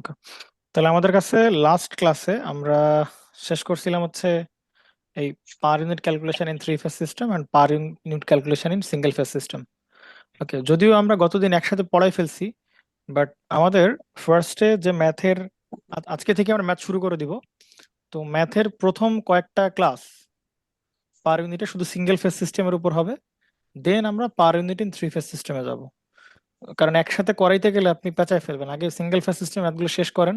ওকে, তাহলে আমাদের কাছে লাস্ট ক্লাসে আমরা শেষ করছিলাম হচ্ছে এই per unit calculation in three phase system and per unit calculation in single phase system. Okay, যদিও আমরা গতদিন একসাথে পড়াই ফেলছি, বাট আমাদের ফার্স্টে যে ম্যাথের আজকে থেকে আমরা ম্যাথ শুরু করে দিব। তো ম্যাথের প্রথম কয়েকটা ক্লাস পার ইউনিটে শুধু সিঙ্গেল ফেজ সিস্টেমের উপর হবে। দেন আমরা per unit in three phase সিস্টেমে যাব, কারণ একসাথে করাইতে গেলে আপনি পেঁচায় ফেলবেন। আগে সিঙ্গেল ফেজ সিস্টেম ম্যাথগুলো শেষ করেন,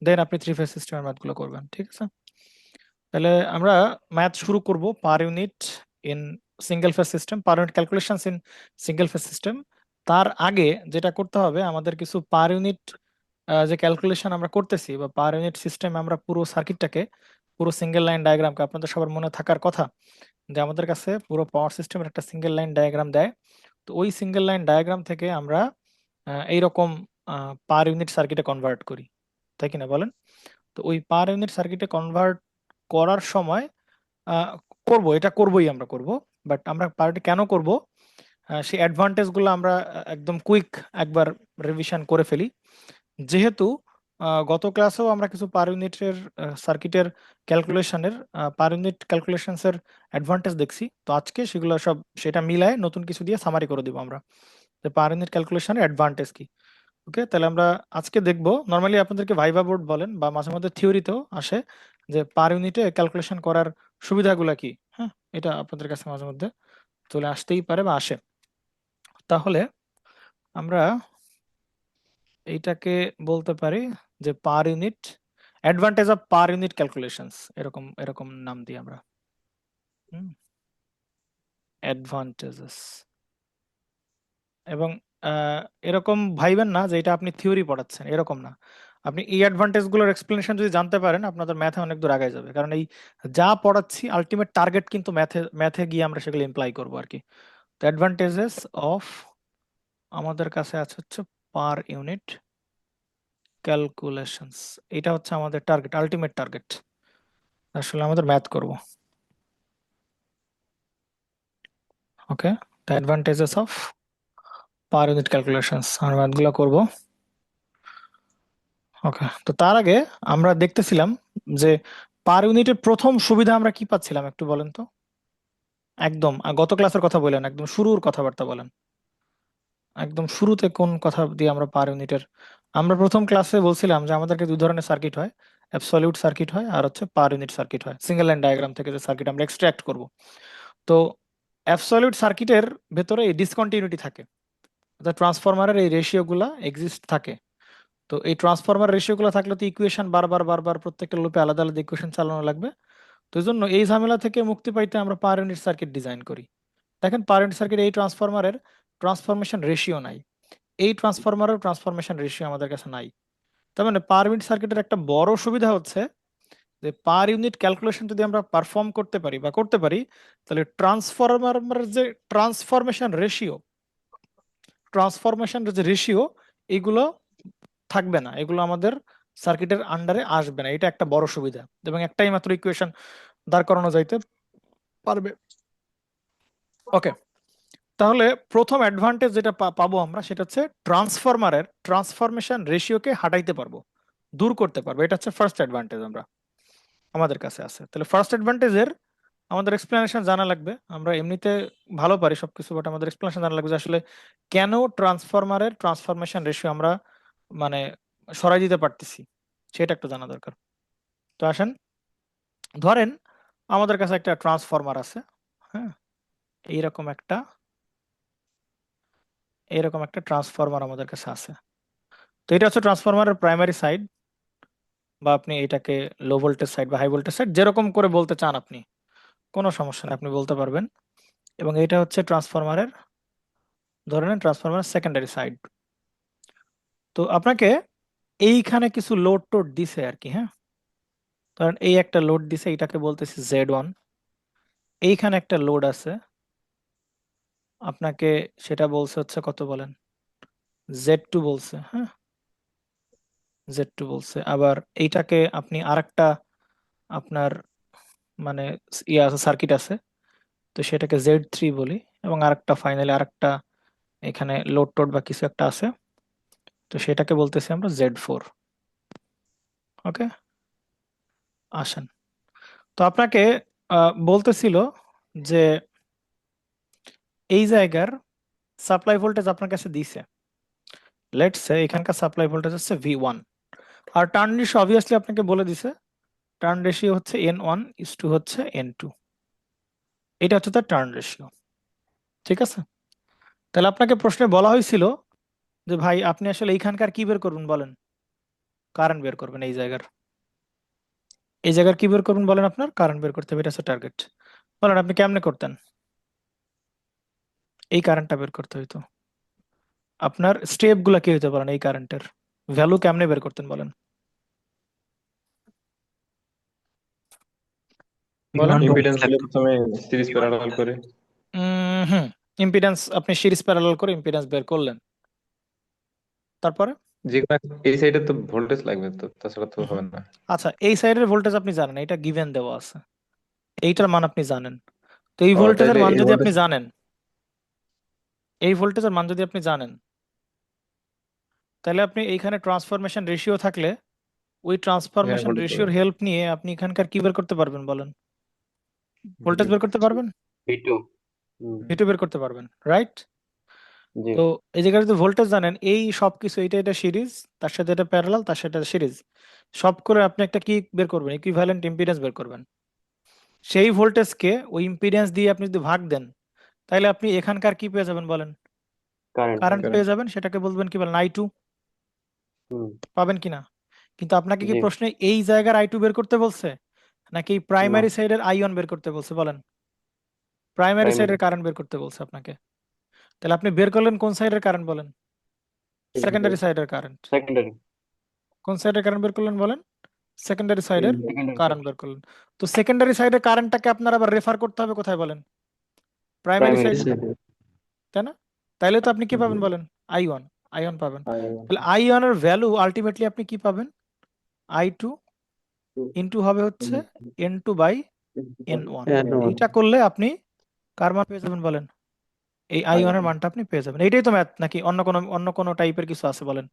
দেন আপনি থ্রি ফেজ সিস্টেমের ম্যাথগুলো করবেন, ঠিক আছে? তাহলে আমরা ম্যাথ শুরু করব per unit in single phase system, per unit calculations in single phase system. তার আগে যেটা করতে হবে, আমাদের কিছু পার ইউনিট যে ক্যালকুলেশন আমরা করতেছি বা পার ইউনিট সিস্টেম, আমরা পুরো সার্কিটটাকে, পুরো সিঙ্গেল লাইন ডায়াগ্রামকে, আপনাদের সবার মনে থাকার কথা যে আমাদের কাছে পুরো পাওয়ার সিস্টেমের একটা সিঙ্গেল লাইন ডায়াগ্রাম দেয়। তো ওই সিঙ্গেল লাইন ডায়াগ্রাম থেকে আমরা এইরকম পার ইউনিট সার্কিটে কনভার্ট করি, তাই কিনা বলেন? তো ওই পার ইউনিট সার্কিটে কনভার্ট করার সময় আহ, করব, এটা করবই, আমরা করব। বাট আমরা পার্টি কেন করব, সেই অ্যাডভান্টেজ গুলো আমরা একদম কুইক একবার রিভিশন করে ফেলি। যেহেতু গত ক্লাসেও আমরা কিছু পার ইউনিটের সার্কিটের ক্যালকুলেশনের, পার ইউনিট ক্যালকুলেশনস এর অ্যাডভান্টেজ দেখছি, তো আজকে সেগুলো সব সেটা মিলায় নতুন কিছু দিয়ে সামারি করে দিব আমরা, যে পার ইউনিট ক্যালকুলেশনের অ্যাডভান্টেজ কি। ওকে, তাহলে আমরা আজকে দেখব। নর্মালি আপনাদেরকে ভাইভা বোর্ড বলেন বা মাঝে মধ্যে থিওরিতেও আসে যে পার ইউনিটে ক্যালকুলেশন করার সুবিধাগুলো কি। হ্যাঁ, এটা আপনাদের কাছে মাঝে মধ্যে চলে আসতেই পারে বা আসে। তাহলে আমরা এইটাকে বলতে পারি যে per unit, advantage of per unit calculations, এরকম এরকম নাম দিই আমরা। অ্যাডভান্টেজেস। এবং এরকম ভাইবেন না যে এটা আপনি থিওরি পড়াচ্ছেন, এরকম না। আপনি এই অ্যাডভান্টেজ গুলোর এক্সপ্লেনেশন যদি জানতে পারেন, আপনাদের ম্যাথে অনেক দূর আগায় যাবে। কারণ এই যা পড়াচ্ছি আলটিমেট টার্গেট কিন্তু ম্যাথে ম্যাথে গিয়ে আমরা সেগুলো এমপ্লাই করবো আর কি। তো অ্যাডভান্টেজেস অফ, আমাদের কাছে আছে হচ্ছে পার ইউনিট ক্যালকুলেশনস। এটা হচ্ছে আমাদের টার্গেট, আলটিমেট টার্গেট। আসলে আমাদের ম্যাথ করব। Okay, the advantages of per unit calculations, আমরা ম্যাথগুলো করব। ওকে, তো তার আগে আমরা দেখতেছিলাম যে পার ইউনিটের প্রথম সুবিধা আমরা কি পাচ্ছিলাম, একটু বলেন তো। একদম গত ক্লাসের কথা বলেন, একদম শুরুর কথাবার্তা বলেন। একদম শুরুতে কোন কথা দিয়ে আমরা পার ইউনিটের, আমরা প্রথম ক্লাসে বলছিলাম যে আমাদেরকে দুই ধরনের সার্কিট হয়, অ্যাবসলিউট সার্কিট হয় আর হচ্ছে পার ইউনিট সার্কিট হয়। সিঙ্গেল লাইন ডায়াগ্রাম থেকে যে সার্কিট আমরা এক্সট্রাক্ট করব, তো অ্যাবসলিউট সার্কিটের ভেতরে এই ডিসকন্টিনিউটি থাকে, অর্থাৎ ট্রান্সফরমারের এই রেশিও গুলা এক্সিস্ট থাকে। তো এই ট্রান্সফরমার রেশিও গুলো থাকলে তো ইকুয়েশন বারবার বারবার প্রত্যেকটা লুপে আলাদা আলাদা ইকুয়েশন চালানো লাগবে। তো এই জন্য এই ঝামেলা থেকে মুক্তি পাইতে আমরা পার ইউনিট সার্কিট ডিজাইন করি। দেখেন, পার ইউনিট সার্কিট এই ট্রান্সফরমারের ট্রান্সফরমেশন রেশিও নাই, এই ট্রান্সফরমারের ট্রান্সফরমেশন রেশিও আমাদের কাছে নাই। তার মানে পার ইউনিট সার্কিটের একটা বড় সুবিধা হচ্ছে যে পার ইউনিট ক্যালকুলেশন যদি আমরা পারফর্ম করতে পারি বা করতে পারি, তাহলে ট্রান্সফরমারের যে ট্রান্সফরমেশন রেশিও, যে রেশিও, এগুলো থাকবে না, এগুলো আমাদের সার্কিটের আন্ডারে আসবে না। এটা একটা বড় সুবিধা, এবং একটাই মাত্র ইকুয়েশন দাঁড় করানো যাইতে পারবে। ওকে, তাহলে প্রথম অ্যাডভান্টেজ যেটা পাবো আমরা, সেটা হচ্ছে ট্রান্সফরমারের ট্রান্সফরমেশন রেশিওকে হাঁটাইতে পারবো, দূর করতে পারবো। এটা হচ্ছে ফার্স্ট অ্যাডভান্টেজ আমরা আমাদের কাছে আছে। তাহলে ফার্স্ট অ্যাডভান্টেজের আমাদের এক্সপ্লেনেশন জানা লাগবে। আমরা এমনিতে ভালো পারি সবকিছু, বাট আমাদের এক্সপ্লেনেশন জানা লাগবে যে আসলে কেন ট্রান্সফরমারের ট্রান্সফরমেশন রেশিও আমরা মানে সরাই দিতে পারতেছি, সেটা একটু জানা দরকার। তো আসেন, ধরেন আমাদের কাছে একটা ট্রান্সফরমার আছে। হ্যাঁ, এইরকম একটা এইরকম একটা ট্রান্সফরমার আমাদের কাছে আছে। তো এটা হচ্ছে ট্রান্সফরমারের প্রাইমারি সাইড, বা আপনি এটাকে লো ভোল্টেজ সাইড বা হাই ভোল্টেজ সাইড যেরকম করে বলতে চান আপনি, কোনো সমস্যা নেই, আপনি বলতে পারবেন। এবং এটা হচ্ছে ট্রান্সফরমারের, ধরে নেন ট্রান্সফরমারের সেকেন্ডারি সাইড। তো আপনাকে এইখানে কিছু লোড টোড দিছে আর কি। হ্যাঁ, কারণ এই একটা লোড দিছে, এটাকে বলতেছি Z1। এইখানে একটা লোড আছে আপনাকে, সেটা বলছে হচ্ছে কত বলেন, Z2 বলছে। হ্যাঁ, Z2 বলছে। আবার এইটাকে আপনি আরেকটা আপনার মানে ইয়ে আছে, সার্কিট আছে, তো সেটাকে Z3 বলি। এবং আরেকটা ফাইনালি আরেকটা এখানে লোড টোড বা কিছু একটা আছে, তো সেটাকে বলতেছি আমরা Z4। ওকে, আসেন। তো আপনাকে বলতেছিল যে এই জায়গার সাপ্লাই ভোল্টেজ আপনার কাছে দিছে, লেটস সে এখানকার সাপ্লাই ভোল্টেজ হচ্ছে V1, আর টার্ন রেশিও অবভিয়াসলি আপনাকে বলে দিছে, টার্ন রেশিও হচ্ছে N1:2 হচ্ছে N2, এটা হচ্ছে তার টার্ন রেশিও। ঠিক আছে, তাহলে আপনাকে প্রশ্নে বলা হয়েছিল যে ভাই আপনি আসলে এইখানকার কি বের করবেন বলেন, কারেন্ট বের করবেন এই জায়গার কি বের করবেন বলেন, আপনার কারেন্ট বের করতে হবে, এটা হচ্ছে টার্গেট। বলেন আপনি কেমনে করতেন, এই কারেন্টটা বের করতে হইতো, আপনার স্টেপ গুলা কি হইতে বলেন, এই কারেন্টের ভ্যালু কেমনে বের করতেন বলেন, বলেন। ইম্পিডেন্স গুলো প্রথমে সিরিজ প্যারালাল করে। হুম, ইম্পিডেন্স আপনি সিরিজ প্যারালাল করে ইম্পিডেন্স বের করলেন, তারপরে যে কোনো এই সাইডে তো ভোল্টেজ লাগবে, তো তাছাড়া তো হুম, হবে না। আচ্ছা এই সাইডের ভোল্টেজ আপনি জানেন, এটা গিভেন দেওয়া আছে, এইটার মান আপনি জানেন। তো এই ও ভোল্টেজের তাইলে মান এই যদি ভোল্টেজ আপনি জানেন, তাহলে আপনি এইখানে ট্রান্সফরমেশন রেশিও থাকলে ওই হ্যাঁ ট্রান্সফরমেশন ভোল্টেজ রেশিওর হেল্প নিয়ে আপনি এখানকার কি বের করতে পারবেন বলেন, ভোল্টেজ বের করতে পারবেন, V2। ভিটু বের করতে পারবেন, রাইট? জি। তো এই জায়গায় যদি ভোল্টেজ জানেন, এই সবকিছু এটা সিরিজ, তার সাথে এটা প্যারালাল, তার সাথে এটা সিরিজ, সব করে আপনি একটা কি বের করবেন, ইকুইভ্যালেন্ট ইম্পিডেন্স বের করবেন। সেই ভোল্টেজকে ওই ইম্পিডেন্স দিয়ে আপনি যদি ভাগ দেন, তাহলে আপনি এখানকার কি পেয়ে যাবেন বলেন, কারেন্ট। কারেন্ট পেয়ে যাবেন, সেটাকে বলবেন কি বলেন, I2, হুম। পাবেন কিনা? কিন্তু আপনাকে কি জি। প্রশ্নে এই জায়গার I2 বের করতে বলছে, নাকি না, প্রাইমারি সাইডের I1 বের করতে বলছে বলেন? Primary primary. সাইডের কারেন্ট বের করতে বলছে আপনাকে। তাহলে আপনি বের করলেন কোন সাইডের কারেন্ট বলেন, সেকেন্ডারি সাইডের কারেন্ট। সেকেন্ডারি। কোন সাইডের কারেন্ট বের করলেন বলেন, সেকেন্ডারি সাইডের সেকেন্ডারি কারেন্ট সাইড। বের করলেন। তো সেকেন্ডারি সাইডের কারেন্টটাকে আপনার আবার রেফার করতে হবে কোথায় বলেন, প্রাইমারি প্রাইমারি সাইডে, সাইড। তাই না? তাইলে তো আপনি কি পাবেন বলেন, I1, I1 পাবেন। তাহলে I1 এর ভ্যালু আলটিমেটলি আপনি কি পাবেন, I2 ইন্টু হবে হচ্ছে N2/N1। এইটা করলে আপনি কার মান পেয়ে যাবেন বলেন, এই I1 এর মানটা আপনি পেয়ে যাবেন। এইটাই তো ম্যাথ, নাকি অন্য কোনো টাইপের কিছু আছে বলেন?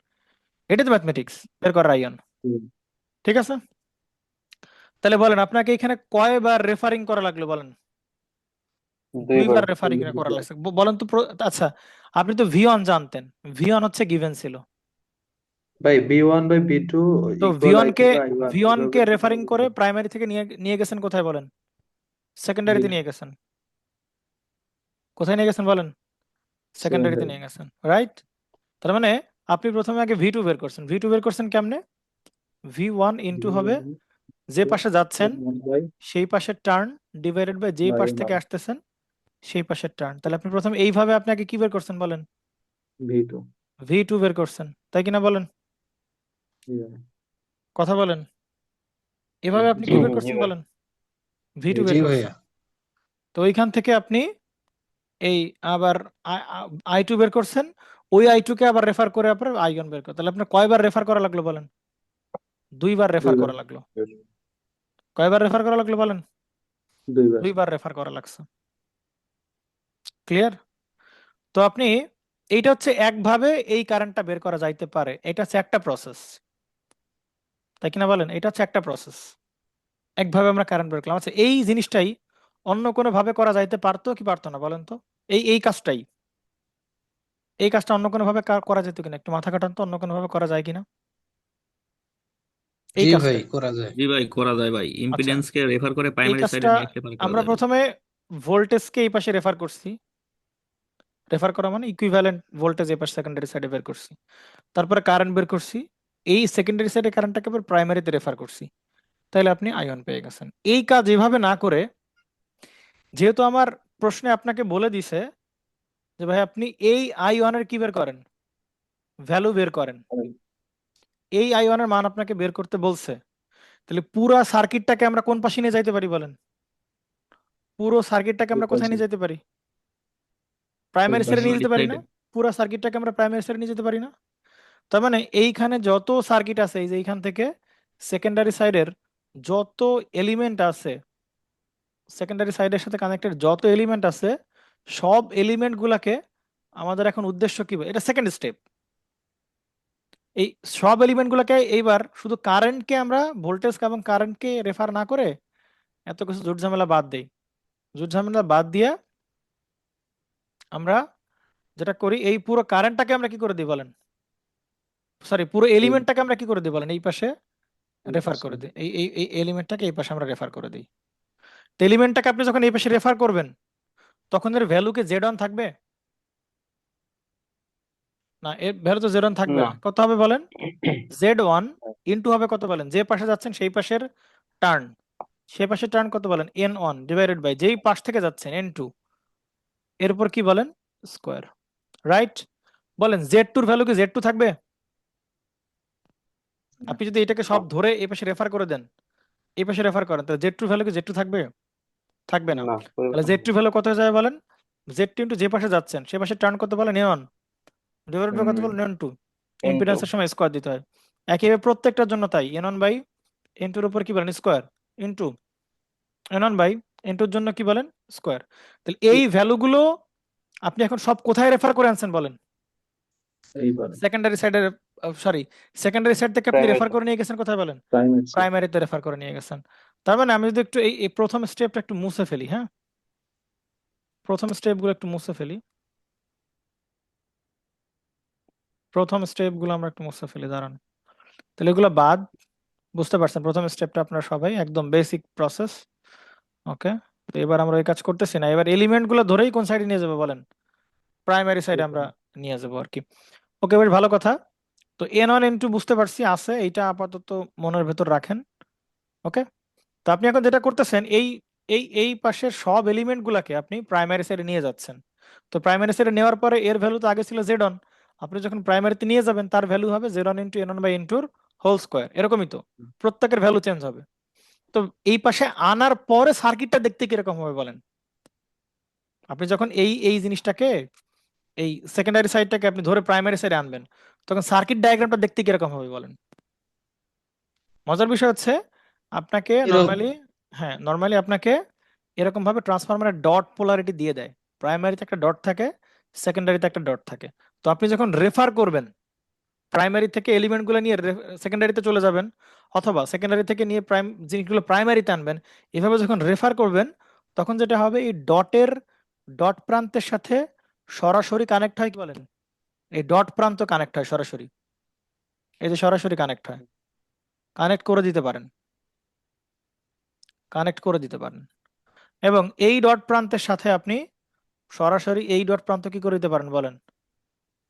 এটাই তো ম্যাথমেটিক্স, বের করার I1। ঠিক আছে, তাহলে বলেন আপনাকে এখানে কয়বার রেফারিং করা লাগলো বলেন, দুইবার। দুইবার রেফারিং করা লাগছে। বলেন তো আচ্ছা, আপনি তো V1 জানতেন, V1 হচ্ছে গিভেন ছিল, বাই B1/B2 তো equal V1 I2 K by I1 V1 এভাবে কে তো রেফারিং করা করে যাবে। প্রাইমারি থেকে নিয়ে নিয়ে গেছেন কোথায় বলেন, সেকেন্ডারিতে জি। নিয়ে গেছেন। কোথায় নিয়ে গেছেন বলেন, সেকেন্ডারিতে সেকেন্ডারি। নিয়ে গেছেন, রাইট? তার মানে আপনি প্রথমে আগে V2 বের করছেন, V2 বের করছেন কেমনে, V1 ইন্টু হবে যে পাশে যাচ্ছেন বাই সেই পাশের টার্ন ডিভাইডেড বাই যেই বাই পাশ থেকে আসতেছেন সেই পাশের টার্ন। তাহলে আপনি প্রথমে এইভাবে আপনাকে কি বের করছেন বলেন, V2। V2 বের করছেন, তাই কিনা বলেন, কথা বলেন, এভাবে আপনি জি কি বের জি করছেন ভাই। বলেন, V2 জি বের ভাইয়া। করছেন। তো ওইখান থেকে আপনি এই আবার I2 বের করছেন, ওই I2 কে আবার রেফার করে আপনার I1 বের করে, তাহলে আপনার কয়বার রেফার করা লাগলো বলেন, দুইবার রেফার দুইবার। করা লাগলো। কয়বার রেফার করা লাগলো বলেন, দুইবার। দুইবার রেফার করা লাগছে। ক্লিয়ার? তো আপনি, এইটা হচ্ছে একভাবে এই কারেন্টটা বের করা যাইতে পারে, এটা হচ্ছে একটা প্রসেস, তাই কিনা বলেন, এটা হচ্ছে একটা প্রসেস, একভাবে আমরা কারেন্ট বের করলাম। আচ্ছা এই জিনিসটাই অন্য কোনো ভাবে করা যাইতে পারতো কি পারতো না বলেন তো, এই কাজটা অন্য কোনো ভাবে করা যেত কিনা, একটু মাথা কাটান তো, অন্য কোনো ভাবে করা যায় কিনা এই জি ভাই, কাজটাই। করা যায়। জি ভাই, করা যায় ভাই, আচ্ছা ইম্পিডেন্স কে রেফার করে এই প্রাইমারি সাইডে কাজটা নিয়ে আসতে পারে, করা আমরা যায় ভাই। প্রথমে ভোল্টেজকে এই পাশে রেফার করছি, রেফার করা মানে ইকুইভ্যালেন্ট ভোল্টেজ এই পাশে সেকেন্ডারি সাইডে বের করছি, তারপরে কারেন্ট বের করছি, এই সেকেন্ডারি সাইডে কারেন্টটাকে আবার প্রাইমারিতে রেফার করছি, তাহলে আপনি I1 পেয়ে গেছেন। এই কাজ এভাবে না করে, যেহেতু আমার প্রশ্নে আপনাকে বলে দিছে যে ভাই আপনি এই I1 এর কি বের করেন, ভ্যালু বের করেন, এই I1 এর মান আপনাকে বের করতে বলছে, তাহলে পুরো সার্কিটটাকে আমরা কোন পাশে নিয়ে যাইতে পারি বলেন, পুরো সার্কিটটাকে এই আমরা কোথায় পাশে। নিয়ে যেতে পারি, এই প্রাইমারি সাইডে পাশে। নিয়ে প্রাইমারি যেতে পারি না? সাইডে। পুরো সার্কিটটাকে আমরা প্রাইমারি সাইডে নিয়ে যেতে পারি না? তার মানে এইখানে যত সার্কিট আছে, এই যে এইখান থেকে সেকেন্ডারি সাইডের যত এলিমেন্ট আছে, সেকেন্ডারি সাইডের সাথে কানেক্টেড যত এলিমেন্ট আছে, সব এলিমেন্ট গুলাকে আমাদের এখন উদ্দেশ্য কি, এটা সেকেন্ড স্টেপ, এই সব এলিমেন্ট গুলোকে এইবার শুধু কারেন্টকে আমরা ভোল্টেজ এবং কারেন্টকে রেফার না করে এত কিছু জুট ঝামেলা বাদ দেই। জুট ঝামেলা বাদ দিয়ে আমরা যেটা করি, এই পুরো কারেন্টটাকে আমরা কি করে দিই বলেন, সরি পুরো এই এলিমেন্টটাকে আমরা কি করে দিই বলেন, এই পাশে এই রেফার পাশে। করে দিই। এই এলিমেন্টটাকে এই পাশে আমরা রেফার করে দিই। তো এলিমেন্টটাকে আপনি যখন এই পাশে রেফার করবেন তখন এর ভ্যালু কি জেড অন থাকবে? না, এর ভ্যালু তো জেড অন থাকবে না। না। কত হবে বলেন? জেড ওয়ান ইন্টু হবে কত বলেন, যে পাশে যাচ্ছেন সেই পাশের টার্ন, সে পাশে টার্ন কত বলেন, এন ওয়ান ডিভাইডেড বাই যেই পাশ থেকে যাচ্ছেন এন টু, এর উপর কি বলেন, স্কোয়ার। রাইট? বলেন জেড টুর ভ্যালু কি জেড টু থাকবে? আপনি যদি এটাকে সব ধরে এই পাশে রেফার করে দেন, এই পাশে রেফার করেন, তাহলে জেড টুর ভ্যালু কি জেড টু থাকবে? থাকবে না। না, তাহলে পরিবর্তন জেড হবে। টু ভ্যালু কত হয়ে যাবে বলেন, জেড টু ইন্টু যে পাশে যাচ্ছেন সে পাশে টার্ন কত বলেন, এ ওয়ান ডিভাইডেড বাই কত হুম। বলেন, এন টু। ইনটু। ইম্পিডেন্সের সময় স্কোয়ার দিতে হয়। একইভাবে প্রত্যেকটার জন্য তাই, এন ওয়ান বাই এন টুর উপর কি বলেন, square, into N one by N টুর জন্য কি বলেন, স্কোয়ার। তাহলে এই ভ্যালুগুলো আপনি এখন সব কোথায় রেফার করে আনছেন বলেন? এইবার সেকেন্ডারি সাইডের, সরি, সেকেন্ডারি সাইড থেকে আপনি রেফার প্রাইমারি। করে নিয়ে গেছেন কোথায় বলেন? প্রাইমারি। প্রাইমারিতে রেফার করে নিয়ে গেছেন। তার মানে আমি যদি একটু এই প্রথম স্টেপটা একটু মুছে ফেলি, হ্যাঁ, প্রথম স্টেপগুলো একটু মুছে ফেলি, প্রথম স্টেপগুলো আমরা একটু মুছে ফেলি, দাঁড়ান। তাহলে এগুলো বাদ, বুঝতে পারছেন প্রথম স্টেপটা আপনারা সবাই একদম বেসিক প্রসেস। ওকে, তো এবার আমরা ওই কাজ করতেছি না, এবার এলিমেন্ট গুলো ধরেই কোন সাইডে নিয়ে যাবো বলেন, প্রাইমারি সাইডে আমরা নিয়ে যাবো আর কি। ওকে, বেশ ভালো কথা। তো এন ওয়ান এন টু বুঝতে পারছি আছে, এইটা আপাতত মনের ভেতর রাখেন। ওকে, তো আপনি এখন যেটা করতেছেন, এই পাশের সব এলিমেন্ট গুলাকে আপনি প্রাইমারি সাইডে নিয়ে যাচ্ছেন। তো প্রাইমারি সাইডে নেওয়ার পরে এর ভ্যালু তো আগে ছিল জেড অন, আপনি যখন প্রাইমারিতে নিয়ে যাবেন তার ভ্যালু হবে Z one into N one by N টুর হোল স্কোয়ার, এরকমই তো প্রত্যেকের ভ্যালু চেঞ্জ হবে। তো এই পাশে আনার পরে সার্কিটটা দেখতে কিরকম হবে বলেন? আপনি যখন এই এই জিনিসটাকে, এই সেকেন্ডারি সাইডটাকে আপনি ধরে প্রাইমারি সাইডে আনবেন, তখন সার্কিট ডায়াগ্রামটা দেখতে কিরকম হবে বলেন? মজার বিষয় হচ্ছে আপনাকে এরকম। নর্মালি, হ্যাঁ নর্মালি আপনাকে এরকম ভাবে ট্রান্সফরমারের ডট পোলারিটি দিয়ে দেয়। প্রাইমারিতে একটা ডট থাকে, সেকেন্ডারিতে একটা ডট থাকে। তো আপনি যখন রেফার করবেন, প্রাইমারি থেকে এলিমেন্ট গুলো নিয়ে সেকেন্ডারিতে চলে যাবেন, অথবা সেকেন্ডারি থেকে নিয়ে জিনিসগুলো প্রাইমারিতে আনবেন, এভাবে যখন রেফার করবেন তখন যেটা হবে, এই ডট প্রান্তের সাথে সরাসরি কানেক্ট হয় কি বলেন, এই ডট প্রান্ত কানেক্ট হয় সরাসরি, এই যে সরাসরি কানেক্ট হয়, কানেক্ট করে দিতে পারেন, কানেক্ট করে দিতে পারেন। এবং এই ডট প্রান্তের সাথে আপনি সরাসরি এই ডট প্রান্ত কি করে দিতে পারেন বলেন,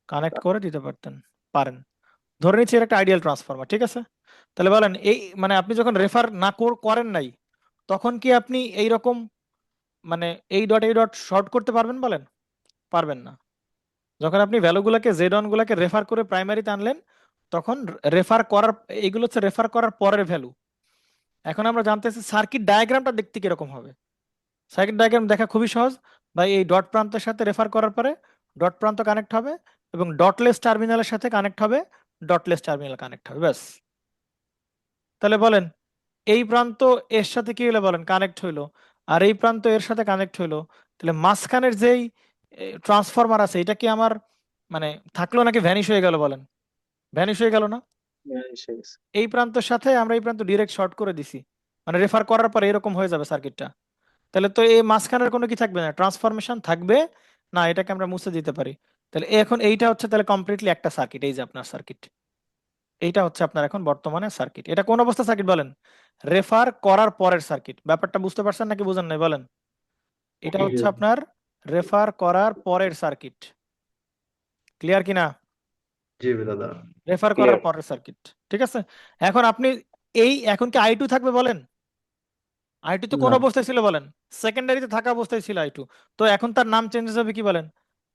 কানেক্ট করে দিতে পারতেন, পারেন। ধরে নিচ্ছি এর একটা আইডিয়াল ট্রান্সফরমার, ঠিক আছে? তাহলে বলেন এই মানে আপনি যখন রেফার না করেন নাই, তখন কি আপনি এই রকম মানে এই ডট শর্ট করতে পারবেন বলেন? পারবেন না। যখন আপনি ভ্যালুগুলোকে জেড অন গুলাকে রেফার করে প্রাইমারিতে আনলেন, তখন রেফার করার, এইগুলো হচ্ছে রেফার করার পরের ভ্যালু। এখন আমরা জানতেছি সার্কিট ডায়াগ্রামটা দেখতে কিরকম হবে। সার্কিট ডায়াগ্রাম দেখা খুবই সহজ ভাই, এই ডট প্রান্তের সাথে রেফার করার পরে ডট প্রান্ত কানেক্ট হবে, এবং ডটলেস টার্মিনালের সাথে কানেক্ট হবে, ডটলেস টার্মিনাল কানেক্ট হবে, ব্যাস। তাহলে বলেন এই প্রান্ত এর সাথে কি হলো বলেন, কানেক্ট হইলো, আর এই প্রান্ত এর সাথে কানেক্ট হইলো, তাহলে মাঝখানের যেই ট্রান্সফরমার আছে এটা কি আমার মানে থাকলো নাকি ভ্যানিশ হয়ে গেল বলেন? ভ্যানিশ হয়ে গেল না? এসে গেছে। এই প্রান্তের সাথে আমরা এই প্রান্ত ডিরেক্ট শর্ট করে দিছি, মানে রেফার করার পরে এরকম হয়ে যাবে সার্কিটটা। তাহলে তো এই মাঝখানের কোনো কি থাকবে না, ট্রান্সফরমেশন থাকবে না, এটাকে আমরা মুছে দিতে পারি। তাহলে এখন এইটা হচ্ছে তাহলে কমপ্লিটলি একটা সার্কিট, এই যে আপনার সার্কিট, এইটা হচ্ছে আপনার এখন বর্তমানে সার্কিট। এটা কোন অবস্থা সার্কিট বলেন? রেফার করার পরের সার্কিট। ব্যাপারটা বুঝতে পারছেন নাকি বুঝেন নাই বলেন? এটা হচ্ছে আপনার রেফার করার পরের সার্কিট। ক্লিয়ার কিনা? জি দাদা। রেফার করার ক্লিয়ার। পরের সার্কিট, ঠিক আছে। এখন আপনি এখন কি আই টু থাকবে বলেন? আই টু তো কোন না। অবস্থায় ছিল বলেন? সেকেন্ডারিতে থাকা অবস্থায় ছিল আই টু। তো এখন তার নাম চেঞ্জ হবে কি বলেন,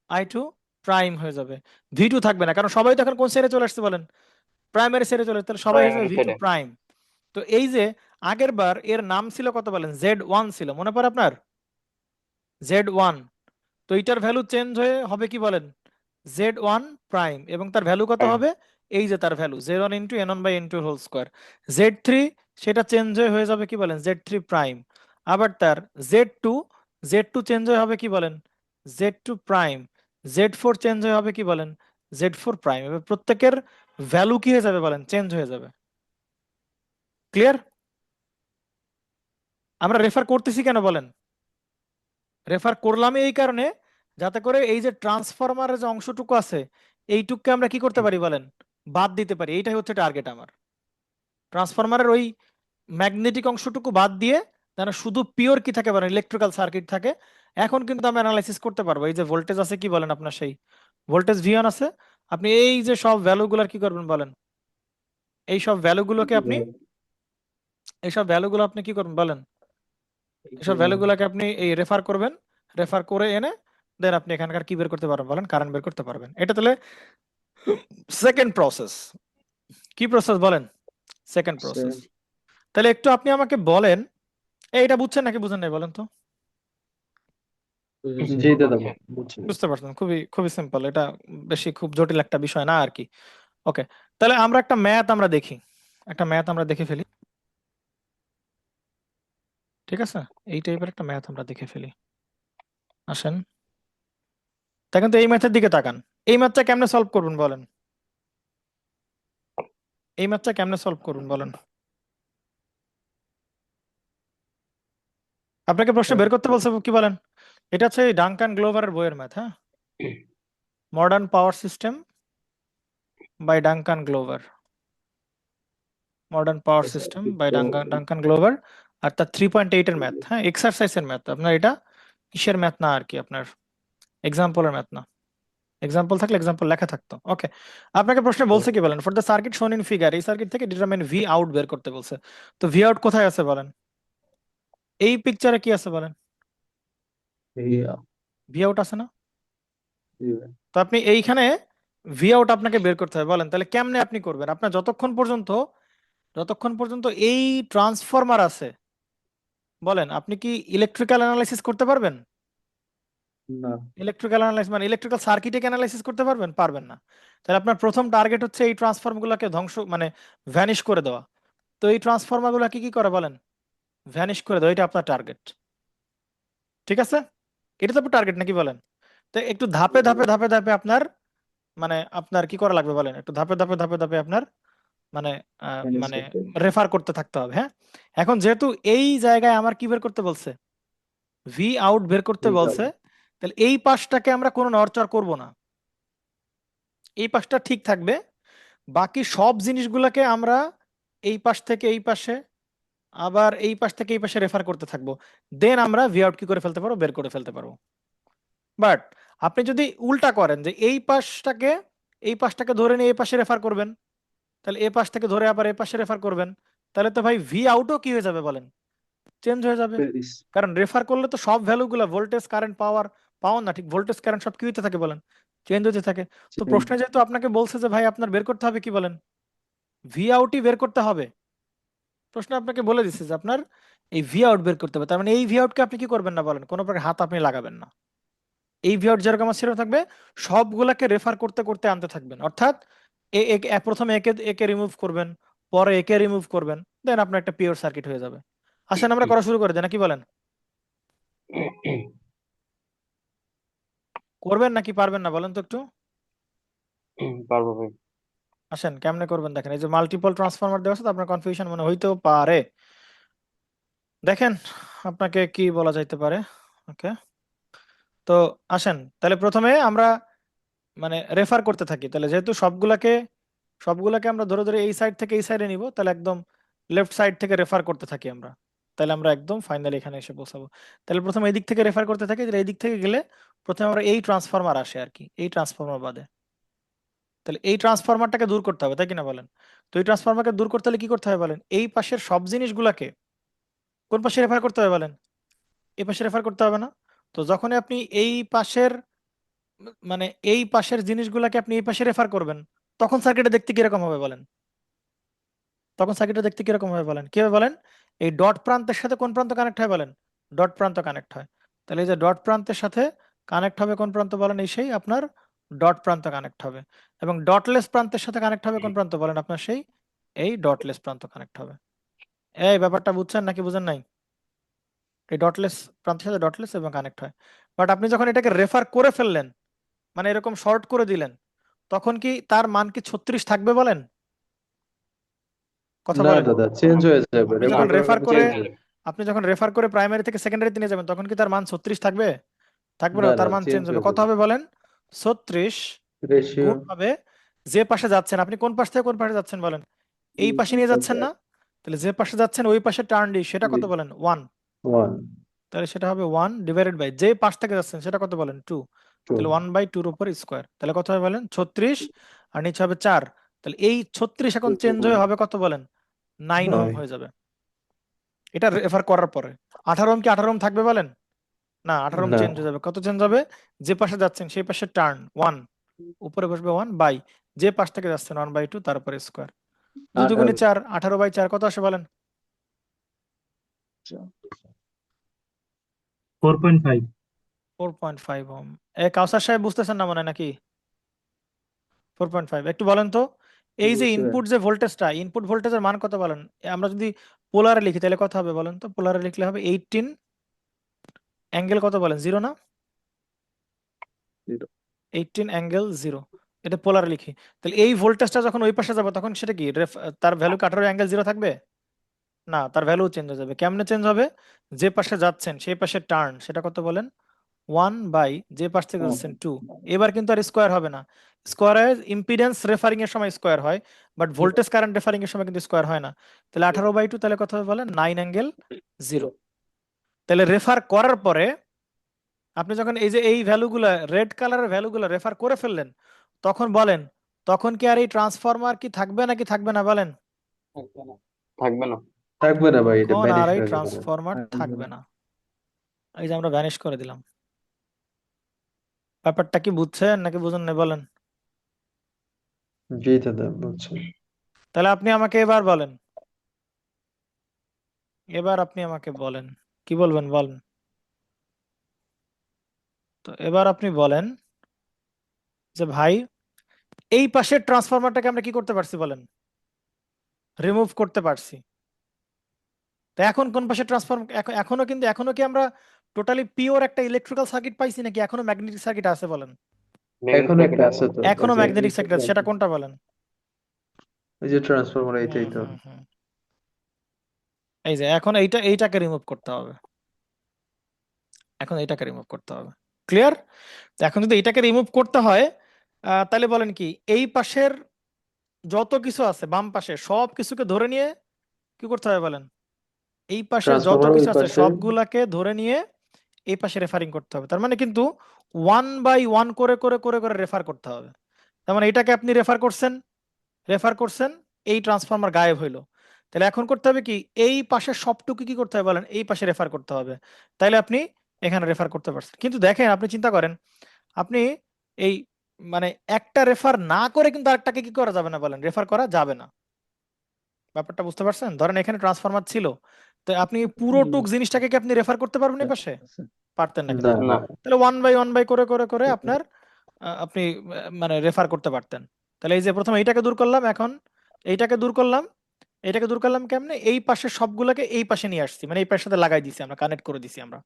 আই টু প্রাইম হয়ে যাবে। ভি টু থাকবে না, কারণ সবাই তো এখন কোন সেরে চলে আসছে বলেন, প্রাইমারি সেরে চলে আসছে, তাহলে সবাই হয়ে যাবে প্রাইমারি ভি টু সাইডে। প্রাইম। তো এই যে আগের বার এর নাম ছিল কত বলেন, জেড ওয়ান ছিল, মনে পড়ে আপনার? Z one. তো এটার ভ্যালু চেঞ্জ হয়ে হবে কি বলেন, জেড ওয়ান প্রাইম, এবং তার ভ্যালু কত হবে, এই যে তার value Z one into N one by N two whole square. Z three, সেটা চেঞ্জ হয়ে যাবে কি বলেন, জেড থ্রি প্রাইম। আবার তার Z two, Z two change হয়ে হবে কি বলেন, Z two prime. Z four change হয়ে হবে কি বলেন, জেড ফোর প্রাইম। এবার প্রত্যেকের ভ্যালু কি হয়ে যাবে বলেন, চেঞ্জ হয়ে যাবে। ক্লিয়ার? আমরা রেফার করতেছি কেন বলেন? রেফার করলাম এই কারণে, যাতে করে এই যে ট্রান্সফরমারের যে অংশটুকু আছে এইটুকুকে আমরা কি করতে পারি বলেন, বাদ দিতে পারি। এইটাই হচ্ছে টার্গেট আমার। ট্রান্সফরমারের ওই ম্যাগনেটিক অংশটুকু বাদ দিয়ে যেন শুধু পিওর কি থাকে বলেন, ইলেকট্রিক্যাল সার্কিট থাকে। এখন কিন্তু আমি অ্যানালাইসিস করতে পারবো এই যে ভোল্টেজ আছে কি বলেন আপনার, সেই ভোল্টেজ V1 আছে। আপনি এই যে সব ভ্যালুগুলোর কি করবেন বলেন, এই সব ভ্যালুগুলোকে আপনি, এইসব ভ্যালুগুলো আপনি কি করবেন বলেন, এসব ভ্যালুগুলোকে আপনি এই রেফার করবেন, রেফার করে এনে দেন আপনি এখানকার কি বের করতে পারবেন বলেন, কারেন্ট বের করতে পারবেন। এটা তাহলে সেকেন্ড প্রসেস। কি প্রসেস বলেন? Second process. তাহলে একটু আপনি আমাকে বলেন, এইটা বুঝছেন নাকি বুঝেন নাই বলেন তো? জি দাদা, বুঝছি। বুঝতে পারছেন, খুবই খুবই সিম্পল এটা, বেশি খুব জটিল একটা বিষয় না আর কি। ওকে, তাহলে আমরা একটা ম্যাথ আমরা দেখি, একটা ম্যাথ আমরা দেখে ফেলি। ঠিক আছে, এই টাইপের একটা ম্যাথ আমরা দেখে ফেলি। আসেন, দেখেন তো এই ম্যাথের দিকে তাকান। এই ম্যাথটা কেমনে সলভ করবেন বলেন, এই ম্যাথটা কেমনে সলভ করবেন বলেন? আপনাকে প্রশ্ন বের করতে বলছে কি বলেন? এটা হচ্ছে এই ডাঙ্কান গ্লোভারের বইয়ের ম্যাথ, হ্যাঁ, modern power system by Duncan Glover, modern power system by Duncan Glover. আর তার 3.8 এর ম্যাথ, হ্যাঁ, এক্সারসাইজের ম্যাথ আপনার, এটা কিসের ম্যাথ না আর কি, আপনার এক্সাম্পলের ম্যাথ না। এক্সাম্পল থাকলে এক্সাম্পল লেখা থাকতো। ওকে, আপনাকে প্রশ্ন বলছে কি বলেন, ফর দ্য সার্কিট শোন ইন ফিগার, এই সার্কিট থেকে ডিটারমাইন ভি আউট বের করতে বলছে। তো ভি আউট কোথায় আছে বলেন, এই পিকচারে কি আছে বলেন, ভি আউট আছে না? তো আপনি এইখানে ভি আউট আপনাকে বের করতে হবে বলেন, তাহলে কেমনে আপনি করবেন? আপনার যতক্ষণ পর্যন্ত, যতক্ষণ পর্যন্ত এই ট্রান্সফরমার আছে বলেন, আপনি কি ইলেকট্রিক্যাল অ্যানালাইসিস করতে পারবেন? না। ইলেকট্রিক্যাল অ্যানালাইসিস মানে ইলেকট্রিক্যাল সার্কিটে অ্যানালাইসিস করতে পারবেন? পারবেন না। তাহলে আপনার প্রথম টার্গেট হচ্ছে এই ট্রান্সফর্মার গুলোকে ধ্বংস মানে ভ্যানিশ করে দেওয়া। তো এই ট্রান্সফর্মার গুলো কি কি করে বলেন, ভ্যানিশ করে দেওয়া, এটা আপনার টার্গেট। ঠিক আছে, এটা তো আপনার টার্গেট নাকি বলেন? তো একটু ধাপে ধাপে ধাপে ধাপে আপনার, মানে আপনার কি করা লাগবে বলেন, একটু ধাপে ধাপে ধাপে ধাপে আপনার মানে মানে রেফার করতে থাকতে হবে। হ্যাঁ, এখন যেহেতু এই জায়গায় আমার কি বের করতে বলছে, ভি আউট বের করতে বলছে, তাহলে এই পাশটাকে আমরা কোনো নড়চড় করব না, এই পাশটা ঠিক থাকবে। বাকি সব জিনিসগুলোকে আমরা এই পাশ থেকে এই পাশে, আবার এই পাশ থেকে এই পাশে রেফার করতে থাকবো। দেন আমরা ভি আউট কি করে ফেলতে পারবো, বের করে ফেলতে পারবো। বাট আপনি যদি উল্টা করেন যে এই পাশটাকে ধরে নিয়ে এই পাশে রেফার করবেন, তাহলে এ পাশ থেকে ধরে আবার এ পাশে রেফার করবেন, তাহলে তো ভাই ভি আউটও কি হয়ে যাবে বলেন, চেঞ্জ হয়ে যাবে। কারণ রেফার করলে তো সব ভ্যালুগুলো ভোল্টেজ কারেন্ট পাওয়ার, পাওয়ার না ঠিক, ভোল্টেজ কারেন্ট সব কি হতে থাকে বলেন, চেঞ্জ হতে থাকে। তো প্রশ্নে যেহেতু আপনাকে বলছে যে ভাই আপনার বের করতে হবে কি বলেন, ভি আউটই বের করতে হবে। প্রশ্ন আপনাকে বলে দিচ্ছে যে আপনার এই ভি আউট বের করতে হবে, তার মানে এই ভি আউটকে আপনি কি করবেন না বলেন, কোনো প্রকার হাত আপনি লাগাবেন না। এই ভি আউট যেরকম আছে সেরকম থাকবে, সবগুলাকে রেফার করতে করতে আনতে থাকবেন। অর্থাৎ প্রথমে একে একে রিমুভ করবেন, পরে একে রিমুভ করবেন, দেন আপনার একটা পিওর সার্কিট হয়ে যাবে। আসেন আমরা করা শুরু করে দেন, নাকি বলেন? করবেন নাকি পারবেন না বলেন তো একটু? পারবো ভাই। আসেন কেমনে করবেন দেখেন, এই যে মাল্টিপল ট্রান্সফরমার দেওয়া আছে তো আপনার কনফিউশন মনে হইতেও পারে। দেখেন আপনাকে কি বলা যাইতে পারে। ওকে, তো আসেন তাহলে প্রথমে আমরা মানে রেফার করতে থাকি। তাহলে যেহেতু সবগুলাকে সবগুলাকে আমরা ধরে ধরে এই সাইড থেকে এই সাইডে নিব, তাহলে একদম লেফট সাইড থেকে রেফার করতে থাকি আমরা, তাহলে আমরা একদম ফাইনালি এখানে এসে পৌঁছাবো। তাহলে প্রথমে এই দিক থেকে রেফার করতে থাকি, তাহলে এই দিক থেকে গেলে প্রথমে আমরা এই ট্রান্সফরমার আসে আর কি, এই ট্রান্সফরমার বাদে। তাহলে এই ট্রান্সফরমারটাকে দূর করতে হবে, তাই কিনা বলেন? তো এই ট্রান্সফরমারকে দূর করতে হলে কি করতে হবে বলেন, এই পাশের সব জিনিসগুলাকে কোন পাশে রেফার করতে হবে বলেন, এই পাশে রেফার করতে হবে না? তো যখনই আপনি এই পাশের মানে এই পাশের জিনিসগুলোকে আপনি এই পাশে রেফার করবেন, তখন সার্কিটে দেখতে কিরকম হবে বলেন, তখন সার্কিটে দেখতে কিরকম হবে বলেন, কি হবে বলেন? এই ডট প্রান্তের সাথে কোন প্রান্ত কানেক্ট হয় বলেন, ডট প্রান্ত কানেক্ট হয়। তাহলে এই যে ডট প্রান্তের সাথে কানেক্ট হবে কোন প্রান্ত বলেন, এই সেই আপনার ডট প্রান্ত কানেক্ট হবে। এবং ডটলেস প্রান্তের সাথে কানেক্ট হবে কোন প্রান্ত বলেন, আপনার সেই এই ডটলেস প্রান্ত কানেক্ট হবে। এই ব্যাপারটা বুঝছেন নাকি বুঝেন নাই? এই ডটলেস প্রান্তের সাথে ডটলেস এবং কানেক্ট হয়। বাট আপনি যখন এটাকে রেফার করে ফেললেন, মানে এরকম শর্ট করে দিলেন, তখন কি তার মান কি 36 থাকবে বলেন? কথা না বলেন। দাদা, চেঞ্জ হয়ে যাবে, আপনি রেফার যখন করার রেফার কারণে করে চেঞ্জ হবে। আপনি যখন রেফার করে প্রাইমারি থেকে সেকেন্ডারিতে নিয়ে যাবেন তখন কি তার মান 36 থাকবে? থাকবে না, না না, তার মান চেঞ্জ চেঞ্জ হবে। হয়ে কত যাবে। হবে বলেন? 36 রেশিও গুণ হবে যে পাশে যাচ্ছেন। আপনি কোন পাশ থেকে কোন পাশে যাচ্ছেন বলেন? এই পাশে নিয়ে যাচ্ছেন না? তাহলে যে পাশে যাচ্ছেন ওই পাশে টার্ন ডি, সেটা কত বলেন? 1। 1 তাহলে সেটা হবে 1 ডিভাইডেড বাই যে পাশ থেকে যাচ্ছেন সেটা কত বলেন? 2। 2। তাহলে 1/2 উপর স্কোয়ার, তাহলে কত হবে বলেন? 36, আর নিচে হবে 4। তাহলে এই 36 এখন চেঞ্জ হয়ে হবে কত বলেন? 9 ওহম 9 হয়ে যাবে। এটা রেফার করার পরে 18 ওহম কি 18 ওহম থাকবে বলেন? না, 18 ওহম না, চেঞ্জ হয়ে যাবে। কত চেঞ্জ হবে? যে পাশে যাচ্ছেন সেই পাশে টার্ন 1, উপরে বসবে 1 বাই যে পাশ থেকে যাচ্ছেন 1/2 তারপরে স্কোয়ার। 2 দুগুণে 18 4, 18/4 কত আসে বলেন? 4.5। 4.5 ওহম। কাউসার সাহেব বুঝতেছেন না মনে হয় নাকি? 4.5 একটু বলেন তো। এই যে বুঝতে ইনপুট যে ভোল্টেজটা, ইনপুট ভোল্টেজের মান কত বলেন? আমরা যদি পোলারে লিখি তাহলে কত হবে বলেন তো? পোলারে লিখলে হবে 18 অ্যাঙ্গেল কত বলেন? 0 না? 0। 18 অ্যাঙ্গেল 0, এটা পোলারে লিখি। তাহলে এই ভোল্টেজটা যখন ওই পাশে যাবে তখন সেটা কি তার ভ্যালু 18 অ্যাঙ্গেল 0 থাকবে? না, তার ভ্যালু চেঞ্জ হয়ে যাবে। কেমনে চেঞ্জ হবে? যে পাশে যাচ্ছেন সেই পাশে টার্ন, সেটা কত বলেন? 1 বাই যে পাশ থেকে যাচ্ছেন 2। এবার কিন্তু আর স্কোয়ার হবে না। স্কোয়ারে ইম্পিডেন্স রেফারিং এর সময় স্কোয়ার হয়, বাট ভোল্টেজ কারেন্ট রেফারিং এর সময় কিন্তু স্কোয়ার হয় না। তাহলে 18/2 তাহলে কত হবে বলেন? 9 অ্যাঙ্গেল 0। তাহলে রেফার করার পরে আপনি যখন এই যে এই ভ্যালুগুলা রেড কালারের ভ্যালুগুলো রেফার করে ফেললেন, তখন বলেন, তখন কি আর এই ট্রান্সফরমার কি থাকবে নাকি থাকবে না বলেন? থাকবে না। থাকবে না ভাই, এটা তখন আর ভ্যানিশ এই হয়ে যাবে। ট্রান্সফরমার থাকবে না। এই যে আমরা ভ্যানিশ করে দিলাম। ব্যাপারটা কি বুঝছেন নাকি বুঝেন না বলেন? জি দাদা, বুঝছি। তাহলে আপনি আমাকে এবার বলেন, এবার আপনি আমাকে বলেন কি বলবেন বলেন। তো এবার আপনি বলেন যে ভাই, এই পাশের ট্রান্সফরমারটাকে আমরা কি করতে পারছি বলেন? রিমুভ করতে পারছি। তো এখন কোন পাশে ট্রান্সফর্ম, এখনো কিন্তু এখনো কি আমরা টোটালি পিওর একটা ইলেকট্রিক্যাল সার্কিট পাইছি নাকি এখনো ম্যাগনেটিক সার্কিট আছে বলেন? এখন একটা আছে তো, এখনো ওই যে ম্যাগনেটিক সার্কিট আছে, সেটা কোনটা বলেন? ওই যে ট্রান্সফরমার, হুম এটাই তো। হুম হুম। এই যে এখন এইটাকে রিমুভ করতে হবে। এখন এইটাকে রিমুভ করতে হবে। ক্লিয়ার? তো এখন যদি এটাকে রিমুভ করতে হয়, তাহলে বলেন কি এই পাশের যত কিছু আছে বাম পাশে সব কিছুকে ধরে নিয়ে কি করতে হবে বলেন? এই পাশের যত ট্রান্সফরমার ওই কিছু আছে পাশে। সবগুলাকে ধরে নিয়ে এই পাশে রেফারিং করতে হবে। তার মানে কিন্তু 1/1 করে করে করে করে রেফার করতে হবে। তার মানে এটাকে আপনি রেফার করছেন, এই ট্রান্সফরমার গায়েব হইলো। তাহলে এখন করতে হবে কি, এই পাশে সবটুকু কি করতে হবে বলেন? এই পাশে রেফার করতে হবে। তাইলে আপনি এখানে রেফার করতে পারছেন। কিন্তু দেখেন, আপনি চিন্তা করেন, আপনি এই মানে একটা রেফার না করে কিন্তু আরেকটাকে কি করা যাবে না বলেন? রেফার করা যাবে না। ব্যাপারটা বুঝতে পারছেন? ধরেন এখানে ট্রান্সফরমার ছিল, তো আপনি পুরো টুক জিনিসটাকে কি আপনি রেফার করতে পারবেন এই পাশে? পারতেন না না কিন্তু। না। তাহলে 1/1 করে করে করে আপনার আপনি মানে রেফার করতে পারতেন। তাহলে এই যে প্রথমে এইটাকে দূর করলাম, এখন এইটাকে দূর করলাম। এইটাকে দূর করলাম কেমনে? এই পাশে সবগুলোকে এই পাশে নিয়ে আসছি, মানে এই পাশের সাথে লাগাই দিছি, আমরা কানেক্ট করে দিছি আমরা।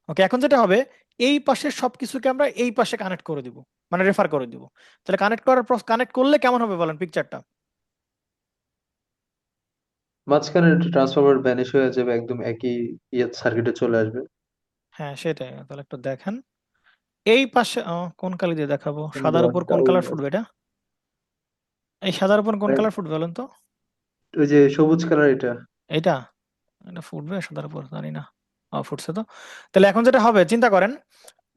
ওকে, এখন যেটা হবে, এই পাশের সবকিছুকে আমরা এই পাশে কানেক্ট করে দিব, মানে রেফার করে দিব। তাহলে কানেক্ট করলে কেমন হবে বলেন পিকচারটা? মাঝখানে ট্রান্সফরমার ভ্যানিশ হয়ে যাবে, একদম একই সার্কিটে চলে আসবে। হ্যাঁ সেটাই, তাহলে একটু দেখেন। এই পাশে কোন কালি দিয়ে দেখাবো? সাদার উপর দশটা কোন ওই কালার ফুটবে এটা? এই সাদার উপর কোন কালার ফুটবে বলেন তো? ওই যে সবুজ কালার এটা। এটা এটা ফুটবে সাদার উপর, জানি না। ফুটছে তো। তাহলে এখন যেটা হবে চিন্তা করেন,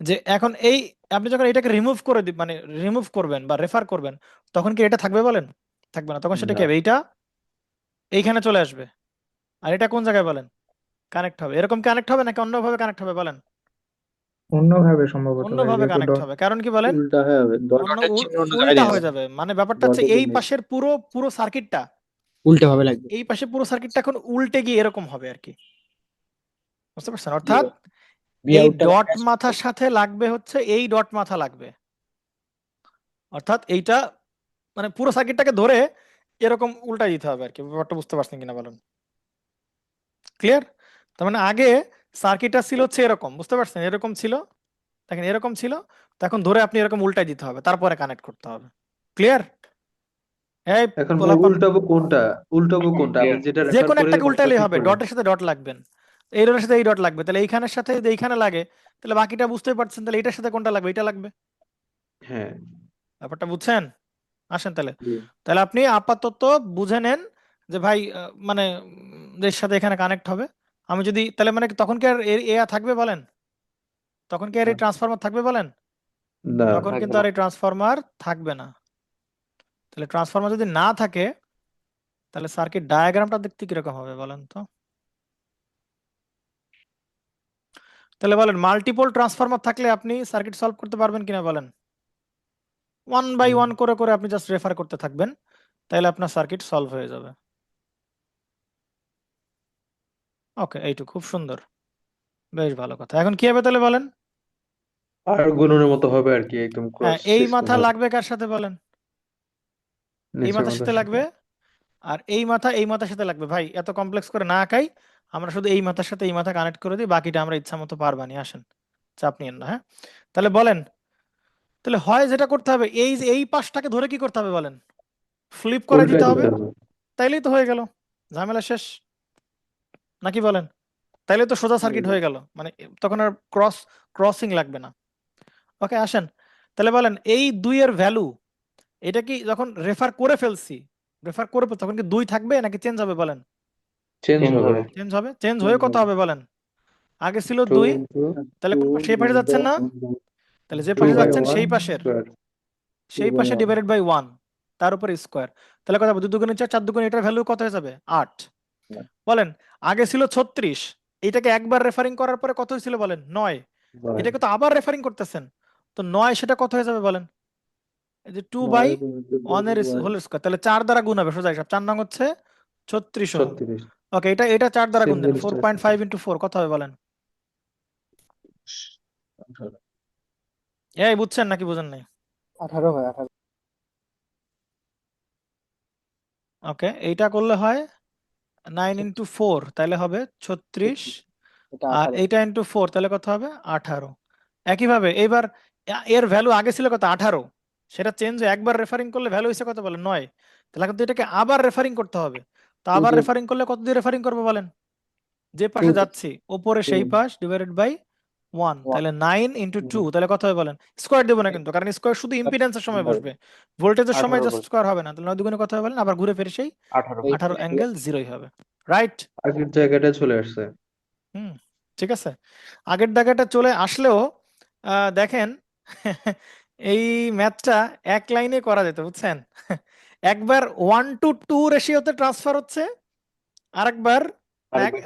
যে এখন এই আপনি যখন এটাকে রিমুভ করে মানে রিমুভ করবেন বা রেফার করবেন, তখন কি এটা থাকবে বলেন? থাকবে না। তখন সেটা কি না, হবে? এইটা এইখানে চলে আসবে, আর এটা কোন জায়গায় বলেন কানেক্ট হবে? এরকম কানেক্ট হবে নাকি অন্যভাবে কানেক্ট হবে বলেন? অন্যভাবে সম্ভবত ভাই, অন্যভাবে যেহেতু কানেক্ট হবে, কারণ কি বলেন? উল্টা হয়ে হবে। ডটের চিহ্ন অন্য জায়গায় উল্টা দিয়েছে, হয়ে যাবে। মানে ব্যাপারটা হচ্ছে ডটের এই জন্য। পাশের পুরো পুরো সার্কিটটা, উল্টে ভাবে লাগবে। এই পাশে পুরো সার্কিটটা এখন উল্টে গিয়ে এরকম হবে আর কি। বুঝতে পারছেন? অর্থাৎ ভি এই আউটটা ডট মাথার সাথে লাগবে হচ্ছে এই ডট মাথা লাগবে। অর্থাৎ এইটা মানে পুরো সার্কিটটাকে ধরে এরকম উল্টাই দিতে হবে আর কি। ব্যাপারটা বুঝতে পারছেন কিনা বলেন? ক্লিয়ার? তার মানে আগে সার্কিটটা ছিল হচ্ছে এরকম, বুঝতে পারছেন? এরকম ছিল। দেখেন এরকম ছিল, তো এখন ধরে আপনি এরকম উল্টাই দিতে হবে, তারপরে কানেক্ট করতে হবে। ক্লিয়ার? এই এখন ভাই পোলাপান, উল্টাবো কোনটা আমি যেটা যে রেফার কোনো করে একটাকে মাপটা উল্টাইলেই ঠিক হবে, করে ডটের সাথে ডট লাগবেন, এই ডটের সাথে এই ডট লাগবে, তাহলে এইখানের সাথে যদি এইখানে লাগে, তাহলে বাকিটা বুঝতেই পারছেন, তাহলে এটার সাথে কোনটা লাগবে, এটা লাগবে। হ্যাঁ ব্যাপারটা বুঝছেন? আসেন তাহলে, জি। তাহলে আপনি আপাতত বুঝে নেন যে ভাই মানে এর সাথে এখানে কানেক্ট হবে। আমি যদি তাহলে মানে তখন কি আর এ থাকবে বলেন? তখন কি আর এই ট্রান্সফরমার থাকবে বলেন? না তখন কিন্তু আর এই ট্রান্সফরমার থাকবে না। তাহলে ট্রান্সফরমার যদি না থাকে, তাহলে সার্কিট ডায়াগ্রামটা দেখতে কিরকম হবে বলেন তো? তাহলে বলেন মাল্টিপল ট্রান্সফরমার থাকলে আপনি সার্কিট সলভ করতে পারবেন কিনা বলেন? 1 বাই 1 করে করে আপনি জাস্ট রেফার করতে থাকবেন, তাহলে আপনার সার্কিট সলভ হয়ে যাবে। ওকে, এইটুকু খুব সুন্দর, বেশ ভালো কথা। এখন কি হবে তাহলে বলেন? আর গুণনের মতো হবে আর কি, একদম হ্যাঁ, ক্রস এই সিস্টেম মাথা হবে লাগবে কার সাথে বলেন? এই নিচের মাথার মাথার সাথে সাথে। লাগবে, আর এই মাথার সাথে লাগবে। ভাই এত কমপ্লেক্স করে না আঁকাই, আমরা শুধু এই মাথার সাথে এই মাথা কানেক্ট করে দিই, বাকিটা আমরা ইচ্ছা মতো পারবানি। আসেন, চাপ নিয়েন না, হ্যাঁ। তাহলে বলেন, তাহলে হয় যেটা করতে হবে, এই পাশটাকে ধরে কি করতে হবে বলেন? ফ্লিপ করে উল্টাই দিতে হবে, দিতে হবে। তাইলেই তো হয়ে গেল, ঝামেলা শেষ, নাকি বলেন? তাইলে তো সোজা সার্কিট হয়ে গেল, মানে তখন আর ক্রসিং লাগবে না। ওকে, আসেন তাহলে বলেন এই 2 এর ভ্যালু, এটা কি যখন রেফার করে ফেলছি, তখন কি 2 থাকবে নাকি চেঞ্জ হবে বলেন? চেঞ্জ হবে চেঞ্জ হয়ে কত হবে বলেন? আগে ছিল 2 2, ইন্টু তাহলে সেই পাশে যাচ্ছেন না, তাহলে যে 2 পাশে বাই যাচ্ছেন 1 স্কোয়ার। সেই পাশে ডিভাইডেড বাই 1, তার উপরে স্কোয়ার। তাহলে কত হবে? 2 দুগুণে 4, 4 দুগুণে, এটার ভ্যালু কত হয়ে যাবে? 8। বলেন আগে ছিল 36, এটাকে একবার রেফারিং করার পরে কত হয়েছিল বলেন? 9। এটাকে তো আবার রেফারিং করতেছেন, তো 9 সেটা কত হয়ে যাবে বলেন? এই যে 2/1 এর হোল স্কোয়ার, তাহলে 4 দ্বারা গুণ হবে, সোজা হিসাব, 4 নং হচ্ছে 36 ওহম। 36 ওকে, এটা 4 দ্বারা সেম গুণ দেন, জিনিসটা 4.5 ইন্টু 4 কত হবে বলেন? এই বুঝছেন নাকি বুঝেন নাই? 18 হয় 18 ওকে, এইটা করলে হয় 9 ইন্টু 4, তাহলে হবে 36, এটা আর 18 এইটা ইন্টু 4 তাহলে কত হবে? 18। একইভাবে এইবার এর ভ্যালু আগে ছিল কত? 18, সেটা চেঞ্জ হয়ে একবার রেফারিং করলে ভ্যালু হয়েছে কত বলেন? 9। তাহলে কিন্তু এটাকে আবার রেফারিং করতে হবে, তো আবার রেফারিং করলে কত দিয়ে রেফারিং করবো বলেন? যে পাশে যাচ্ছি ওপরে সেই পাশ ডিভাইডেড বাই 1, তাহলে 9 ইন্টু 2 তাহলে কত হবে বলেন? স্কোয়ার দেবো না কিন্তু, কারণ স্কোয়ার শুধু ইম্পিডেন্সের সময় বসবে, ভোল্টেজের সময় জাস্ট স্কোয়ার হবে না। তাহলে 9 দুগুণে কত হবে বলেন? আবার ঘুরে ফিরে সেই 18 অ্যাঙ্গেল 0 হবে, রাইট? আগের জায়গাটা চলে আসছে। হুম, ঠিক আছে। আগের জায়গাটা চলে আসলেও দেখেন এই ম্যাথটা এক লাইনে করা যেত, বুঝছেন? একবার 1:2 রেশিওতে ট্রান্সফার হচ্ছে, আরেকবার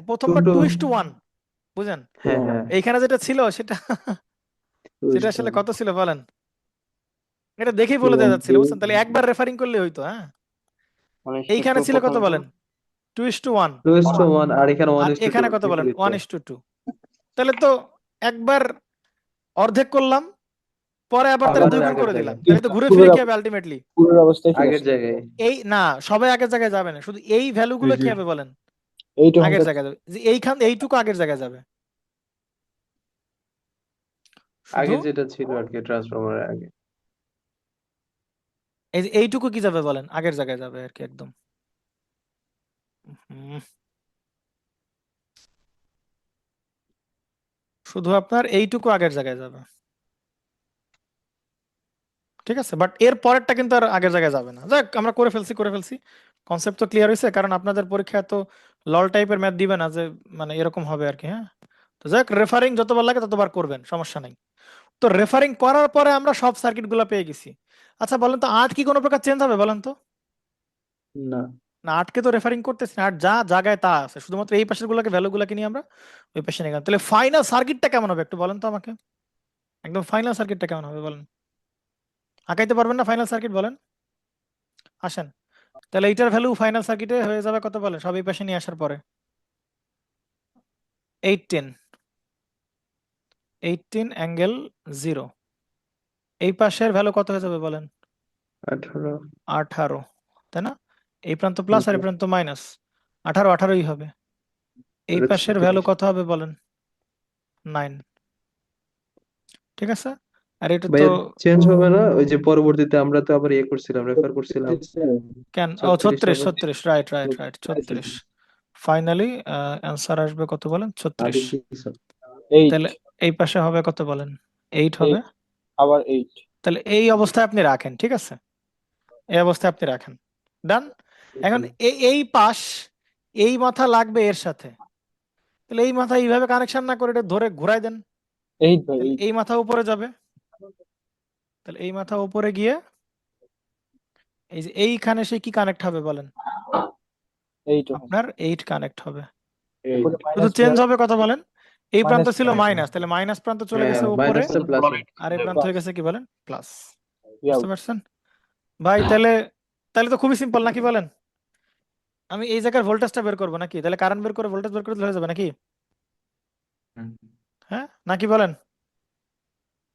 প্রথমবার 2 2:1, বুঝেন? হ্যাঁ হ্যাঁ এইখানে যেটা ছিল সেটা 2 সেটা আসলে কত ছিল বলেন? এটা দেখেই বলে দেওয়া যাচ্ছিল, বুঝছেন? তাহলে একবার রেফারিং করলে হইতো, হ্যাঁ। এইখানে ছিল কত বলেন? 2:1, 2:1 আর এখানে আর 1:2 এখানে কত বলেন? বিপরীত। 1:2। তাহলে তো একবার অর্ধেক করলাম, পরে আবার তাহলে আবার 2 গুণ আগের করে দিলাম, জায়গায় তাহলে তো ঘুরে ফিরে কি হবে আলটিমেটলি? পুরোর অবস্থায় ফিরে আগের আসে। জায়গায় এই না, সবাই আগের জায়গায় যাবে না, শুধু এই ভ্যালু গুলো কি জি। হবে বলেন? এইটা আগের 100 জায়গায় যাবে, যে এইটুকু আগের জায়গায় যাবে, শুধু আগে যেটা ছিল আর কি ট্রান্সফরমারের আগে। এইটুকু কি যাবে বলেন? আগের জায়গায় যাবে আর কি একদম। হুম, শুধু আপনার এইটুকু আগের জায়গায় যাবে, ঠিক আছে। বাট এর পরেরটা কিন্তু আর আগের জায়গায় যাবে না। যাক, আমরা করে ফেলছি, কনসেপ্ট তো ক্লিয়ার হয়েছে, কারণ আপনাদের পরীক্ষায় তো লল টাইপের ম্যাথ দিবে না যে মানে এরকম হবে আর কি, হ্যাঁ। তো যাক, রেফারিং যতবার লাগে ততবার করবেন, সমস্যা নাই। তো রেফারিং করার পরে আমরা সব সার্কিট গুলো পেয়ে গেছি। আচ্ছা বলেন তো, 8 কি কোনো প্রকার চেঞ্জ হবে বলেন তো? না না, 8কে তো রেফারিং করতেছি না, 8 যা জায়গায় তা আছে, শুধুমাত্র এই পাশের গুলোকে ভ্যালু গুলোকে নিয়ে আমরা ওই পাশে নিয়ে গেলাম। তাহলে ফাইনাল সার্কিটটা কেমন হবে একটু বলেন তো আমাকে, একদম ফাইনাল সার্কিটটা কেমন হবে বলেন? আঁকাইতে পারবেন না ফাইনাল সার্কিট বলেন? আসেন, তাহলে এইটার ভ্যালু ফাইনাল সার্কিটে হয়ে যাবে কত বলেন, সব এই পাশে নিয়ে আসার পরে? 18, 18 অ্যাঙ্গেল 0। এই পাশের ভ্যালু কত হয়ে যাবে বলেন? 18 18, তাই না? এই প্রান্ত প্লাস আর এই প্রান্ত মাইনাস, 18 18ই হবে। এই পাশের ভ্যালু কত হবে বলেন? 9। ঠিক আছে, আর এটা তো ভাইয়া চেঞ্জ হবে না? ওই যে পরবর্তীতে আমরা তো আবার ইয়ে করছিলাম, রেফার করছিলাম, কেন, ও 36 হবে। 36, right right right, 36। Finally answer আসবে কত বলেন? 36। এইট, তাহলে এই পাশে হবে কত বলেন? 8 হবে। আবার এইট। তাহলে এই অবস্থায় আপনি রাখেন, ঠিক আছে, এই অবস্থায় আপনি রাখেন, ডান। এখন এই পাশ, এই মাথা লাগবে এর সাথে, তাহলে এই মাথা এইভাবে কানেকশন না করে এটা ধরে ঘুরাই দেন, এইট ভাই, তাহলে এইট। এই মাথা উপরে যাবে, তাহলে এই মাথা উপরে গিয়ে এই যে এইখানে সে কি কানেক্ট হবে বলেন? এইট আপনার 8 কানেক্ট হবে। এইট। শুধু চেঞ্জ হবে কত বলেন? এই প্রান্ত Minus ছিল five. মাইনাস, তাহলে মাইনাস প্রান্ত চলে গেছে উপরে, মাইনাসটা প্লাস। আর এই প্রান্ত হয়ে গেছে কি বলেন? প্লাস। Yeah. বুঝতে পারছেন ভাই? তাহলে তাহলে তো খুবই সিম্পল নাকি বলেন? আমি এই জায়গার ভোল্টেজটা বের করবো নাকি? তাহলে কারেন্ট বের করে ভোল্টেজ বের করে দিলে হয়ে যাবে নাকি? হ্যাঁ নাকি বলেন?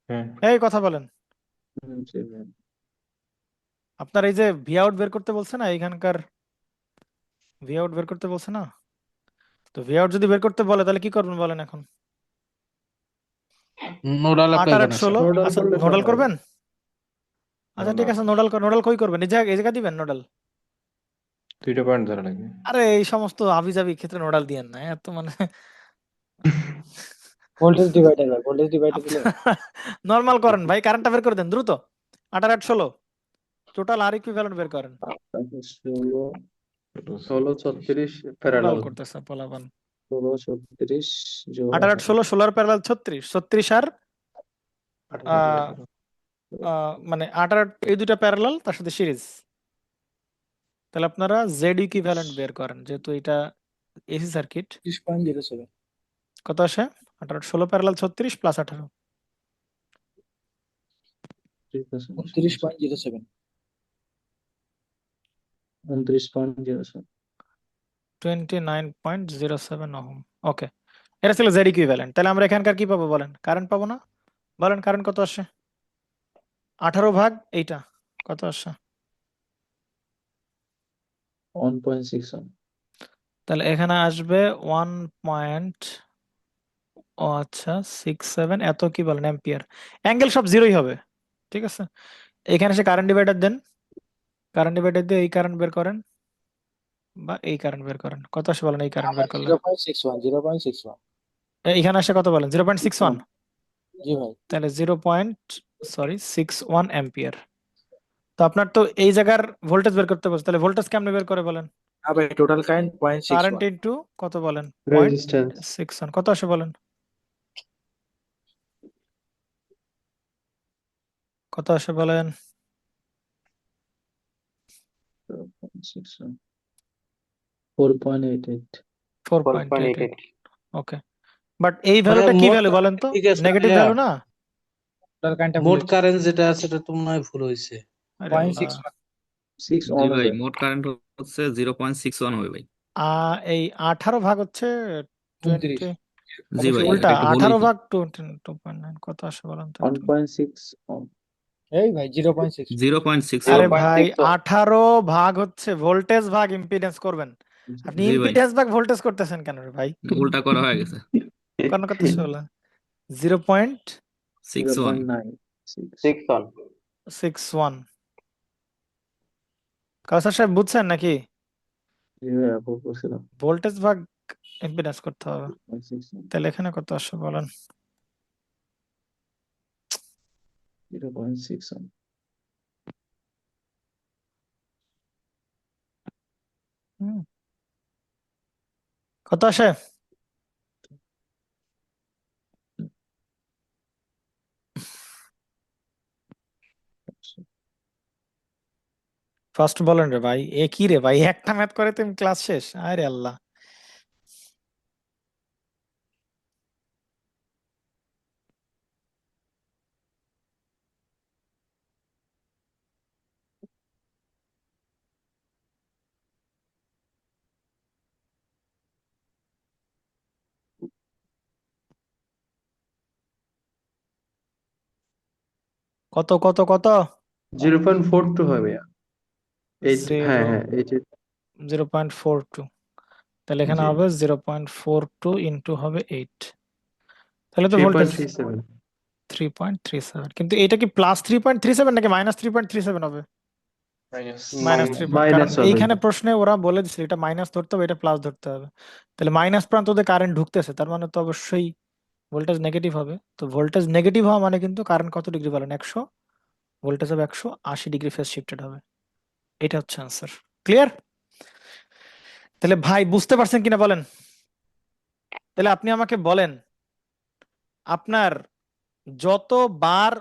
হ্যাঁ, এই কথা বলেন। আপনার এই যে ভি আউট বের করতে বলছে না, এইখানকার ভি আউট বের করতে বলছে না, তো ভি আউট যদি বের করতে বলে তাহলে কি করবেন বলেন এখন? নোডাল 8 অ্যাপ্লাই আর করেন 8 স্যার। 16। নোডাল আচ্ছা করলে নোডাল সব হয়। করবেন? আচ্ছা ঠিক আছে, নোডাল নোডাল কই করবেন? এই জায়গা দিবেন নোডাল? 2টা পয়েন্ট ধরা লাগবে। আরে এই সমস্ত আবিজাবি ক্ষেত্রে নোডাল দিয়েন না, এত মানে ভোল্টেজ ডিভাইডার ভাই, ভোল্টেজ ডিভাইডার দিলে নর্মাল করেন ভাই, কারেন্টটা বের করে দেন দ্রুত। 8 আর 8 16, টোটাল আর ইকুইভ্যালেন্ট বের করেন। 16 36 নোডাল প্যারালাল। করতেছে পোলাপান। 16 36 যোগ 8 আর 8 16, 16 প্যারালাল 36, 36 আর আহ, মানে 8 আর 8 এই দুইটা প্যারালাল তার সাথে সিরিজ। তাহলে আপনারা জেড ইকুইভ্যালেন্ট বের করেন, যেহেতু এটা এসি সার্কিট। 30.07, কত আসে? 8 আর 8 16 প্যারালাল 36 প্লাস 18, 29.07, 29.07। 29.07 ওহম। ওকে, এটা ছিল জেড ইকুইভ্যালেন্ট। তাহলে আমরা এখানকার কি পাবো বলেন? কারেন্ট পাবো না? বলেন কারেন্ট কত আসে? 18 ভাগ এইটা কত আসে? 1.61। তাহলে এখানে আসবে 1 পয়েন্ট, ও আচ্ছা 67, এত কি বলেন অ্যাম্পিয়ার। অ্যাঙ্গেল সব জিরোই হবে, ঠিক আছে। এখানে সে কারেন্ট ডিভাইডার দেন, কারেন্ট ডিভাইডার দিয়ে এই কারেন্ট বের করেন বা এই কারেন্ট বের করেন, কত আসে বলেন এই কারেন্ট বের করলে? 0.61, 0.61। এখানে আসে কত বলেন? 0.61। জি ভাই। তাহলে 0.61 অ্যাম্পিয়ার। তো আপনার তো এই জায়গার ভোল্টেজ বের করতে বলছে, তাহলে ভোল্টেজ কেমনে বের করে বলেন? ভাই টোটাল কারেন্ট কারেন্ট 0.61। ইনটু কত বলেন? রেজিস্ট্যান্স 0.61, কত আসে বলেন? কত আসে বলেন? 0.61, 4.88। 4.88। ওকে, বাট এই ভ্যালুটা কি মোট ভ্যালু বলেন তো? ঠিক আছে নেগেটিভ ভাইয়া, ভ্যালু না? টোটাল কারেন্টটা মোট কারেন্ট যেটা আছে সেটা তো মনে হয় ভুল হয়েছে। আরে আল্লাহ। 0.61 জি অন ভাই, হবে। মোট কারেন্ট হচ্ছে 0.61 হবে ভাই। এই 18 ভাগ হচ্ছে 29। 20, জি ভাই, উল্টা এটা একটু ভুল 18 হয়েছে। ভাগ 2.9 কত আসে বলেন তো একটু? 1.6 অন। এই ভাই 0.6। 0.61 আরে 0.6 ভাই 18 ভাগ হচ্ছে ভোল্টেজ ভাগ ইম্পিডেন্স করবেন, আপনি জি ভাই, ইম্পিডেন্স ভাগ ভোল্টেজ করতেছেন কেন রে ভাই? উল্টা করা হয়ে গেছে। কোন কথা বলেন? 0.61। 0.96। কাউসার সাহেব বুঝছেন নাকি? জি ভাই, আপু বলছিলাম ভোল্টেজ ভাগ ইম্পিডেন্স করতে হবে। 0.61, তাহলে এখানে কত আসে বলেন? 0.61। হুম, কত আসে? ফার্স্ট বলেন রে ভাই, এ কি রে ভাই, একটা ম্যাথ করে তুমি ক্লাস শেষ? আরে আল্লাহ। কত কত কত? 0.42 হবে। হ্যাঁ হ্যাঁ, 0.42। তাহলে এখানে জি হবে 0.42 ইন্টু হবে 8, তাহলে তো ভোল্টেজ 3.37। 3.37, কিন্তু এটা কি +3.37 নাকি -3.37 হবে? মাইনাস -3. কারণ মাইনাস হবে। এইখানে প্রশ্নে ওরা বলে দিচ্ছে এটা মাইনাস ধরতে হবে, এটা প্লাস ধরতে হবে। তাহলে মাইনাস প্রান্ততে কারেন্ট ঢুকতেছে, তার মানে তো অবশ্যই ভোল্টেজ নেগেটিভ হবে। তো ভোল্টেজ নেগেটিভ হওয়া মানে কিন্তু কারেন্ট কত ডিগ্রি বলেন? 100, ভোল্টেজ হবে 180° ফেজ শিফটেড হবে। এটা হচ্ছে আনসার। ক্লিয়ার? তাহলে ভাই বুঝতে পারছেন কিনা বলেন? তাহলে আপনি আমাকে বলেন, আপনার যতবার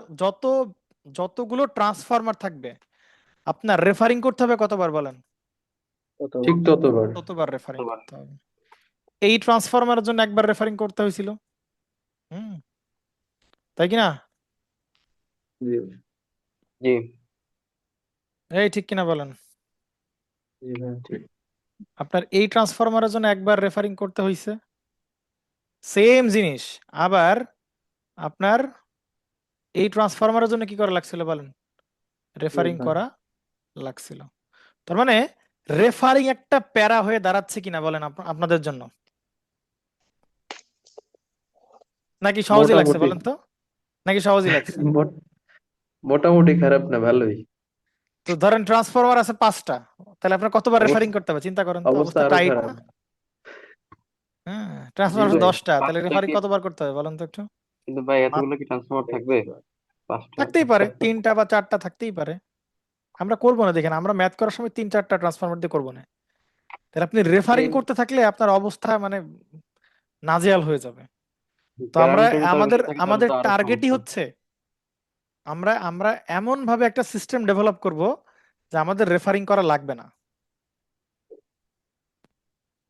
যতগুলো ট্রান্সফরমার থাকবে আপনার রেফারিং করতে হবে কতবার বলেন? ঠিক ততবার। ততবার রেফারিং করতে হবে। এই ট্রান্সফরমারের জন্য একবার রেফারিং করতে হয়েছিল। হুম, তাই কি না? জি জি এই ঠিক কিনা বলেন? জি ভাই ঠিক। আপনার এই ট্রান্সফরমারের জন্য একবার রেফারিং করতে হয়েছে। সেম জিনিস আবার আপনার এই ট্রান্সফরমারের জন্য কি করা লাগছিল বলেন? রেফারিং ভাই। করা লাগছিল। তার মানে রেফারিং একটা প্যারা হয়ে দাঁড়াচ্ছে কিনা বলেন আপনাদের জন্য? নাকি সহজই লাগছে মোটামুটি বলেন তো? নাকি সহজই লাগছে? মোটামুটি খারাপ না, ভালোই। তো ধরেন ট্রান্সফরমার আছে 5টা, তাহলে আপনার কতবার রেফারিং অবস্থা করতে হবে চিন্তা করেন তো, অবস্থা অবস্থা আরো টাইট খারাপ। না? হ্যাঁ, জি ট্রান্সফরমার আছে ভাই। 10টা, তাহলে 5টা রেফারিং কি? কতবার করতে হবে বলেন তো একটু? কিন্তু ভাই মাত্র এতগুলো কি ট্রান্সফরমার থাকবে? 5টা থাকতেই পারে, 4টা? 3টা বা 4টা থাকতেই পারে। আমরা করবো না, দেখেন আমরা ম্যাথ করার সময় 3-4টা ট্রান্সফরমার দিয়ে করবো না। তাহলে আপনি রেফারিং তিন করতে থাকলে আপনার অবস্থা মানে নাজেহাল হয়ে যাবে। তো আমরা কারেন্ট যদি তার আমাদের বেশি থাকে তাহলে আমাদের তো আরো টার্গেটই সমস্যা। হচ্ছে আমরা আমরা এমন ভাবে একটা সিস্টেম ডেভেলপ করব যে আমাদের রেফারিং করা লাগবে না।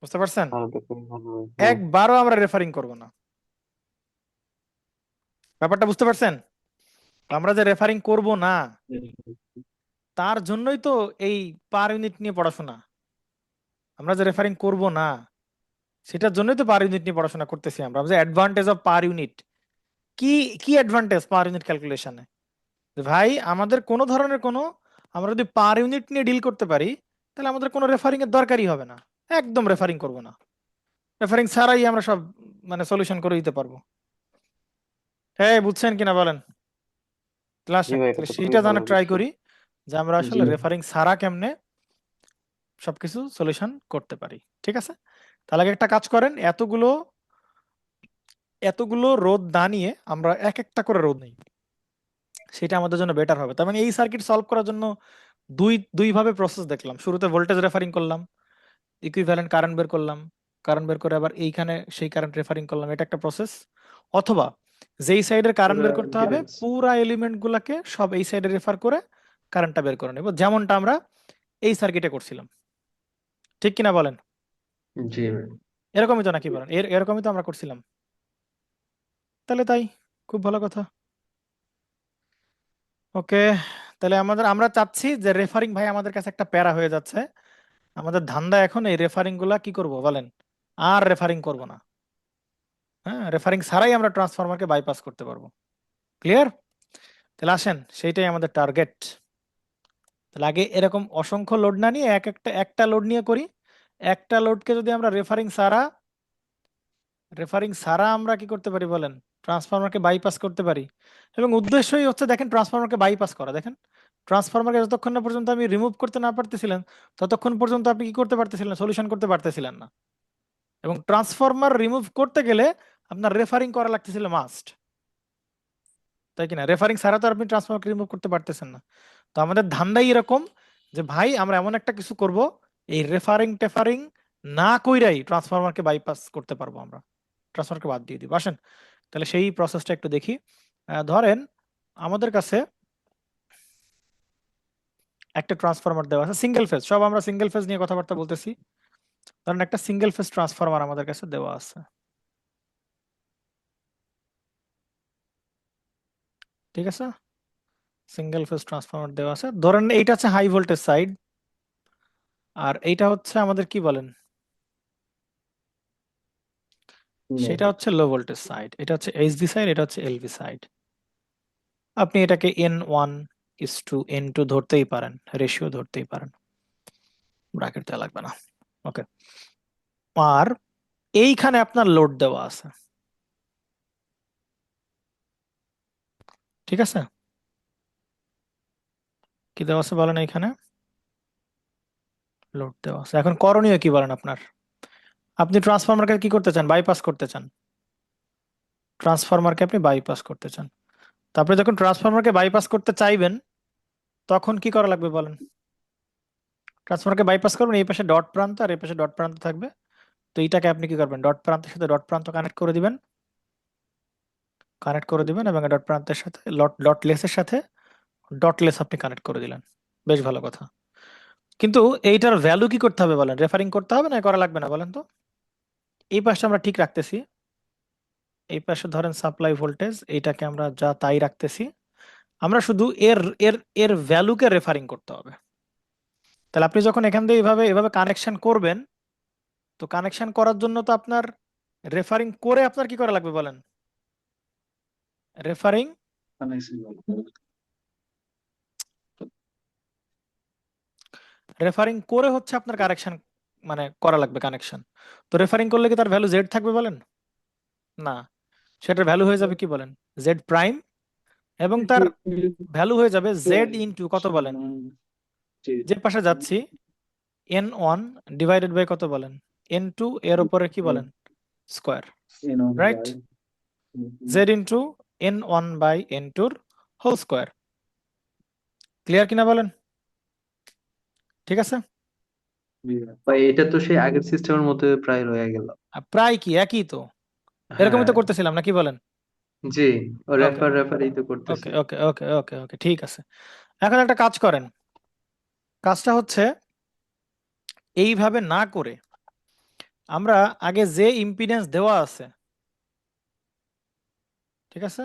বুঝতে পারছেন? তাহলে তো খুবই ভালো হয়। হ্যাঁ একবারও আমরা রেফারিং করব না। ব্যাপারটা বুঝতে পারছেন? তো আমরা যে রেফারিং করব না তার জন্যই তো এই পার ইউনিট নিয়ে পড়াশোনা। আমরা যে রেফারিং করব না সেটার জন্যই তো পার ইউনিট নিয়ে পড়াশোনা করতেছি। আমরা যে অ্যাডভান্টেজ অফ পার ইউনিট, কি কি অ্যাডভান্টেজ পার ইউনিট ক্যালকুলেশনে? ভাই আমাদের কোনো ধরনের কোনো, আমরা যদি পার ইউনিট নিয়ে ডিল করতে পারি তাহলে আমাদের কোনো রেফারিং এর দরকারই হবে না। একদম রেফারিং করব না, রেফারিং ছাড়াই আমরা সব মানে সলিউশন করে দিতে পারবো। হ্যাঁ, বুঝছেন কিনা বলেন? তাহলে জি আসেন ভাই, এটা তাহলে তো খুবই সেইটা ভালো জানার ট্রাই বুঝছি। করি যে আমরা জি আসলে রেফারিং ছাড়া কেমনে সবকিছু সলিউশন করতে পারি। ঠিক আছে, তাহলে আগে একটা কাজ করেন, এতগুলো এতগুলো রোধ না নিয়ে আমরা এক একটা করে রোধ নিই, সেটা আমাদের জন্য বেটার হবে। তার মানে এই সার্কিট সলভ করার জন্য দুই দুই ভাবে প্রসেস দেখলাম। শুরুতে ভোল্টেজ রেফারিং করলাম, ইকুইভ্যালেন্ট কারেন্ট বের করলাম, কারেন্ট বের করে আবার এইখানে সেই কারেন্ট রেফারিং করলাম, এটা একটা প্রসেস। অথবা যেই সাইডের কারেন্ট পুরা বের করতে হবে ইম্পিডেন্স। পুরা এলিমেন্ট গুলাকে সব এই সাইডে রেফার করে কারেন্টটা বের করে নেব, যেমনটা আমরা এই সার্কিটে করছিলাম। ঠিক কিনা বলেন? জি ভাই। এরকমই তো নাকি বলেন? এরকমই তো আমরা করছিলাম। তাহলে তাই, খুব ভালো কথা। ওকে, তাহলে আমরা চাচ্ছি যে রেফারিং ভাই আমাদের কাছে একটা প্যারা হয়ে যাচ্ছে। আমাদের ধান্দা এখন এই রেফারিং গুলা কি করব বলেন? আর রেফারিং করব না। হ্যাঁ, রেফারিং ছাড়াই আমরা ট্রান্সফরমারকে বাইপাস করতে পারবো। ক্লিয়ার? তাহলে আসেন সেইটাই আমাদের টার্গেট। তাহলে আগে এরকম অসংখ্য লোড না নিয়ে একটা লোড নিয়ে করি। একটা লোডকে যদি আমরা রেফারিং ছাড়া আমরা কি করতে পারি বলেন? ট্রান্সফরমারকে বাইপাস করতে পারি। এবং উদ্দেশ্যই হচ্ছে দেখেন ট্রান্সফরমারকে বাইপাস করা। দেখেন ট্রান্সফরমারকে যতক্ষণ না পর্যন্ত আমি রিমুভ করতে না পারতেছিলেন ততক্ষণ পর্যন্ত আপনি কি করতে পারতেছিলেন? সলিউশন করতে পারতেছিলেন না। এবং ট্রান্সফরমার রিমুভ করতে গেলে আপনার রেফারিং করা লাগতেছিল মাস্ট, তাই কিনা? রেফারিং ছাড়া তো আপনি ট্রান্সফরমারকে রিমুভ করতে পারতেছেন না। তো আমাদের ধান্দাই এরকম যে ভাই আমরা এমন একটা কিছু করব এই রেফারিং টেফারিং না কইরাই ট্রান্সফরমারকে বাইপাস করতে পারবো আমরা, ট্রান্সফরমারকে বাদ দিয়ে দিব। আসেন তাহলে সেই প্রসেসটা একটু দেখি। ধরেন আমাদের কাছে একটা ট্রান্সফরমার দেওয়া আছে সিঙ্গেল ফেজ, সব আমরা সিঙ্গেল ফেজ নিয়ে কথাবার্তা বলতেছি। ধরেন একটা সিঙ্গেল ফেজ ট্রান্সফরমার আমাদের কাছে দেওয়া আছে, ঠিক আছে? সিঙ্গেল ফেজ ট্রান্সফরমার দেওয়া আছে, ধরেন এইটা হচ্ছে হাই ভোল্টেজ সাইড আর এইটা হচ্ছে আমাদের কি বলেন, সেটা হচ্ছে লো ভোল্টেজ সাইড। এটা হচ্ছে এইচভি সাইড, এটা হচ্ছে এলভি সাইড। আপনি এটাকে N1:N2 ধরতেই পারেন, রেশিও ধরতেই পারেন, ব্র্যাকেট দেওয়া লাগবে না। ওকে, আর এইখানে আপনার লোড দেওয়া আছে। ঠিক আছে, কি দেওয়া আছে বলেন এখানে? লোড দেওয়া আছে। এখন করণীয় কি বলেন আপনার? আপনি ট্রান্সফরমারকে কি করতে চান? বাইপাস করতে চান। ট্রান্সফরমারকে আপনি বাইপাস করতে চান। তারপরে যখন ট্রান্সফরমারকে বাইপাস করতে চাইবেন তখন কি করা লাগবে বলেন? ট্রান্সফরমারকে বাইপাস করবেন, এই পাশে ডট প্রান্ত আর এই পাশে ডট প্রান্ত থাকবে। তো এইটাকে আপনি কি করবেন? ডট প্রান্তের সাথে ডট প্রান্ত কানেক্ট করে দিবেন, এবং ডট প্রান্তের সাথে ডট লেসের সাথে ডট লেস আপনি কানেক্ট করে দিলেন। বেশ ভালো কথা। কিন্তু এইটার ভ্যালু কি করতে হবে বলেন? রেফারিং করতে হবে না করা লাগবে না বলেন তো? এই পাশটা আমরা ঠিক রাখতেছি, এই পাশে ধরেন সাপ্লাই ভোল্টেজ, এইটাকে আমরা যা তাই রাখতেছি। আমরা শুধু এর এর এর ভ্যালুকে রেফারিং করতে হবে। তাহলে আপনি যখন এখান দিয়ে এইভাবে এভাবে কানেকশন করবেন, তো কানেকশন করার জন্য তো আপনার রেফারিং করে আপনার কি করা লাগবে বলেন? রেফারিং রেফারিং করে হচ্ছে আপনার কানেকশন মানে করা লাগবে কানেকশন। তো রেফারিং করলে কি তার ভ্যালু জেড থাকবে বলেন? না, সেটার ভ্যালু হয়ে যাবে কি বলেন? জেড প্রাইম, এবং তার ভ্যালু হয়ে যাবে জেড ইনটু কত বলেন? যে পাশে যাচ্ছি n1 ডিভাইডেড বাই কত বলেন? n2 এর উপরে কি বলেন? Square, right? Z into n1 by n2 whole square. Clear কিনা বলেন? ঠিক আছে, ভাই এটা তো সেই আগের সিস্টেমের মধ্যে প্রায় রয়ে গেল। প্রায় কি একই তো, এরকমই তো হ্যাঁ, করতেছিলাম না কি বলেন? জি, ও ওকে রেফার এই তো করতেছি। ওকে ওকে ওকে ওকে ওকে ঠিক আছে। এখন একটা কাজ করেন, কাজটা হচ্ছে এইভাবে না করে আমরা আগে যে ইম্পিডেন্স দেওয়া আছে, ঠিক আছে,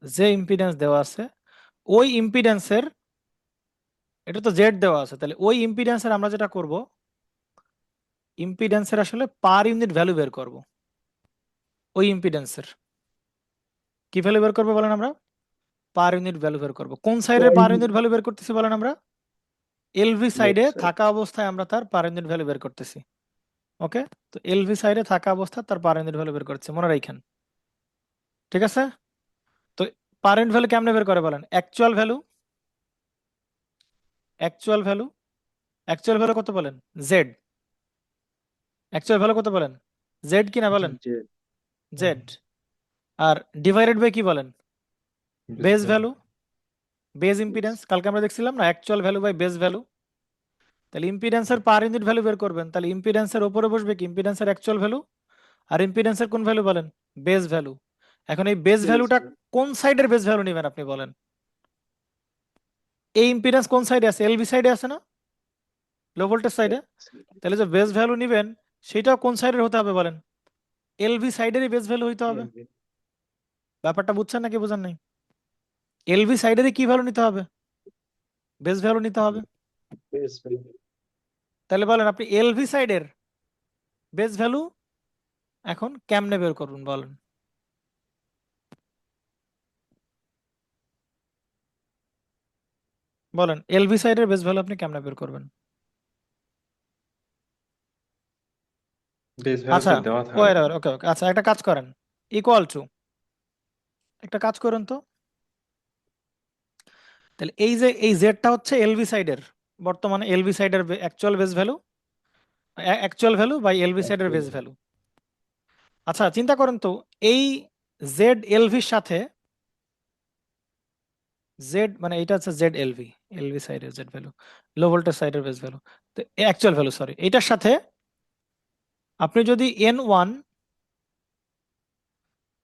যে ইম্পিডেন্স দেওয়া আছে ওই ইম্পিডেন্সের, এটা তো জেড দেওয়া আছে, তাহলে ওই ইম্পিডেন্সের আমরা যেটা করব, ইম্পিডেন্সের আসলে পার ইউনিট ভ্যালু বের করব। ওই ইম্পিডেন্সের কি ভ্যালু বের করবো বলেন? আমরা পার ইউনিট ভ্যালু বের করব। কোন সাইডে পার ইউনিট ভ্যালু বের করতেছি বলেন? আমরা এলভি সাইডে থাকা অবস্থায় আমরা তার পার ইউনিট ভ্যালু বের করতেছি। ওকে, তো এলভি সাইডে থাকা অবস্থায় তার পার ইউনিট ভ্যালু বের করছি, মনে রাখেন। ঠিক আছে, তো পার ইউনিট ভ্যালু কেমনে বের করে বলেন? Actual value, actual value, actual value কত বলেন? জেড। অ্যাকচুয়াল ভ্যালু কত বলেন? জেড কিনা বলেন? জেড। আর ডিভাইডেড বাই কি বলেন? Base value, base impedance. কালকে আমরা দেখছিলাম না, actual value by base value. তাহলে ইম্পিডেন্সের পার ইউনিট ভ্যালু বের করবেন, তাহলে ইম্পিডেন্সের উপরে বসবে কি? ইম্পিডেন্সের অ্যাকচুয়াল ভ্যালু। আর ইম্পিডেন্সের কোন ভ্যালু বলেন? Base value. এখন এই বেস ভ্যালুটা কোন সাইডের বেস ভ্যালু নেবেন আপনি বলেন? এই ইম্পিডেন্স কোন সাইডে আছে? এলভি সাইডে আছে না, লো ভোল্টেজ সাইডে। তাহলে যে বেস ভ্যালু নেবেন সেটাও কোন সাইডের হতে হবে বলেন? এলভি সাইডেরই বেস ভ্যালু হইতে হবে। ব্যাপারটা বুঝছেন নাকি বুঝেন নাই? এলভি সাইডেরই কি ভ্যালু নিতে হবে? বেস ভ্যালু নিতে হবে। তাহলে বলেন আপনি এলভি সাইডের বেস ভ্যালু এখন কেমনে বের করবেন বলেন? বলেন এলভি সাইডের বেস ভ্যালু আপনি কেমনে বের করবেন? বেস ভ্যালু আচ্ছা, তো দেওয়া থাকবে। ওকে ওকে, আচ্ছা একটা কাজ করেন, ইকুয়াল টু, একটা কাজ করুন তো। তাহলে এই যে এই জেডটা হচ্ছে এলভি সাইডের, বর্তমানে এলভি সাইডের actual base value, actual value by LV সাইডের বেস ভ্যালু। আচ্ছা চিন্তা করেন তো, এই জেড এলভির সাথে জেড মানে এটা হচ্ছে জেড এলভি, এলভি সাইডের জেড ভ্যালু, লো ভোল্টেজ সাইডের বেস ভ্যালু, তো অ্যাকচুয়াল ভ্যালু সরি, এটার সাথে আপনি যদি n1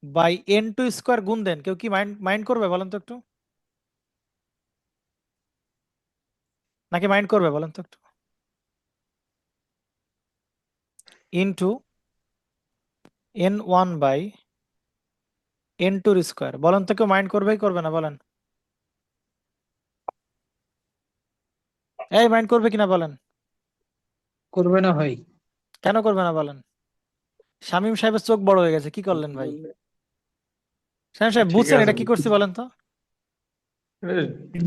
বাই n2 স্কোয়ার গুণ দেন, কেউ কি মাইন্ড করবে বলেন তো একটু? নাকি মাইন্ড করবে বলেন তো একটু? Into n1 by n2 square, বলেন তো কেউ মাইন্ড করবে কি করবে না বলেন? এই মাইন্ড করবে কিনা বলেন? করবে না ভাই? কেন করবে না বলেন? শামীম সাহেবের চোখ বড় হয়ে গেছে, কি করলেন ভাই? শামীম সাহেব ঠিক বুঝছেন আছে, এটা কি করছি বলেন তো?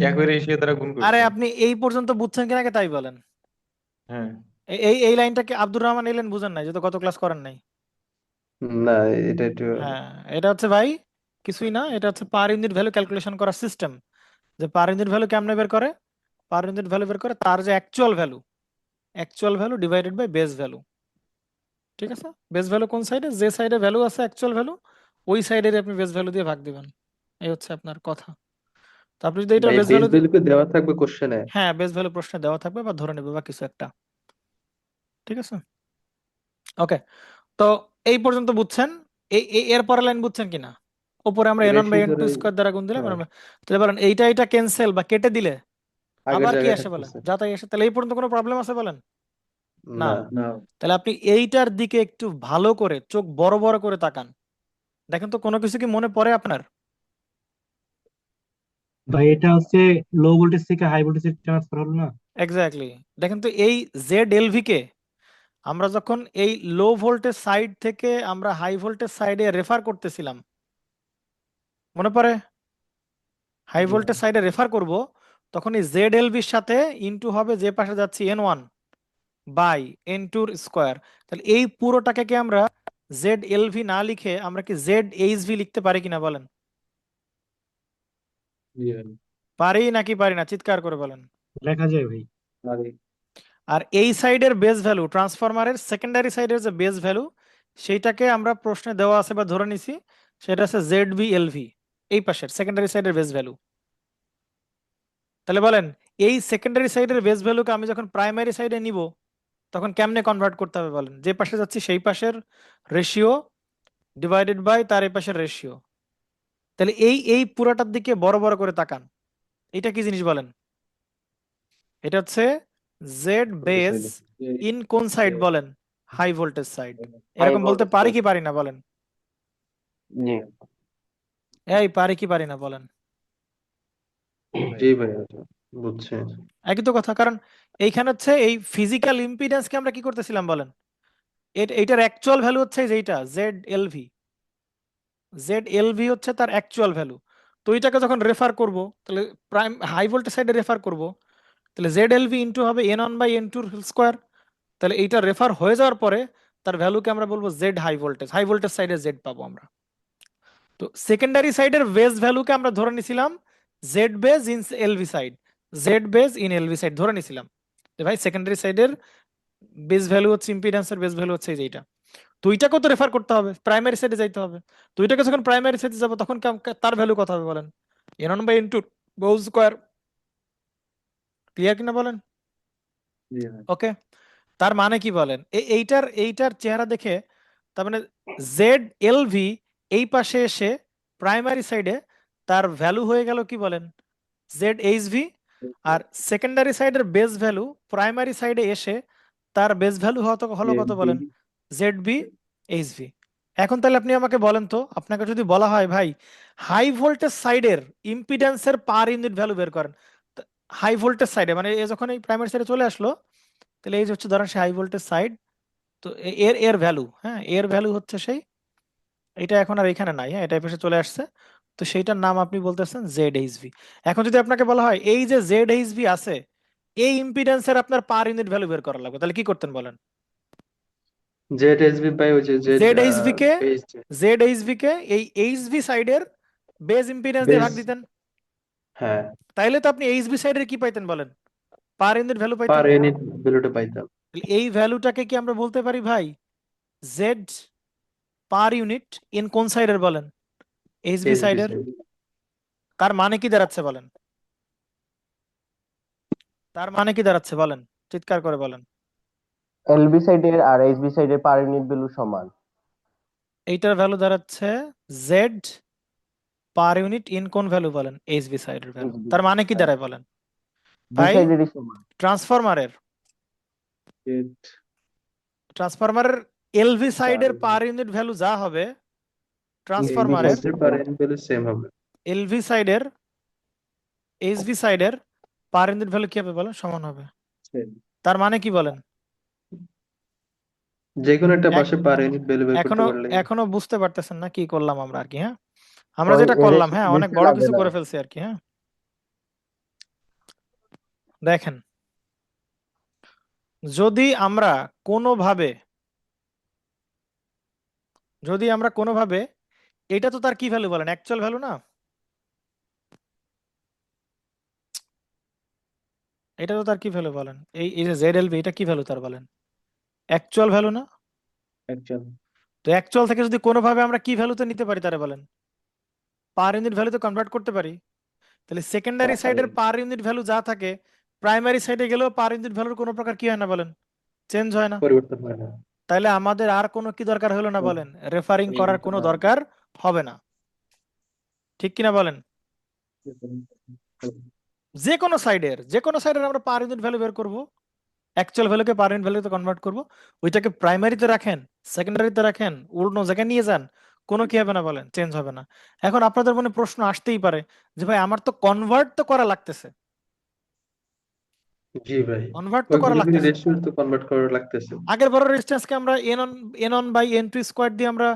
একবারে এসে তারা গুণ আরে করছে। আপনি এই পর্যন্ত বুঝছেন কিনা আগে তাই বলেন। হ্যাঁ, এই লাইনটাকে আব্দুর রহমান এলেন বুঝেন নাই, যেহেতু কত ক্লাস করেন নাই। না, এটা একটু হ্যাঁ, এটা হচ্ছে ভাই কিছুই না, এটা হচ্ছে পার ইউনিট ভ্যালু ক্যালকুলেশন করার সিস্টেম। যে পার ইউনিট ভ্যালু কেমনে বের করে? পার ইউনিট ভ্যালু বের করে তার যে actual value divided by base value. ঠিক আছে, বেস ভ্যালু কোন সাইডে? যে সাইডে ভ্যালু আছে অ্যাকচুয়াল ভ্যালু, ওই সাইডের আপনি বেস ভ্যালু দিয়ে ভাগ দিবেন। এই হচ্ছে আপনার কথা। তো আপনি যদি এটার ভাই বেস বেস ভ্যালু, ভ্যালু কি দেওয়া থাকবে কোশ্চেনে? হ্যাঁ বেস ভ্যালু প্রশ্নে দেওয়া থাকবে বা ধরে নেবে বা কিছু একটা। ঠিক আছে, ওকে। তো এই পর্যন্ত বুঝছেন? এর পরের লাইন বুঝছেন কিনা? উপরে আমরা n1 বাই বেশি n2 করে স্কয়ার দ্বারা গুণ দিলাম, হ্যাঁ, তাহলে বলেন এইটা ক্যান্সেল বা কেটে দিলে আগের আবার কি জায়গায় আসে বলেন? থাকতেছে। যা তাই আসে। তাহলে এই পর্যন্ত কোনো প্রবলেম আছে বলেন? না। না, না, তাহলে আপনি এইটার দিকে একটু ভালো করে চোখ বড় বড় করে তাকান, দেখেন তো কোনো কিছু কি মনে পড়ে আপনার? ভাই এটা হচ্ছে লো ভোল্টেজ থেকে হাই ভোল্টেজে ট্রান্সফার হলো না? এক্স্যাক্টলি। দেখেন তো এই জেড এলভি কে আমরা যখন এই লো ভোল্টেজ সাইড থেকে আমরা হাই ভোল্টেজ সাইডে রেফার করতেছিলাম, মনে পড়ে? হাই জি ভোল্টেজ সাইডে রেফার করব, তখন এই জেড এলভির সাথে ইনটু হবে যে পাশে যাচ্ছি n1 বাই n2 স্কোয়ার। তাহলে এই পুরোটাকে কি আমরা জেড এলভি না লিখে আমরা কি জেড এইচভি লিখতে পারি কিনা বলেন? জি ভাই, পারি নাকি পারি না? চিৎকার করে বলেন। লেখা যায় ভাই। পারি। আর এই সাইডের বেস ভ্যালু, ট্রান্সফরমারের সেকেন্ডারি সাইডের যে বেস ভ্যালু, সেইটাকে আমরা প্রশ্নে দেওয়া আছে বা ধরে নিছি, সেটা আছে জেড বি এলভি, এই পাশের সেকেন্ডারি সাইডের বেস ভ্যালু। তাহলে বলেন এই সেকেন্ডারি সাইডের বেস ভ্যালুকে আমি যখন প্রাইমারি সাইডে নিব, তখন কেমনে কনভার্ট করতে হবে বলেন? যে পাশে যাচ্ছি সেই পাশের রেশিও ডিভাইডেড বাই তার এই পাশের রেশিও। তাহলে এই পুরাটার দিকে বড় বড় করে তাকান, এটা কি জিনিস বলেন? এটা হচ্ছে জেড বেস জি, ইন কোন সাইড জি, বলেন? High voltage side. হাই এরকম বলতে ভোল্টেজ পারি সাইড। কি পারি না বলেন? জি এই পারি কি পারি না বলেন? জি ভাই, বুঝছি। একই তো কথা। কারণ এইখানে হচ্ছে এই ফিজিক্যাল ইম্পিডেন্সকে আমরা কি করতেছিলাম বলেন? এইটার অ্যাকচুয়াল ভ্যালু হচ্ছে যেটা জেড এলভি, জেড এলভি হচ্ছে তার অ্যাকচুয়াল ভ্যালু। তো এইটাকে যখন রেফার করব, তাহলে প্রাইম হাই ভোল্টেজ সাইডে রেফার করব, তাহলে জেড এলভি ইন্টু হবে n1 বাই n2 স্কোয়ার। তাহলে এইটা রেফার হয়ে যাওয়ার পরে তার ভ্যালুকে আমরা বলবো জেড হাই ভোল্টেজ সাইডে জেড পাবো আমরা। তো সেকেন্ডারি সাইডের বেস ভ্যালুকে আমরা ধরে নিছিলাম Z base in LV side, Z base in LV side ধরে নিছিলাম যে ভাই সেকেন্ডারি সাইডের বেস ভ্যালু হচ্ছে ইম্পিডেন্সের বেস ভ্যালু হচ্ছে এইটা। তো ওইটাকেও তো রেফার করতে হবে, প্রাইমারি সাইডে যাইতে হবে। তো ওইটাকে যখন প্রাইমারি সাইডে যাবো তখন তার ভ্যালু কত হবে বলেন? n1 by n2 whole square. Clear কিনা বলেন? জি ভাই, ওকে। তার মানে কি বলেন? এইটার চেহারা দেখে তার মানে জেড এলভি এই পাশে এসে প্রাইমারি সাইডে তার ভ্যালু হয়ে গেল কি বলেন? Z HV. আর সেকেন্ডারি সাইডের বেস ভ্যালু প্রাইমারি সাইডে এসে তার বেস ভ্যালু হলো কত জি, বলেন? Z B HV. এখন তাহলে আপনি আমাকে বলেন তো, আপনাকে যদি বলা হয় ভাই হাই ভোল্টেজ সাইডের ইম্পিডেন্সের পার ইউনিট ভ্যালু বের করেন, হাই ভোল্টেজ সাইডে মানে এ যখন এই প্রাইমারি সাইডে চলে আসলো, তাহলে এই যে হচ্ছে ধরেন সে হাই ভোল্টেজ সাইড। তো এর এর ভ্যালু, হ্যাঁ এর ভ্যালু হচ্ছে সেই, এটা এখন আর এখানে নাই, হ্যাঁ এটা এই পাশে চলে আসছে। তো সেইটার নাম আপনি বলতেছেন জেড এইচভি। এখন যদি আপনাকে বলা হয় এই যে জেড এইচভি আছে, এই ইম্পিডেন্সের আপনার পার ইউনিট ভ্যালু বের করা লাগবে, তাহলে কি করতেন বলেন? জেড এসবি বাই ওই যে জেড জেড এইচভি কে বেস, এই এইচভি সাইডের বেস ইম্পিডেন্স দিয়ে বেস, ভাগ দিতেন। হ্যাঁ, তাইলে তো আপনি এইচভি সাইডের কি পাইতেন বলেন? পার ইউনিট ভ্যালু পাইতেন। পার ইউনিট ভ্যালুটা পাইতাম। তাহলে এই ভ্যালুটাকে কি আমরা বলতে পারি ভাই জেড পার ইউনিট ইন কোন সাইডের বলেন? এইচভি এসবি সাইডের। সাইড। তার মানে কি দাঁড়াচ্ছে বলেন? তার মানে কি দাঁড়াচ্ছে বলেন? চিৎকার করে বলেন। এলবি সাইডের আর এইচবি সাইডের পার ইউনিট ভ্যালু সমান। এইটার ভ্যালু দাঁড়াচ্ছে জেড পার ইউনিট ইন কোন ভ্যালু বলেন? এইচবি সাইডের ভ্যালু। HB তার মানে কি হ্যাঁ, দাঁড়ায় বলেন? দুই ভাই সাইডেরই সমান। ট্রান্সফরমারের জেড ট্রান্সফরমারের এলভি সাইডের পারি। পার ইউনিট ভ্যালু যা হবে, এইচবি ট্রান্সফরমারের সাইডের পার ইউনিট ভ্যালু সেম হবে। এলভি সাইডের এইচভি সাইডের পার ইউনিট ভ্যালু কি হবে বলেন? সমান হবে। তার মানে কি বলেন? যে কোনো একটা এক- পাশে পার ইউনিট ভ্যালু বের করতে এখনো পারলে এখনো বুঝতে পারতেছেন না কি করলাম আমরা আর কি? হ্যাঁ আমরা ওই যেটা করলাম, হ্যাঁ অনেক বেশি বড় লাগে কিছু না। করে ফেলছি আর কি। হ্যাঁ দেখেন, যদি আমরা কোনোভাবে এটা তো তার কি ভ্যালু বলেন, অ্যাকচুয়াল ভ্যালু না? এটা তো তার কি ভ্যালু বলেন, এই যে ZLB এটা কি ভ্যালু তার বলেন? অ্যাকচুয়াল ভ্যালু না? অ্যাকচুয়াল তো অ্যাকচুয়াল থেকে যদি কোনোভাবে আমরা কি ভ্যালুতে নিতে পারি তারা বলেন, পার ইউনিট ভ্যালুতে কনভার্ট করতে পারি, তাহলে সেকেন্ডারি সাইডের পার ইউনিট ভ্যালু যা থাকে প্রাইমারি সাইডে গেলেও পার ইউনিট ভ্যালুর কোনো প্রকার কি হয় না বলেন, চেঞ্জ হয় না। পরিবর্তন হয় না। তাহলে আমাদের আর কোনো কি দরকার হলো না বলেন, রেফারিং করার কোনো দরকার হবে না, ঠিক কিনা বলেন? যে কোনো সাইডের আমরা পার ইউনিট ভ্যালু বের করব, অ্যাকচুয়াল ভ্যালুকে পার ইউনিট ভ্যালুতে কনভার্ট করব, ওইটাকে প্রাইমারিতে রাখেন সেকেন্ডারিতে রাখেন অন্য জায়গায় নিয়ে যান, কোনো কি হবে না বলেন, চেঞ্জ হবে না। এখন আপনাদের মনে প্রশ্ন আসতেই পারে যে ভাই আমার তো কনভার্ট তো করা লাগতেছে, জি ভাই, কনভার্ট তো করা ওইগুলো লাগতেছে, রেশিও তো কনভার্ট করা লাগতেছে। আগের বড় রেজিস্ট্যান্সকে আমরা n1/n2 স্কয়ার দিয়ে আমরা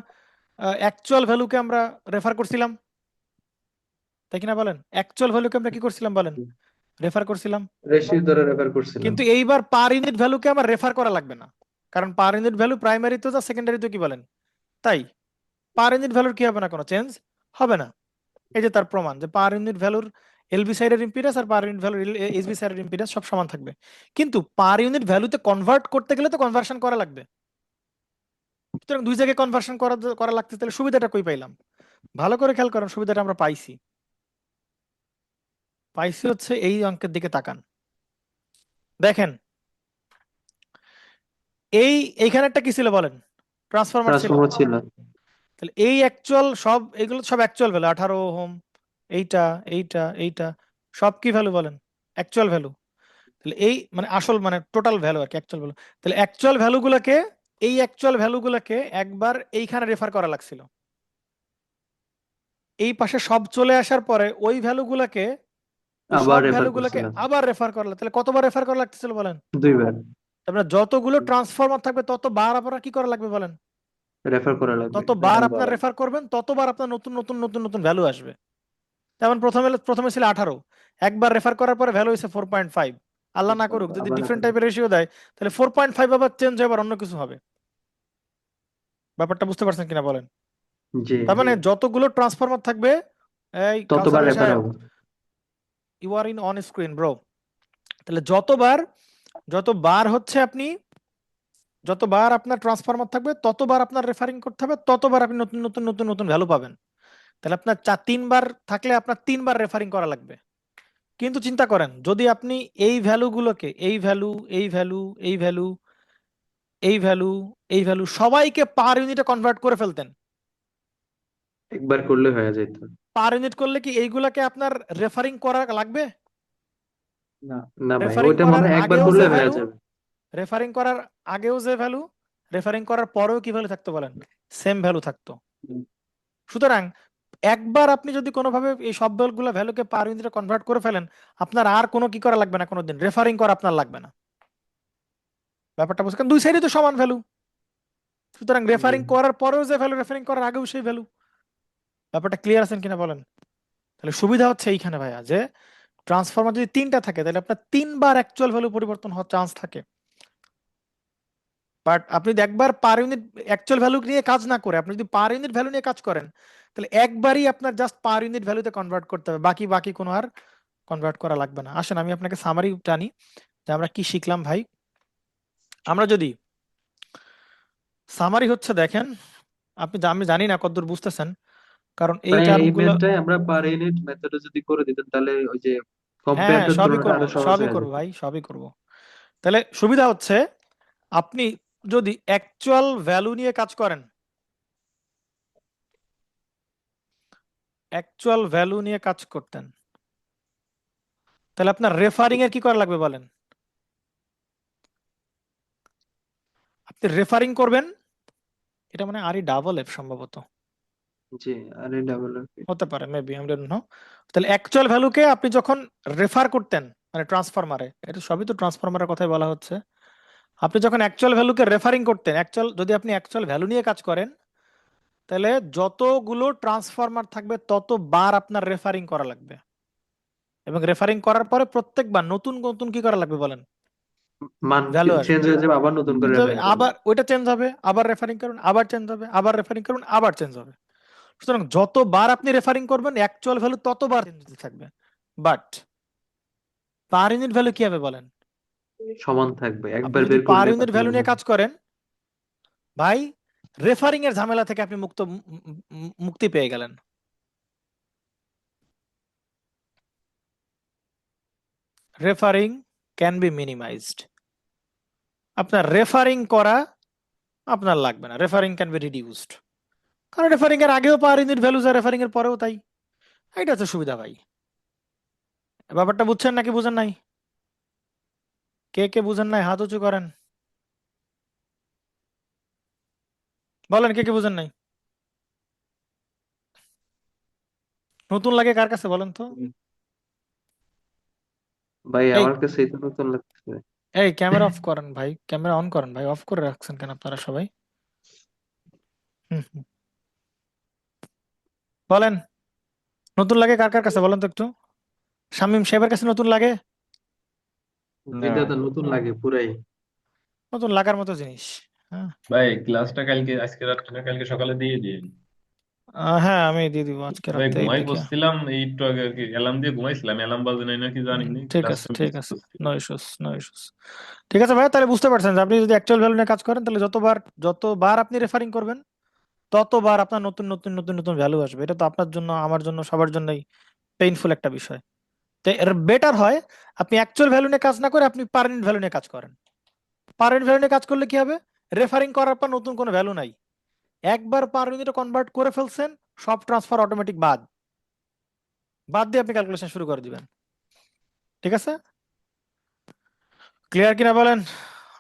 অ্যাকচুয়াল ভ্যালুকে আমরা রেফার করছিলাম, তাই কিনা বলেন? অ্যাকচুয়াল ভ্যালুকে আমরা কি করছিলাম বলেন, রেফার করছিলাম। রেশিও দ্বারা রেফার করছিলাম। কিন্তু এইবার পার ইউনিট ভ্যালুকে আমার রেফার করা লাগবে না, কারণ পার ইউনিট ভ্যালু প্রাইমারি তো যা সেকেন্ডারি তো কি বলেন তাই, পার ইউনিট ভ্যালুর কি হবে না, কোনো চেঞ্জ হবে না। এই যে তার প্রমাণ যে পার ইউনিট ভ্যালুর এলবি সাইডের ইম্পিডেন্স আর পার ইউনিট ভ্যালুর এসবি সাইডের ইম্পিডেন্স সব সমান থাকবে, কিন্তু পার ইউনিট ভ্যালুতে কনভার্ট করতে গেলে তো কনভার্সন করা লাগবে। সুতরাং দুই জায়গায় কনভার্সন করা লাগতে, তাহলে সুবিধাটা কই পাইলাম? ভালো করে খেয়াল করেন, সুবিধাটা আমরা পাইছি হচ্ছে এই অঙ্কের দিকে তাকান, দেখেন এইখানে একটা কি ছিল বলেন, ট্রান্সফরমার ছিল। ট্রান্সফর্মার ছিল। তাহলে এই অ্যাকচুয়াল সব এগুলো সব অ্যাকচুয়াল ভ্যালু, 18 ওহম, এইটা এইটা এইটা সব কি ভ্যালু বলেন, অ্যাকচুয়াল ভ্যালু। তাহলে এই মানে আসল মানে টোটাল ভ্যালু আর কি, অ্যাকচুয়াল ভ্যালু। তাহলে অ্যাকচুয়াল ভ্যালুগুলোকে একবার এইখানে রেফার করা লাগছিল, এই পাশে সব চলে আসার পরে ওই ভ্যালুগুলোকে আবার সব রেফার ভ্যালুগুলোকে করছিলাম আবার রেফার করা লাগতো। তাহলে কতবার রেফার করা লাগতেছিল বলেন? 2 বার তারপরে যতগুলো ট্রান্সফরমার থাকবে ততবার আপনার কি করা লাগবে বলেন, রেফার করা লাগবে। ততবার আপনার রেফার করবেন, ততবার আপনার নতুন নতুন নতুন নতুন ভ্যালু আসবে। যেমন প্রথমে ছিল 18, একবার রেফার করার পরে ভ্যালু হয়েছে 4.5, আল্লাহ না করুক যদি আবার ডিফারেন্ট রেফার। টাইপের রেশিও দেয় তাহলে 4.5 আবার চেঞ্জ হয়ে আবার অন্য কিছু হবে। ব্যাপারটা বুঝতে পারছেন কিনা বলেন? জি তার মানে যতগুলো ট্রান্সফরমার থাকবে, এই ততবার কাউসার রেফার সাহেব, হবে। You are in on screen bro. তাহলে যতবার আপনার ট্রান্সফরমার থাকবে ততবার আপনার রেফারিং করতে হবে, ততবার আপনি নতুন নতুন নতুন নতুন ভ্যালু পাবেন। তাহলে আপনার 3বার থাকলে আপনার 3বার রেফারিং করা লাগবে। কিন্তু চিন্তা করেন যদি আপনি এই ভ্যালুগুলোকে এই ভ্যালু এই ভ্যালু এই ভ্যালু এই ভ্যালু এই ভ্যালু সবাইকে পার ইউনিটে কনভার্ট করে ফেলতেন, একবার করলে হয়ে যেত। পার ইউনিট করলে কি এইগুলাকে আপনার রেফারিং করা লাগবে? না না ভাই, রেফারিং ওইটা করার মনে হয় একবার আগেও করলে যে হয়ে ভ্যালু, যাবে। রেফারিং করার আগেও যে ভ্যালু, রেফারিং করার পরেও কি ভ্যালু থাকতো বলেন, সেম ভ্যালু থাকতো। হুম। সুতরাং একবার আপনি যদি কোনোভাবে এই সব ভ্যালুকে পার ইউনিটে কনভার্ট করে ফেলেন, আপনার আর কোনো কি করা লাগবে না, কোনোদিন রেফারিং করা আপনার লাগবে না। ব্যাপারটা বুঝছেন, দুই সাইডে তো সমান ভ্যালু, সুতরাং রেফারিং করার পরেও যে ভ্যালু, রেফারিং করার আগেও সেই ভ্যালু। ব্যাপারটা ক্লিয়ার আছেন কিনা বলেন? তাহলে সুবিধা হচ্ছে এইখানে ভাইয়া যে ট্রান্সফরমার যদি 3টা থাকে তাহলে আপনার 3বার অ্যাকচুয়াল ভ্যালু পরিবর্তন হওয়ার চান্স থাকে। বাট আপনি যদি একবার পার ইউনিট অ্যাকচুয়াল ভ্যালু নিয়ে কাজ না করে আপনি যদি পার ইউনিট ভ্যালু নিয়ে কাজ করেন, তাহলে একবারই আপনার জাস্ট পার ইউনিট ভ্যালুতে কনভার্ট করতে হবে, বাকি কোনো আর কনভার্ট করা লাগবে না। আসেন আমি আপনাকে সামারি টানি যে আমরা কি শিখলাম ভাই। আমরা যদি সামারি হচ্ছে দেখেন, আমি জানি না কতদূর বুঝতেছেন, কারণ এই ভাই এই টার্মগুলো, ম্যাথটাই আমরা পার ইউনিট মেথডে যদি করে দিতেন তাহলে ওই যে হ্যাঁ কম্পেয়ারটার সবই তুলনাটা করবো আরো সহজ সবই হয়ে করবো যেত। ভাই সবই করবো। তাহলে সুবিধা হচ্ছে আপনি যদি অ্যাকচুয়াল ভ্যালু নিয়ে কাজ করেন, অ্যাকচুয়াল ভ্যালু নিয়ে কাজ করতেন, তাহলে আপনার রেফারিং এর কি করা লাগবে বলেন? আপনি রেফারিং করবেন, এটা মানে আরই ডাবল এফ সম্ভবত জি, আরে ডাবল হতে পারে, মেবি আমি ডোন্ট নো। তাহলে অ্যাকচুয়াল ভ্যালুকে আপনি যখন রেফার করতেন মানে ট্রান্সফরমারে, এটা সবই তো ট্রান্সফরমারের কথাই বলা হচ্ছে, আপনি যখন অ্যাকচুয়াল ভ্যালুকে রেফারিং করতেন, যদি আপনি অ্যাকচুয়াল ভ্যালু নিয়ে কাজ করেন, তাহলে যতগুলো ট্রান্সফরমার থাকবে ততবার আপনার রেফারিং করা লাগবে, এবং রেফারিং করার পরে প্রত্যেকবার নতুন নতুন কি করা লাগবে বলেন, মান ভ্যালু চেঞ্জ আসবে। হয়ে যাবে, আবার নতুন করে Change হবে, রেফারিং করব। আবার ওইটা চেঞ্জ হবে, আবার রেফারিং করুন, আবার চেঞ্জ হবে, আবার রেফারিং করুন, আবার চেঞ্জ হবে। সুতরাং যতবার আপনি রেফারিং করবেন অ্যাকচুয়াল ভ্যালু ততবার চেঞ্জ থাকবে, বাট পার ইউনিট ভ্যালু কি হবে বলেন? সমান থাকবে, আপনি একবার যদি বের পার করলে ইউনিট ভ্যালু নিয়ে কাজ করেন ভাই, রেফারিং এর ঝামেলা থেকে আপনি মুক্তি পেয়ে গেলেন। Referring can be minimised. আপনার রেফারিং করা আপনার লাগবে না, রেফারিং ক্যান বি রিডিউসড, কারণ রেফারিং এর আগেও পার ইউনিট ভ্যালু যা, রেফারিং এর পরেও তাই। এটা হচ্ছে সুবিধা ভাই। ব্যাপারটা বুঝছেন নাকি বুঝেন নাই? কে কে বুঝেন নাই হাত উঁচু করেন, বলেন কে কে বুঝেন নাই। নতুন লাগে কার কাছে বলেন তো? ভাই এই আমার কাছে এটা নতুন লাগতেছে। এই ক্যামেরা অফ করেন ভাই, ক্যামেরা অন করেন ভাই, অফ করে রাখছেন কেন আপনারা সবাই? হুম হুম। বলেন নতুন লাগে কার কার কাছে বলেন তো একটু। শামীম সাহেবের কাছে নতুন লাগে? এটা তো নতুন লাগে পুরাই। নতুন লাগার মতো জিনিস। হ্যাঁ ভাই ক্লাসটা কালকে আজকে রাত্রে না কালকে সকালে দিয়ে দিন। হ্যাঁ আমি দিয়ে দিব আজকে ভাই রাতে ঘুমাই দেখে। পড়ছিলাম এই একটু আগে আর কি, অ্যালার্ম দিয়ে ঘুমাইছিলাম, অ্যালার্ম বাজে নাই নাকি জানি না, ঠিক আছে ক্লাসটা ঠিক মিস আছে, করছি। No issues no issues. ঠিক আছে ভাই, তাহলে বুঝতে পারছেন যে আপনি যদি অ্যাকচুয়াল ভ্যালু নিয়ে কাজ করেন তাহলে যতবার আপনি রেফারিং করবেন ততবার আপনার নতুন নতুন নতুন নতুন ভ্যালু আসবে। এটা তো আপনার জন্য, আমার জন্য, সবার জন্যই পেইনফুল একটা বিষয়। তো এর বেটার হয় আপনি অ্যাকচুয়াল ভ্যালু নিয়ে কাজ না করে আপনি পার্মানেন্ট ভ্যালু নিয়ে কাজ করেন। পার্মানেন্ট ভ্যালু নিয়ে কাজ করলে কি হবে? রেফারিং করার পর নতুন কোনো ভ্যালু নাই, একবার পার ইউনিটে কনভার্ট করে ফেলছেন, সব ট্রান্সফার অটোমেটিক বাদ বাদ দিয়ে আপনি ক্যালকুলেশন শুরু করে দিবেন। ঠিক আছে, ক্লিয়ার কিনা বলেন?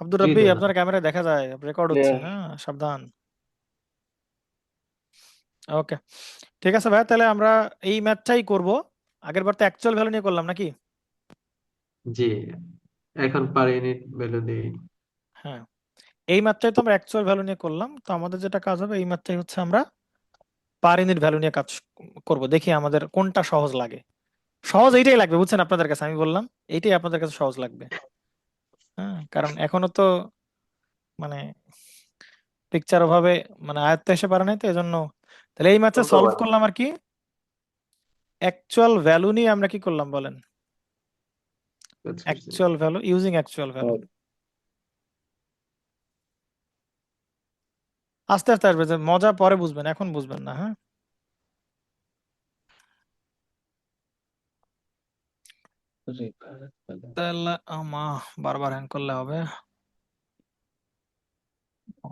আব্দুর জি রাব্বি দাদা। আপনার ক্যামেরায় দেখা যায়, রেকর্ড হচ্ছে, হ্যাঁ সাবধান। ওকে ঠিক আছে ভাই, তাহলে আমরা এই ম্যাথটাই করব। আগের বার তো অ্যাকচুয়াল ভ্যালু নিয়ে করলাম নাকি? জি, এখন পার ইউনিট ভ্যালু দিই। হ্যাঁ, এই ম্যাথটাই তো আমরা অ্যাকচুয়াল ভ্যালু নিয়ে করলাম। তো আমাদের যেটা কাজ হবে এই ম্যাথটাই হচ্ছে আমরা পার ইউনিট ভ্যালু নিয়ে কাজ করব। দেখি আমাদের কোনটা সহজ লাগে। সহজ এইটাই লাগবে বুঝছেন আপনাদের কাছে, আমি বললাম এইটাই আপনাদের কাছে সহজ লাগবে। হ্যাঁ, কারণ এখনো তো মানে পিকচার ওভাবে মানে আয়ত্তে এসে পারে নাই, তো এজন্য। তাহলে এই ম্যাথে সলভ করলাম আর কি, অ্যাকচুয়াল ভ্যালু নিয়ে আমরা কি করলাম বলেন? Actual value, using actual value. আস্তে আস্তে আসবে, যে মজা পরে বুঝবেন, এখন বুঝবেন না। হ্যাঁ, তাহলে বারবার হ্যাং করলে হবে। ও,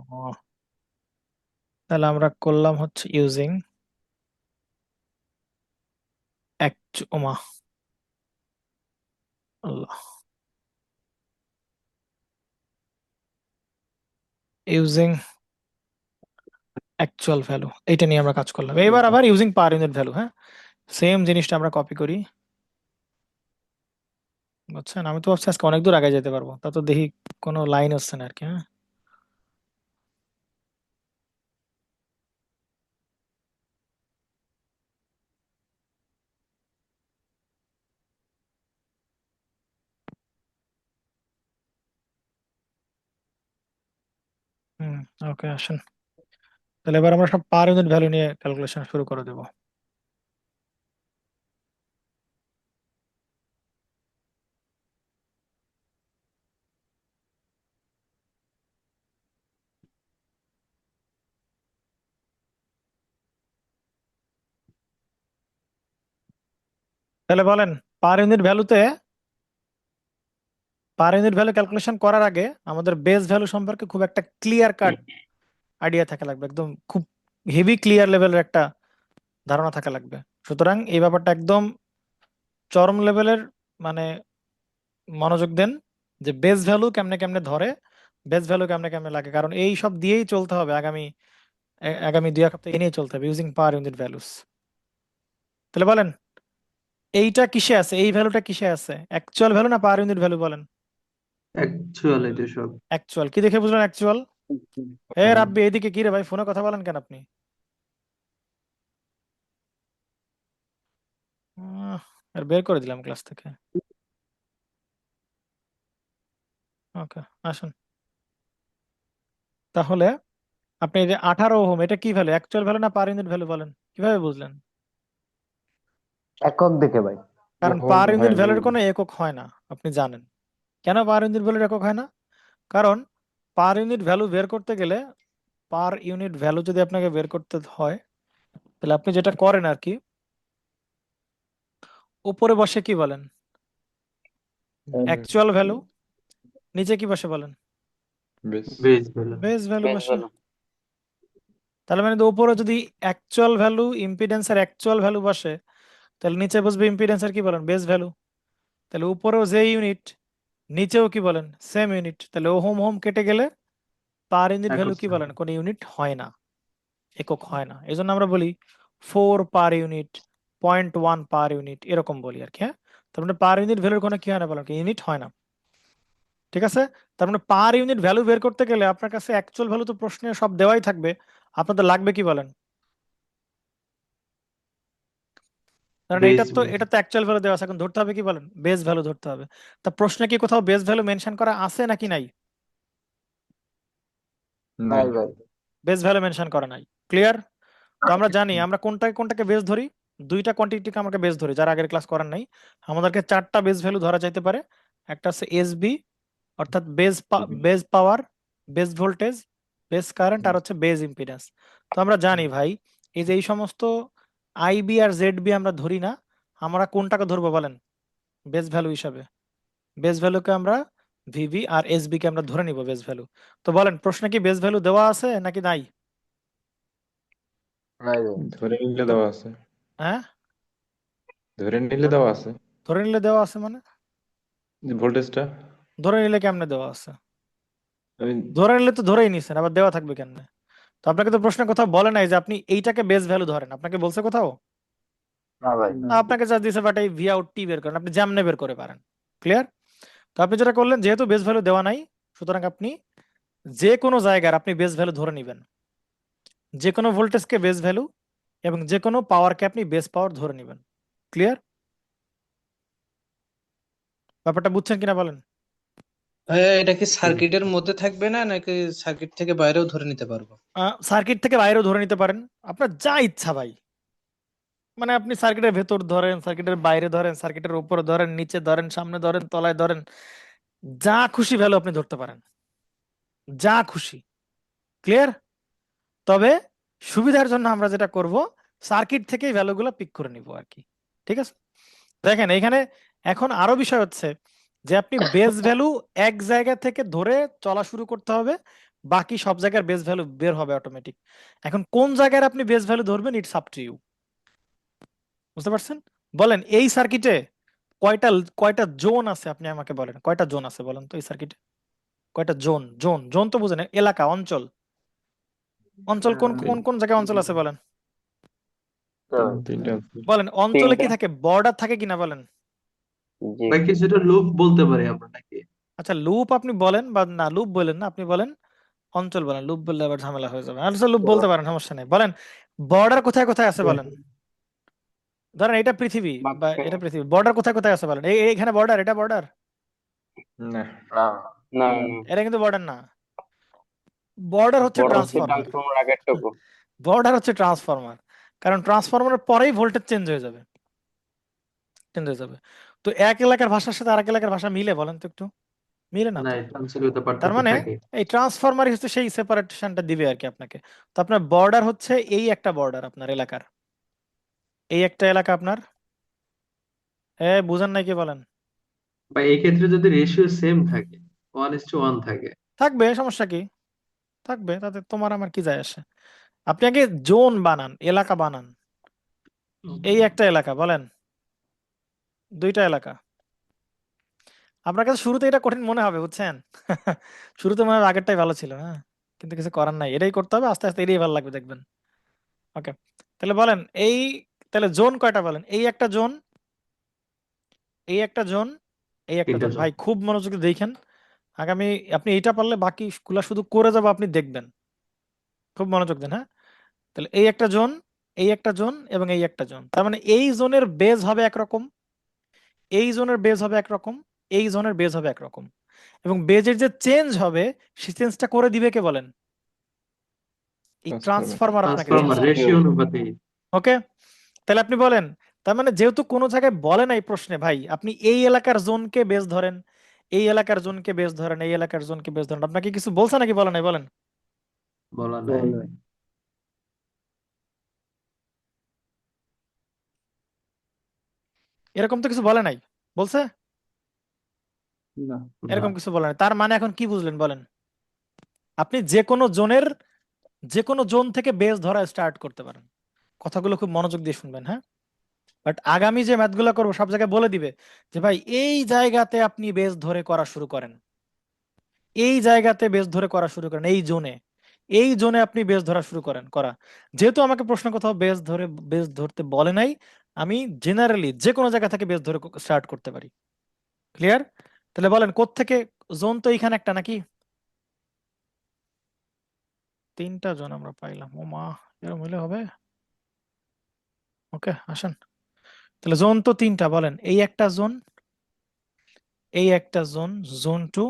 তাহলে আমরা করলাম হচ্ছে ইউজিং ওমা আল্লাহ, ইউজিং অ্যাকচুয়াল ভ্যালু, এইটা নিয়ে আমরা কাজ করলাম। এবার আবার ইউজিং পার ইউনিট ভ্যালু। হ্যাঁ, সেম জিনিসটা আমরা কপি করি, বুঝছেন? আমি তো ভাবছি আজকে অনেক দূর আগে যেতে পারবো, তা তো দেখি কোনো লাইন হচ্ছে না আর কি। হ্যাঁ, হুম, ওকে আসেন, তাহলে এবার আমরা সব পার ইউনিট ভ্যালু নিয়ে ক্যালকুলেশন শুরু করে দেবো। তাহলে বলেন, পার ইউনিট ভ্যালুতে, পার ইউনিট ভ্যালু ক্যালকুলেশন করার আগে আমাদের বেস ভ্যালু সম্পর্কে খুব একটা ক্লিয়ার কাট আইডিয়া থাকা লাগবে, একদম খুব হেভি ক্লিয়ার লেভেলের একটা ধারণা থাকা লাগবে। সুতরাং এই ব্যাপারটা একদম চরম লেভেলের মানে মনোযোগ দেন, যে বেস ভ্যালু কেমনে কেমনে ধরে, বেস ভ্যালু কেমনে কেমনে লাগে, কারণ এই সব দিয়েই চলতে হবে আগামী আগামী 2 এক সপ্তাহ এই নিয়ে চলতে হবে, ইউজিং পার ইউনিট ভ্যালুস। তাহলে বলেন এইটা কিসে আছে, এই ভ্যালুটা কিসে আছে, অ্যাকচুয়াল ভ্যালু না পার ইউনিট ভ্যালু বলেন? অ্যাকচুয়াল এটা সব। অ্যাকচুয়াল, কি দেখে বুঝলেন অ্যাকচুয়াল? এ রাব্বি এইদিকে কি রে ভাই, ফোনে কথা বলেন কেন আপনি? আর বের করে দিলাম ক্লাস থেকে। ওকে আসুন, তাহলে আপনি এই যে 18 ওহম, এটা কি ভ্যালু, অ্যাকচুয়াল ভ্যালু না পার ইউনিট ভ্যালু বলেন? কি কিভাবে বুঝলেন? একক দেখে ভাই। কারণ হোম পার ইউনিট হয় না। ভ্যালুর কোনো একক হয় না, আপনি জানেন। কেন পার ইউনিট ভ্যালুর একক হয় না? কারণ পার ইউনিট ভ্যালু বের করতে গেলে, পার ইউনিট ভ্যালু যদি আপনাকে বের করতে হয়, তাহলে আপনি যেটা করেন আর কি, উপরে বসে কি বলেন অ্যাকচুয়াল ভ্যালু, নিচে কি বসে বলেন বেশ বেস ভ্যালু। বেস ভ্যালু বসে। তাহলে মানে উপরে যদি অ্যাকচুয়াল ভ্যালু ইম্পিডেন্সের অ্যাকচুয়াল ভ্যালু বসে, তাহলে নিচে বসবে ইম্পিডেন্সের কি বলেন বেস ভ্যালু। তাহলে উপরেও যে ইউনিট, নিচেও কি বলেন সেম ইউনিট, তাহলে ওহম হোম কেটে গেলে পার ইউনিট ভ্যালু কি একক বলেন কোন ইউনিট হয় না, একক হয় না। এই জন্য আমরা বলি 4 পার ইউনিট, 0.1 পার ইউনিট, এরকম বলি আর কি। হ্যাঁ, তার মানে পার ইউনিট ভ্যালুর কোনো কি হয় না বলেন, ইউনিট হয় না। ঠিক আছে, তার মানে পার ইউনিট ভ্যালু বের করতে গেলে আপনার কাছে অ্যাকচুয়াল ভ্যালু তো প্রশ্নে সব দেওয়াই থাকবে, আপনাদের লাগবে কি বলেন, কারণ বেস এটা তো ভ্যালু। এটা তো অ্যাকচুয়াল ভ্যালু দেওয়া আছে, এখন ধরতে হবে কি বলেন বেস ভ্যালু ধরতে হবে। তা প্রশ্নে কি কোথাও বেস ভ্যালু মেনশন করা আছে নাকি নাই? নাই। নাই ভাই। বেস ভ্যালু মেনশন করা নাই। ক্লিয়ার? তো আমরা জানি আমরা কোনটাকে কোনটাকে বেস ধরি, দুইটা কোয়ান্টিটিকে আমরা বেস ধরি, যারা আগের ক্লাস করার নাই। আমাদেরকে 4টা বেস ভ্যালু ধরা যাইতে পারে। একটা হচ্ছে এসবি, অর্থাৎ বেস পাওয়ার, বেস ভোল্টেজ, বেস কারেন্ট, আর হচ্ছে বেস ইম্পিডেন্স। তো আমরা জানি ভাই, এই যে এই সমস্ত আইবি আর জেডবি আমরা ধরি না, আমরা কোনটাকে ধরবো বলেন বেস ভ্যালু হিসাবে? বেস ভ্যালুকে আমরা ভিভি আর এসবি কে আমরা ধরে নিব বেস ভ্যালু। তো বলেন প্রশ্নে কি বেস ভ্যালু দেওয়া আছে নাকি নাই? নাই ভাই। ধরে নিলে দেওয়া আছে। হ্যাঁ, ধরে নিলে দেওয়া আছে ধরে নিলে দেওয়া আছে মানে যে ভোল্টেজটা। ধরে নিলে কেমনে দেওয়া আছে? আমি ধরে নিলে তো ধরেই নিছেন, আবার দেওয়া থাকবে কেমনে? তো আপনাকে তো প্রশ্ন কোথাও বলে নাই যে আপনি এইটাকে বেস ভ্যালু ধরেন, আপনাকে বলছে কোথাও? না ভাই। না, আপনাকে যা দিছে বাট এই ভি আউট টি বের করেন, আপনি যেমনে বের করে পারেন। ক্লিয়ার? তো আপনি যেটা করলেন, যেহেতু বেস ভ্যালু দেওয়া নাই, সুতরাং আপনি যে কোনো জায়গার আপনি বেস ভ্যালু ধরে নিবেন, যে কোনো ভোল্টেজকে বেস ভ্যালু এবং যে কোনো পাওয়ারকে আপনি বেস পাওয়ার ধরে নিবেন। ক্লিয়ার? ব্যাপারটা বুঝছেন কিনা বলেন। ভাইয়া এটা কি সার্কিটের মধ্যে থাকবে না নাকি সার্কিট থেকে বাইরেও ধরে নিতে পারবো? সার্কিট থেকে বাইরেও ধরে নিতে পারেন, আপনার যা ইচ্ছা ভাই। মানে আপনি সার্কিটের ভেতর ধরেন, সার্কিটের বাইরে ধরেন, সার্কিটের উপরে ধরেন, নিচে ধরেন, সামনে ধরেন, তলায় ধরেন, যা খুশি ভ্যালু আপনি ধরতে পারেন, যা খুশি। ক্লিয়ার? তবে সুবিধার জন্য আমরা যেটা করব, সার্কিট থেকেই ভ্যালুগুলো পিক করে নিব আর কি। ঠিক আছে, দেখেন এখানে এখন আরো বিষয় হচ্ছে যে আপনি বেস ভ্যালু এক জায়গা থেকে ধরে চলা শুরু করতে হবে, বাকি সব জায়গার বেস ভ্যালু বের হবে অটোমেটিক। এখন কোন জায়গায় আপনি বেস ভ্যালু ধরবেন, ইটস আপ টু ইউ। বুঝতে পারছেন? বলেন এই সার্কিটে কয়টা কয়টা জোন আছে, আপনি আমাকে বলেন কয়টা জোন আছে বলেন তো এই সার্কিটে। কয়টা জোন? জোন জোন তো বুঝেন, এলাকা, অঞ্চল। অঞ্চল কোন কোন কোন জায়গায় অঞ্চল আছে বলেন? তিনটা বলেন অঞ্চলে কি তিনটা। থাকে, বর্ডার থাকে কিনা বলেন? জি। ভাই কিছুটা লুপ বলতে পারি আমরা নাকি? আচ্ছা লুপ আপনি বলেন, বা না লুপ বলেন না, আপনি বলেন অঞ্চল বলেন, লুপ বললে আবার ঝামেলা হয়ে যাবে। আচ্ছা লুপ বলতে পারেন, সমস্যা নেই। বলেন বর্ডার কোথায় কোথায় আছে বলেন। ধরেন এটা পৃথিবী, বা এটা পৃথিবী, বর্ডার কোথায় কোথায় আছে বলেন। এখানে বর্ডার, এটা বর্ডার, না। না না এটা কিন্তু বর্ডার না। বর্ডার হচ্ছে বড় হচ্ছে ট্রান্সফরমার। ট্রান্সফরমার আগেরটুকু। বর্ডার হচ্ছে ট্রান্সফরমার, কারণ ট্রান্সফরমারের পরেই ভোল্টেজ চেঞ্জ হয়ে যাবে, চেঞ্জ হয়ে যাবে। তো এক এলাকার ভাষার সাথে আরেক এলাকার ভাষা মিলে বলেন তো একটু, মিলে না না, তো। এটা আঞ্চলিকতা তার পার্থক্য মানে থাকে। এই ট্রান্সফরমারই হচ্ছে সেই সেপারেশনটা দিবে আর কি আপনাকে। তো আপনার বর্ডার হচ্ছে এই একটা বর্ডার আপনার এলাকার, এই একটা এলাকা আপনার। বুঝেন নাই কি বলেন? বা এই ক্ষেত্রে যদি রেশিও সেম থাকে, 1:1 থাকে। থাকবে, সমস্যা কি? থাকবে, তাতে তোমার আমার কি যায় আসে। আপনি আগে জোন বানান, এলাকা বানান। এই একটা এলাকা বলেন, দুইটা এলাকা। আপনার কাছে শুরুতে এটা কঠিন মনে হবে বুঝছেন। শুরুতে মনে হবে আগেরটাই ভালো ছিল, হ্যাঁ, কিন্তু কিছু করার নাই, এটাই করতে হবে, আস্তে আস্তে এটাই ভালো লাগবে দেখবেন। ওকে, তাহলে বলেন এই, তাহলে জোন কয়টা বলেন। এই একটা জোন, এই একটা জোন, এই একটা তিনটা জোন। জন। ভাই খুব মনোযোগী দেখেন, আগামী আপনি এইটা পারলে বাকি গুলা শুধু করে যাবো, আপনি দেখবেন। খুব মনোযোগ দেন, হ্যাঁ। তাহলে এই একটা জোন, এই একটা জোন এবং এই একটা জোন, তার মানে এই জোনের বেজ হবে একরকম, এই জোনের বেজ হবে একরকম, এই জোনের বেজ হবে একরকম, এবং বেজের যে চেঞ্জ হবে সেই চেঞ্জটা করে দিবে কে বলেন? এই ট্রান্সফরমার। ট্রান্সফরমার আপনাকে চেঞ্জ ট্রান্সফরমার করবে। রেশিও অনুপাতে। ওকে, তাহলে আপনি বলেন, তার মানে যেহেতু কোনো জায়গায় বলে নাই প্রশ্নে ভাই আপনি এই এলাকার জোনকে বেস ধরেন, এই এলাকার জোনকে বেস ধরেন, এই এলাকার জোনকে বেস ধরেন, আপনাকে কিছু বলছে নাকি বলে নাই বলেন? বলা নাই। বলবে এরকম তো কিছু বলে নাই, বলছে? না। এরকম কিছু বলে নাই, তার মানে এখন কি বুঝলেন বলেন? আপনি যে কোনো জোনের, যে কোনো জোন থেকে বেস ধরা স্টার্ট করতে পারেন। কথাগুলো খুব মনোযোগ দিয়ে শুনবেন, হ্যাঁ? বাট আগামী যে ম্যাথগুলো করবো সব জায়গায় বলে দিবে যে ভাই এই জায়গাতে আপনি বেস ধরে করা শুরু করেন, এই জায়গাতে বেস ধরে করা শুরু করেন, এই জোনে, এই জোনে আপনি বেস ধরা শুরু করেন করা। যেহেতু আমাকে প্রশ্ন কোথাও বেস ধরতে বলে নাই, আমি জেনারেলি যে কোনো জায়গা থেকে বেস ধরে স্টার্ট করতে পারি। ক্লিয়ার? তাহলে বলেন কোত্থেকে, জোন তো এইখানে একটা নাকি? তিনটা জোন আমরা পাইলাম, ও মা, এরকম হইলে হবে? ওকে আসেন, তাহলে জোন তো তিনটা, বলেন এই একটা জোন, এই একটা জোন, জোন 2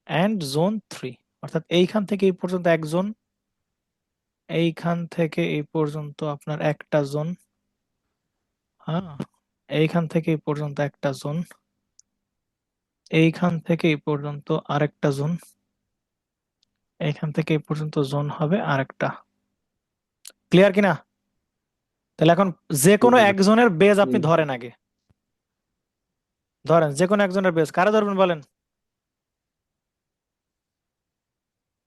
অ্যান্ড জোন 3। অর্থাৎ এইখান থেকে এই পর্যন্ত এক জোন, এইখান থেকে এই পর্যন্ত আপনার একটা জোন, হ্যাঁ, এইখান থেকে এই পর্যন্ত একটা জোন, এইখান থেকে এই পর্যন্ত আরেকটা জোন, এইখান থেকে এই পর্যন্ত জোন হবে আরেকটা। ক্লিয়ার কিনা? তাহলে এখন যে কোনো একজনের বেজ আপনি ধরেন আগে, ধরেন যে কোনো একজনের বেজ, কারা ধরবেন বলেন?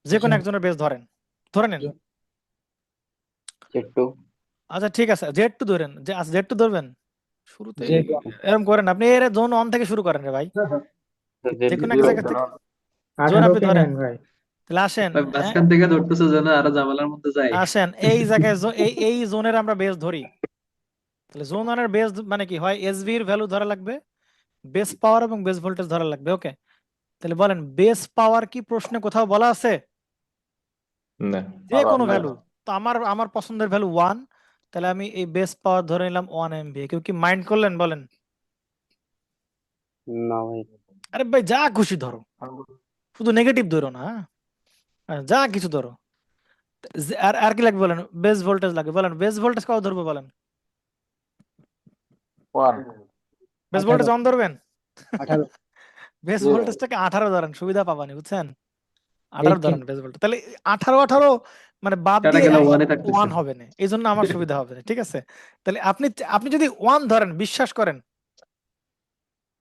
যে কোনো একজনের বেজ ধরেন, ধরে নেন। একটু আচ্ছা ঠিক আছে, জেড টু ধরেন, যে আচ্ছা জেড টু ধরবেন শুরুতে, যে এরকম করেন আপনি, এর জোন 1 থেকে শুরু করেন রে ভাই, যে কোনো এক জায়গা থেকে জোন 18 আপনি কে ধরেন। নেন ভাই। তাহলে আসেন, ভাই মাঝখান থেকে ধরতেছে যেন আরো ঝামেলার মধ্যে যায়। আসেন এই জায়গায় এই জোনের আমরা বেস ধরি। তাহলে জোন 1 এর বেস মানে কি হয়, এসভি এর ভ্যালু ধরা লাগবে, বেস পাওয়ার এবং বেস ভোল্টেজ ধরা লাগবে। ওকে, তাহলে বলেন বেস পাওয়ার কি প্রশ্নে কোথাও বলা আছে? না। যে কোনো ভ্যালু, তো আমার আমার পছন্দের ভ্যালু 1, তাহলে আমি এই বেস পাওয়ার ধরে নিলাম 1 এমভি। কেউ কি মাইন্ড করলেন বলেন? না ভাই। আরে ভাই যা খুশি ধরো, শুধু নেগেটিভ ধরো না, হ্যাঁ? যা কিছু ধরো। আর আর কি লাগবে বলেন? বেস ভোল্টেজ লাগবে, বলেন বেস ভোল্টেজ কত ধরবো বলেন? বেস ভোল্টেজ 18 অন ধরবেন? 18 বেস ভোল্টেজটাকে 18 ধরেন, সুবিধা পাবানি, বুঝছেন? 18 18 ধরেন বেস ভোল্টেজ, তাহলে 18 মানে বাদ কাটা দিয়ে গেল ওয়ানে থাকতেছে। 1 হবে না, এই জন্য আমার সুবিধা হবে না, ঠিক আছে? তাহলে আপনি আপনি যদি 1 ধরেন, বিশ্বাস করেন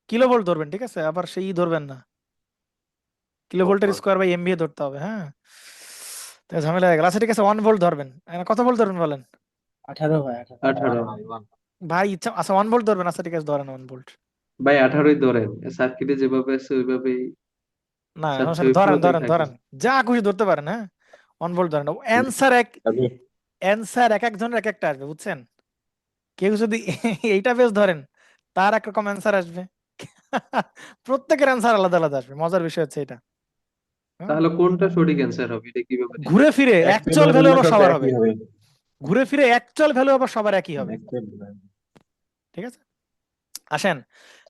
কিলো ভোল্ট ধরবেন, ঠিক আছে? আবার সেই ধরবেন না, কিলো ভোল্টের স্কোয়ার বাই এমভিএ ধরতে হবে, হ্যাঁ? তাহলে ঝামেলা হয়ে গেল। আচ্ছা ঠিক আছে 1 ভোল্ট ধরবেন, কত ভোল্ট ধরবেন বলেন? 18 ভাই 18 18 ভাই ইচ্ছা, আচ্ছা 1 ভোল্ট ধরবেন, আচ্ছা ঠিক আছে ধরেন 1 ভোল্ট। ভাই 18ই ধরেন, সার্কিটে যেভাবে আছে ওইভাবেই না সাথে সমস্যা নেই, ধরেন ওইভাবেই ধরেন থাকবে। ধরেন, যা খুশি ধরতে পারেন, হ্যাঁ? 1 ভোল্ট ধরেন। অ্যান্সার এক একজনের এক একটা আসবে, বুঝছেন? কেউ যদি এইটা বেশ ধরেন, তার একরকম অ্যান্সার আসবে, প্রত্যেকের অ্যান্সার আলাদা আলাদা আসবে। মজার বিষয় হচ্ছে এটা, হ্যাঁ? তাহলে কোনটা সঠিক অ্যান্সার হবে এটা কিভাবে নির্ণয় ঘুরে ফিরে এক অ্যাকচুয়াল ধরলে ভ্যালু আবার সব সবার একই হবে, হবে। ঘুরে ফিরে অ্যাকচুয়াল ভ্যালু আবার সবার একই হবে, Actual ঠিক আছে? আসেন,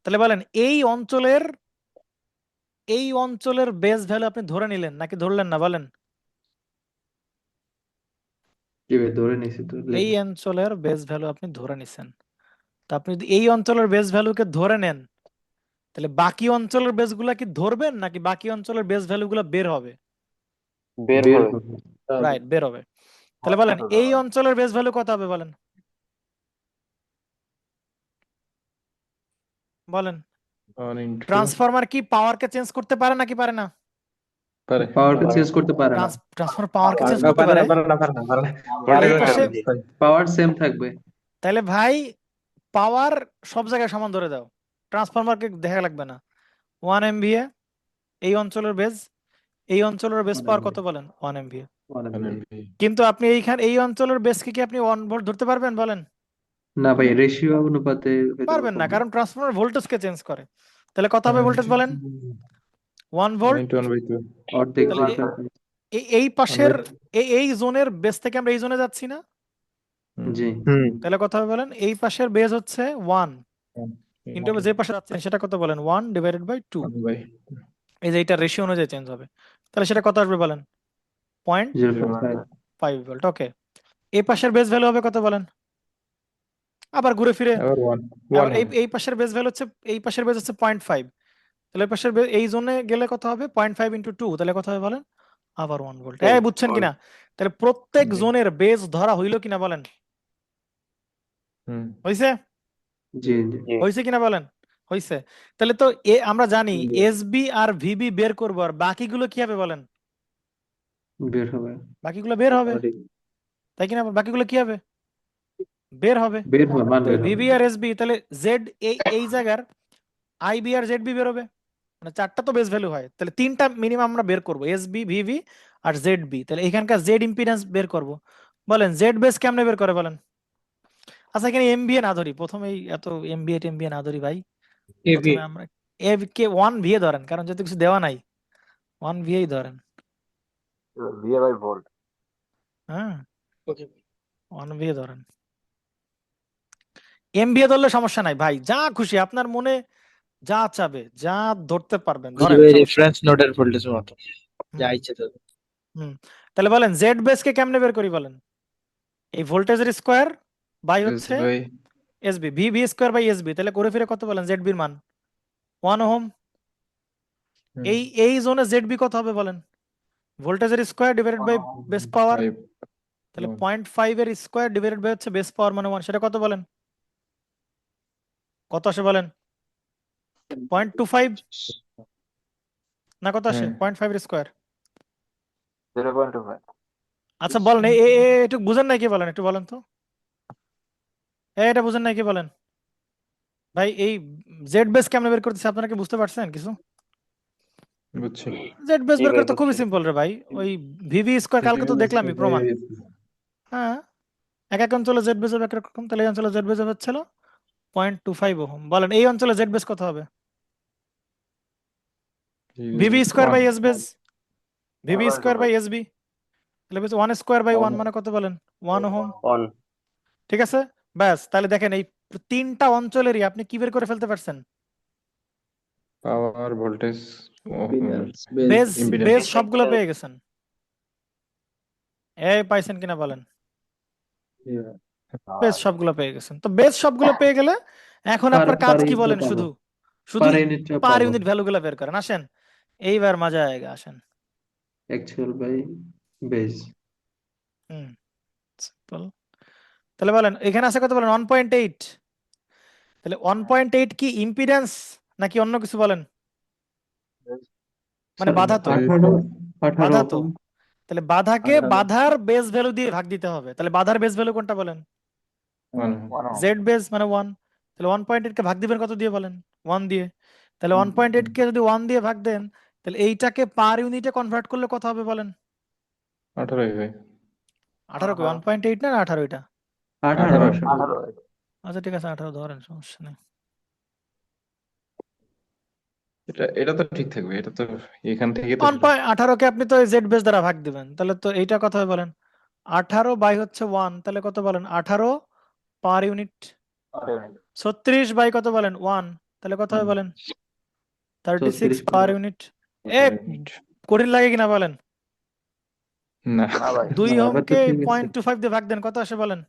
তাহলে বলেন এই অঞ্চলের বেস ভ্যালু আপনি ধরে নিলেন নাকি ধরলেন না বলেন? কি ভাই ধরে নিছি তো এই লেখেন। অঞ্চলের বেস ভ্যালু আপনি ধরে নিছেন, তা আপনি যদি এই অঞ্চলের বেস ভ্যালুকে ধরে নেন, তাহলে বাকি অঞ্চলের বেস গুলা কি ধরবেন নাকি বাকি অঞ্চলের বেস ভ্যালু গুলা বের হবে? বের বের হবে। হবে। রাইট, বের হবে। তাহলে বলেন এই অঞ্চলের বেস ভ্যালু কত হবে বলেন? বলেন। 1 into ট্রান্সফরমার কি পাওয়ারকে চেঞ্জ করতে পারে নাকি পারে না? পারে। পাওয়ারকে চেঞ্জ করতে পারে না, ট্রান্সফরমার পাওয়ারকে চেঞ্জ করতে পারে। তাহলে এই পাশে, পাওয়ার সেম থাকবে। তাহলে ভাই পাওয়ার সব জায়গায় সমান ধরে দাও, ট্রান্সফরমারকে দেখা লাগবে না। 1 এমভিএ এই অঞ্চলের বেস, এই অঞ্চলের বেস পাওয়ার কত বলেন? 1 এমভিএ। কিন্তু আপনি এই অঞ্চলের বেসকে কি আপনি 1 ভোল্ট ধরতে পারবেন বলেন? না ভাই রেশিও অনুপাতে হয়তো পারবেন না, কম। কারণ ট্রান্সফরমার ভোল্টেজকে চেঞ্জ করে। তাহলে কত হবে ভোল্টেজ বলেন? 1 ভোল্ট। 1/2 অর্ধেক তাহলে এই পাশের এই জোনের বেস থেকে আমরা এই জোনে যাচ্ছি না, জি তাহলে কত হবে বলেন? এই পাশের বেস হচ্ছে 1 ইনটু যে পাশে যাচ্ছেন সেটা কত বলেন? 1 ডিভাইডেড বাই 2। এই যে এটা রেশিও অনুযায়ী চেঞ্জ হবে, তাহলে সেটা কত আসবে বলেন? 0.5 0.5 ভোল্ট। ওকে, এই পাশের বেস ভ্যালু হবে কত বলেন? আবার ঘুরে ফিরে আবার ওয়ান আবার এই হবে। এই পাশের বেস ভ্যালু হচ্ছে, এই পাশের বেস হচ্ছে 0.5, তাহলে এই পাশের এই জোনে গেলে কত হবে 0.5 ইন্টু 2, তাহলে কত হবে বলেন? আবার 1 ভোল্ট। এই বুঝছেন কিনা? তাহলে প্রত্যেক জি। জোনের বেস ধরা হইলো কিনা বলেন? হুম হইছে? জি জি হইছে কিনা বলেন? হইছে। তাহলে তো আমরা জানি এসবি আর ভিবি বের করব, আর বাকিগুলো কি হবে বলেন? বের হবে। বাকিগুলো বের হবে, তাই কিনা? বাকিগুলো কি হবে? বের হবে। বের হবে, মান বের হবে। ভিবি আর এসবি, তাহলে জেড এই জায়গার আইবি আর জেড বি বেরোবে, মানে চারটা তো বেস ভ্যালু হয়, তাহলে তিনটা মিনিমাম আমরা বের করব, এসবি, ভিভি আর জেড বি। তাহলে এখানকার জেড ইম্পিডেন্স বের করব। বলেন জেড বেস কেমনে বের করে বলেন? আচ্ছা এখানে এমবিএ না ধরি, প্রথমেই এত এমবিএ টেমবিএ না ধরি ভাই, এবি প্রথমে আমরা এ কে 1 ভিএ ধরেন, কারণ যেহেতু কিছু দেওয়া নাই 1 ভিএই ধরেন। হ্যাঁ, ওকে 1 ভিএ ধরেন। এমবিএ ধরলে সমস্যা নাই ভাই, যা খুশি আপনার মনে যা চাবে, যা ধরতে পারবেন ধরেন, সমস্যা নাই। রেফারেন্স নোডের ভোল্টেজ মতো যা হুম, ইচ্ছে তো। হুম। তাহলে বলেন জেড বেস কে কেমনে বের করি বলেন? এই ভোল্টেজের স্কোয়ার বাই হচ্ছে ভাই SB, V square by SB, তাহলে করে ফিরে কত বলেন জেড বির মান? 1 ওহম। এই জোনে জেড বি কত হবে বলেন? ভোল্টেজের স্কোয়ার ডিভাইডেড বাই বেস পাওয়ার, তাহলে 0.5 এর স্কোয়ার ডিভাইডেড বাই হচ্ছে বেস পাওয়ার মানে 1, সেটা কত বলেন? কত আসে বলেন? 0.25 না কত আসে? 0.5 এর স্কোয়ার। আচ্ছা বলেন একটু বুঝেন নাই কি বলেন, একটু বলেন তো, এটা বুঝেন নাই কি বলেন ভাই? এই জেড বেস কেমনে বের করতেছে আপনারা কি বুঝতে পারছেন কিছু? বুঝছি। জেড বেস বের করতে খুবই সিম্পল রে ভাই, ওই ভিভি স্কোয়ার কালকে তো দেখলামই প্রমাণ। হ্যাঁ, এক অঞ্চলে জেড বেস এক রকম, তাহলে এই অঞ্চলে জেড বেস হচ্ছিল 0.25 ওহম। বলেন এই অঞ্চলে জেড বেস কত হবে? VV square by S base, VV square by S B, তাহলে 1 স্কোয়ার বাই 1 মানে কত বলেন? 1 ওহম। ঠিক আছে, ব্যাস। তাহলে দেখেন এই তিনটা অঞ্চলেরই আপনি কি বের করে ফেলতে পারছেন? Power voltage base impedance. Base সবগুলো পেয়ে গেছেন। এই পাইছেন কিনা বলেন? বেস সবগুলো পেয়ে গেছেন। তো বেস সবগুলো পেয়ে গেলে এখন আপনার কাজ কি বলেন? শুধু শুধু পার ইউনিটটা পার পাবো। ইউনিট ভ্যালু গুলো বের করেন। আসেন এইবার মজা আয়েগা, আসেন। Actual by base. Hmm, simple। তাহলে বলেন এখানে আছে কত বলেন? 1.8। তাহলে 1.8 কি ইম্পিডেন্স নাকি অন্য কিছু বলেন? মানে বাধা তো, 18 বাধা তো। ওহম। তাহলে বাধাকে 18 বাধার বেস ভ্যালু দিয়ে ভাগ দিতে হবে। তাহলে বাধার বেস ভ্যালু কোনটা বলেন? জেড বেস মানে 1। তাহলে 1.8 কে ভাগ দিবেন কত দিয়ে বলেন? 1 দিয়ে। তাহলে 1.8 কে যদি 1 দিয়ে ভাগ দেন, তাহলে এইটাকে পার ইউনিটে কনভার্ট করলে কত হবে বলেন? 18 ভাই। 18 কে 1.8 না 18 এটা? 18 আচ্ছা ঠিক আছে 18 ধরেন, সমস্যা নেই। এটা তো ঠিক থাকবে, এটা তো এখান থেকে তো 18 কে আপনি তো জেড বেস দ্বারা ভাগ দিবেন, তাহলে তো এইটা কত হবে বলেন? 18 বাই হচ্ছে 1, তাহলে কত বলেন? 18 পার ইউনিট। 36 বাই কত বলেন? 1, তাহলে কত হবে বলেন? 36 পার ইউনিট। এ কঠিন লাগে কিনা বলেন? না 2 না, ওহম আবার তো কে ঠিক আছে। 0.25 দিয়ে ভাগ দেন, কত আসে বলেন?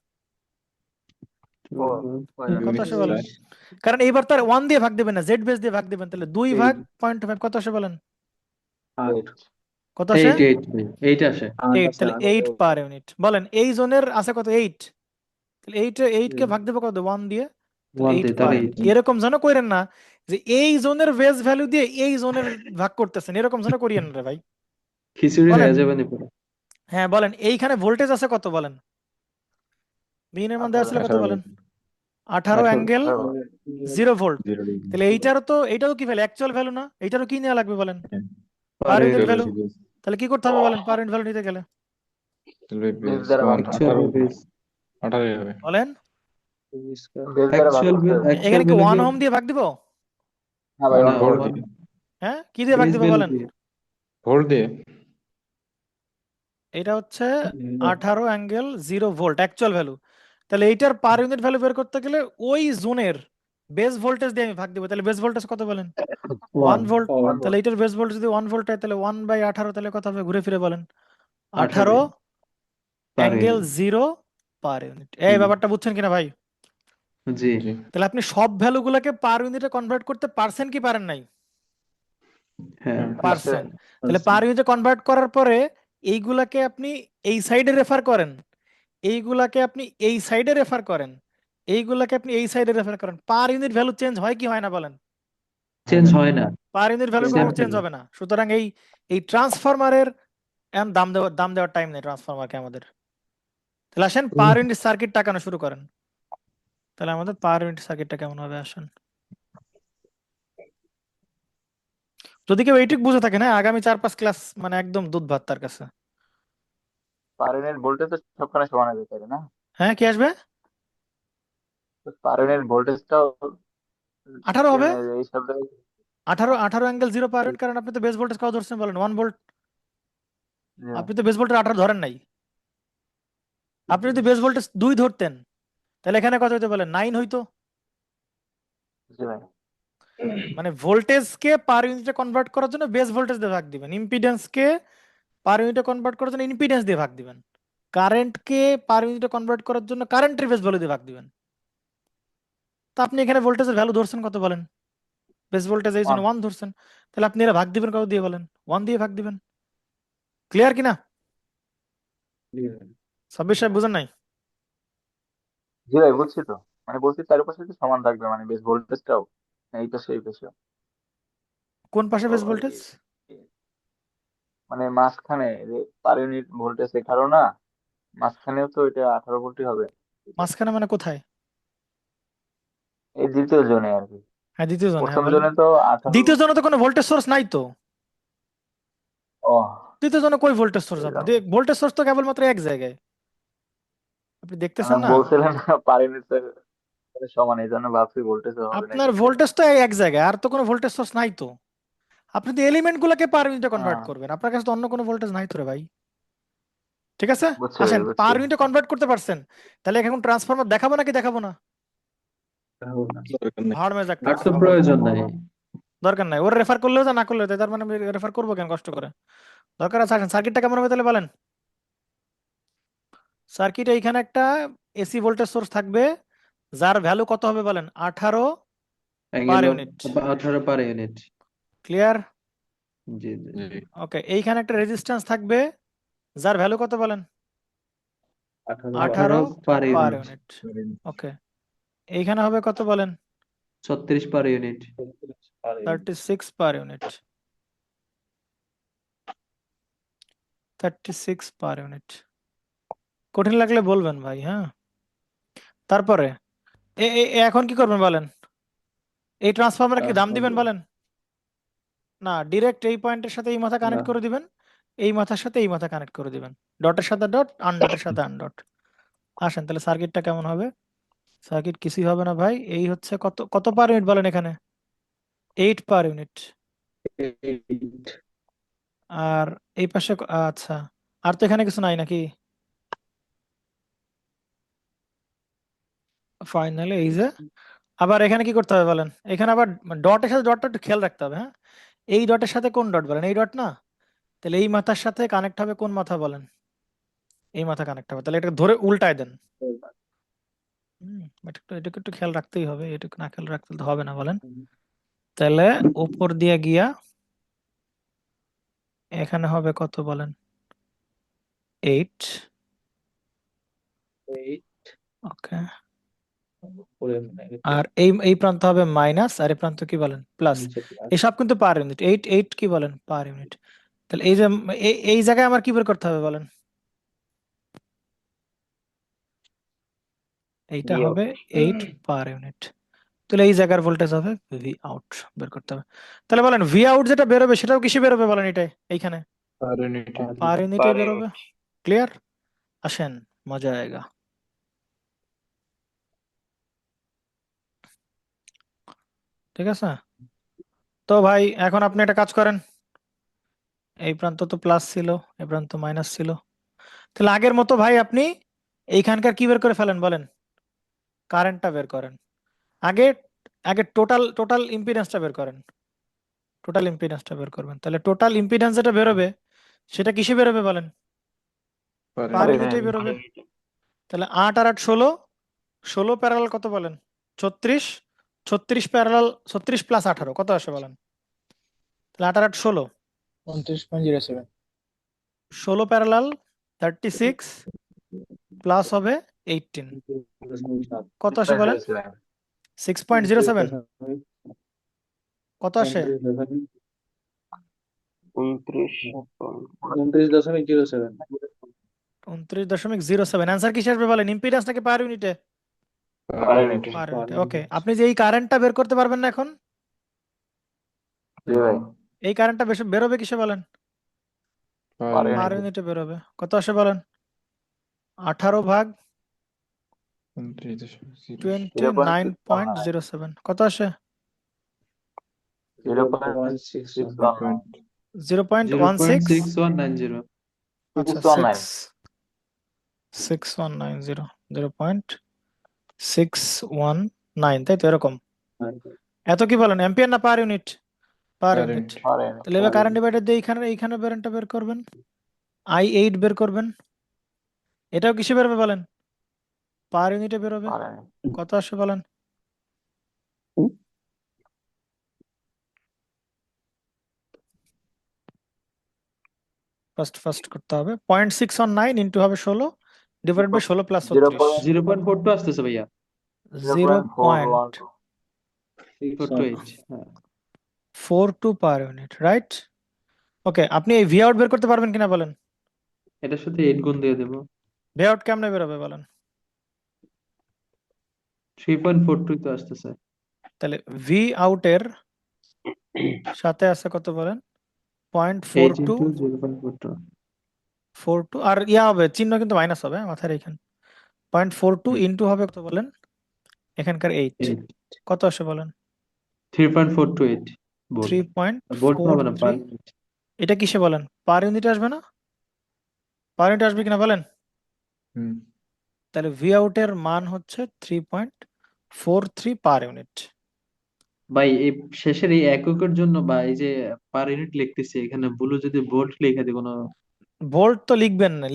কত ইউনিট আসে বলেন? কারণ এইবার তো আর 1 দিয়ে ভাগ দিবেন না, জেড বেস দিয়ে ভাগ দিবেন, তাহলে 2 ভাগ 0.5 কত আসে বলেন? কত আসে? 8 আসে। 8। তাহলে 8 পার ইউনিট। বলেন এই জোনের আছে কত? 8। তাহলে 8 কে ভাগ দেবো কত? 1 দিয়ে, তাহলে 1 8 দিয়ে, পার তাহলে ইউনিট। এরকম যেন করেন না যে এই জোনের বেস ভ্যালু দিয়ে এই জোনের ভাগ করতেছেন, এরকম যেন করিয়েন না রে ভাই। খিচুড়ি বলেন হয়ে যাবে নি পুরো। হ্যাঁ, বলেন এইখানে ভোল্টেজ আছে কত বলেন? মিনের মধ্যে আসলে কত বলেন? 18 অ্যাঙ্গেল 0 ভোল্ট। তাহলে এইটারও কি ভ্যালু? অ্যাকচুয়াল ভ্যালু না? এইটারও কি নেওয়া লাগবে বলেন? Per unit value. তাহলে কি করতে হবে বলেন পার ইউনিট ভ্যালু নিতে গেলে? Actual base. 18 হবে। বলেন অ্যাকচুয়াল এখানে কি 1 ওহম দিয়ে ভাগ দিব? হ্যাঁ, কি দিয়ে ভাগ দিব বলেন? ভোল্ট দিয়ে। এটা হচ্ছে 18 অ্যাঙ্গেল 0 ভোল্ট অ্যাকচুয়াল ভ্যালু। তাহলে এইটার পার ইউনিট ভ্যালু বের করতে গেলে ওই জোনের বেস ভোল্টেজ দিয়ে আমি ভাগ দিব। তাহলে বেস ভোল্টেজ কত বলেন? 1 ভোল্ট। তাহলে এইটার বেস ভোল্টেজ যদি 1 ভোল্ট হয়, তাহলে 1/18, তাহলে কত হবে? ঘুরে ফিরে বলেন 18 per angle unit. 0 per unit. এই ব্যাপারটা বুঝছেন কিনা ভাই? জি জি তাহলে আপনি সব ভ্যালুগুলোকে পার ইউনিটে কনভার্ট করতে পারছেন কি পারেন নাই? হ্যাঁ পারছেন। তাহলে পার ইউনিটে কনভার্ট করার পরে এইগুলাকে আপনি এই সাইডে রেফার করেন, এইগুলাকে আপনি এই সাইডে রেফার করেন, এইগুলাকে আপনি এই সাইডে রেফার করেন, পার ইউনিট ভ্যালু চেঞ্জ হয় কি হয় না বলেন? চেঞ্জ হয় না পার ইউনিট ভ্যালু Same কখনো চেঞ্জ value. হবে না। সুতরাং এই ট্রান্সফরমারের দাম দেওয়ার টাইম নেই ট্রান্সফরমারকে আমাদের। তাহলে আসেন পার ইউনিট সার্কিট টাকানো শুরু করেন। তাহলে আমাদের পার ইউনিট সার্কিটটা কেমন হবে আসেন। যদি কেউ এইটুক বুঝে থাকে না, আগামী 4-5 ক্লাস মানে একদম দুধ ভাত তার কাছে। পার ইউনিট ভোল্টেজ তো সবখানে সমান হবে তাই না? হ্যাঁ, কি আসবে? পার ইউনিট ভোল্টেজটাও 18 হবে। এই শব্দে 18 ∠0 পার ইউনিট, কারণ আপনি তো বেস ভোল্টেজ কত ধরছেন বলেন? 1 ভোল্ট। আপনি তো বেস ভোল্টেজ 18 ধরেন নাই। আপনি যদি বেস ভোল্টেজ 2 ধরতেন তাহলে এখানে কত হইতো বলেন? 9 হইতো। জি ভাই। মানে ভোল্টেজকে পার ইউনিটে কনভার্ট করার জন্য বেস ভোল্টেজ দিয়ে ভাগ দিবেন, ইম্পিডেন্সকে পার ইউনিটে কনভার্ট করার জন্য ইম্পিডেন্স দিয়ে ভাগ দিবেন, কারেন্টকে পার ইউনিটে কনভার্ট করার জন্য কারেন্টের বেস ভ্যালু দিয়ে ভাগ দিবেন। তা আপনি এখানে ভোল্টেজের ভ্যালু ধরছেন কত বলেন? বেস ভোল্টেজ এই জন্য 1 ধরছেন। তাহলে আপনি এরা ভাগ দিবেন কত দিয়ে বলেন? 1 দিয়ে ভাগ দিবেন। ক্লিয়ার কিনা? সাব্বির সাহেব বুঝেন নাই? জি ভাই বুঝছি তো, মানে বলছি চারপাশে তো সমান থাকবে, মানে বেশ ভোল্টেজটাও এই পাশে এই পাশে। কোন পাশে তো বেস ভোল্টেজ? মানে মাঝখানে পার ইউনিট ভোল্টেজ 18 না, মাঝখানেও তো এটা 18 ভোল্টই হবে। মাঝখানে মানে কোথায়? এই দ্বিতীয় জোনে আর কি। হ্যাঁ, দ্বিতীয় জন। হ্যাঁ প্রথম বলেন। জোনে তো 18। দ্বিতীয় জনে তো কোনো ভোল্টেজ সোর্স নাই তো। ও দ্বিতীয় জনে কই ভোল্টেজ সোর্স? বুঝলাম। আপনি ভোল্টেজ সোর্স তো কেবলমাত্র এক জায়গায়, আপনি দেখতেছেন না? বলছিলেন না পার ইউনিট সমান, এই জন্য ভাবছি ভোল্টেজ হবে নাকি। আপনার ভোল্টেজ তো এক জায়গায়, আর তো কোনো ভোল্টেজ সোর্স নাই তো। আপনি তো এলিমেন্ট গুলোকে পার ইউনিটে কনভার্ট হ্যাঁ করবেন, আপনার কাছে তো অন্য কোনো ভোল্টেজ নাই তো রে ভাই। ঠিক আছে, বুঝছি ভাই আসেন বুঝছি। পার ইউনিটে কনভার্ট করতে পারছেন। তাহলে এখন ট্রান্সফরমার দেখাবো নাকি দেখাবো না? দরকার নেই। হার্ড ম্যাচ একটা আর তো ট্রান্সফরমার। প্রয়োজন নাই দরকার নাই, ওর রেফার করলেও যা না করলেও তাই, তার মানে আমি রেফার করবো কেন কষ্ট করে? দরকার আছে। আসেন সার্কিটটা কেমন হবে তাহলে বলেন। সার্কিট এইখানে একটা এসি ভোল্টেজ সোর্স থাকবে, যার ভ্যালু কত হবে বলেন? 18 per angle unit. 18 per unit clear? জি জি জি ওকে, এইখানে একটা রেজিস্ট্যান্স থাকবে, যার ভ্যালু কত বলেন? 18 পার পার ইউনিট ইউনিট। ওকে, এইখানে হবে কত বলেন? 36 per unit 36 per unit. 36 per unit. কঠিন লাগলে বলবেন ভাই, হ্যাঁ। তারপরে এখন কি করবেন বলেন? এই ট্রান্সফরমারে কি দাম দিবেন বলেন? না, ডিরেক্ট এই পয়েন্টের সাথে এই মাথা কানেক্ট করে দিবেন, এই মাথার সাথে এই মাথা কানেক্ট করে দিবেন, ডটের সাথে ডট, আনডটের সাথে আনডট। আসেন তাহলে সার্কিটটা কেমন হবে। সার্কিট কিছুই হবে না ভাই, এই হচ্ছে কত কত পার ইউনিট বলেন এখানে? 8 পার ইউনিট। আর এই পাশে আচ্ছা, আর তো এখানে কিছু নাই নাকি? ফাইনালি এই যে, আবার এখানে কি করতে হবে বলেন? এখানে আবার ডটের সাথে ডটটা একটু খেয়াল রাখতে হবে, হ্যাঁ। এই ডটের সাথে কোন ডট বলেন? এই ডট না? তাহলে এই মাথার সাথে কানেক্ট হবে কোন মাথা বলেন? এই মাথা কানেক্ট হবে। তাহলে এটা ধরে উল্টায় দেন। এটাকে একটু খেয়াল রাখতেই হবে, এটুকু না খেয়াল রাখতে তো হবে না বলেন। তাহলে উপর দিয়ে গিয়া এখানে হবে কত বলেন? 8। ওকে, আর এই প্রান্ত হবে মাইনাস, আর এই প্রান্ত কি বলেন? প্লাস। এসব কিন্তু পার ইউনিট। 8 কি বলেন? Per unit. তাহলে এই যে এই জায়গায় আমার কি বের করতে হবে বলেন? এইটা হবে 8 পার ইউনিট। তাহলে এই জায়গার ভোল্টেজ হবে ভি আউট, বের করতে হবে। তাহলে বলেন ভি আউট যেটা বেরোবে সেটাও কিসে বেরোবে বলেন? এটাই এইখানে পার ইউনিটে বেরোবে। ক্লিয়ার? আসেন, মজা আয়েগা। ঠিক আছে, তো ভাই এখন আপনি একটা কাজ করেন। এই প্রান্ত তো প্লাস ছিল, এই প্রান্ত মাইনাস ছিল। তাহলে আগের মতো ভাই আপনি এইখানকার কি বের করে ফেলেন বলেন? কারেন্টটা বের করেন। আগে আগে টোটাল টোটাল ইম্পিডেন্সটা বের করেন। টোটাল ইম্পিডেন্সটা বের করবেন। তাহলে টোটাল ইম্পিডেন্স যেটা বেরোবে সেটা কিসে বেরোবে বলেন? পার ইউনিটে বেরোবে। তাহলে 8 আর 8 16, 16 প্যারালাল কত বলেন? 36, 36 প্যারালাল 36 প্লাস 18 কত আসে বলেন? তাহলে 18 8 16, 29.07 16 প্যারালাল 36 প্লাস হবে 18 কত আসে বলেন? 6.07 কত আসে? 29.07 29.07 অ্যান্সার কিসে আসবে বলেন? ইম্পিডেন্স নাকি পার ইউনিটে? Per unit. পার ইউনিটে। ওকে, আপনি যে এই কারেন্টটা বের করতে পারবেন না এখন, জি ভাই এই কারেন্টটা বেরোবে কিসে বলেন? পার পার ইউনিট ইউনিটে বেরোবে। কত আসে বলেন? 18 ভাগ 29.07 কত আসে? 0.619 0.16, 0.6190 আচ্ছা 6190 0.619 তাই তো, এরকম। এত কি বলেন, অ্যাম্পিয়ার না per unit? Per unit. Per unit তাহলে এবার কারেন্ট ডিভাইডার দিয়ে এইখানে বেরেনটা বের করবেন, I8 বের করবেন। এটাও কিসে বেরোবে বলেন? পার ইউনিটে বেরোবে। পার ইউনিট কত আসে বলেন? ফার্স্ট করতে হবে। 0.619 ইন্টু হবে 16 ডিভাইড বাই 16 প্লাস 36 0.42 আসতেছে ভাইয়া 0.412 0.42 পার ইউনিট, রাইট? ওকে, আপনি এই ভি আউট বের করতে পারবেন কিনা বলেন? এটার সাথে 8 গুণ দিয়ে দেবো ভি আউট কেমনে বেরোবে বলেন? 3.42 তো আসতেছে তাহলে ভি আউটের সাথে আছে কত বলেন? 8 0.42 into 0.42 42 আর ইয়া হবে, চিহ্ন কিন্তু মাইনাস হবে, মাথায় রেখেন। 0.42 ইন্টু হবে কত বলেন? এখানকার 8 8 কত আসে বলেন? 3.428 ভোল্ট ভোল্ট হবে না পার 3.43। এটা কিসে বলেন? পার ইউনিট আসবে না? পার ইউনিট আসবে কিনা বলেন? তাহলে ভি আউটের মান হচ্ছে 3.43 পার ইউনিট। ভাই এই শেষের এই এককের জন্য বা এই যে পার ইউনিট লিখতেছি এখানে ভুলে যদি ভোল্ট লিখে দিই কোনো ভোল্ট তো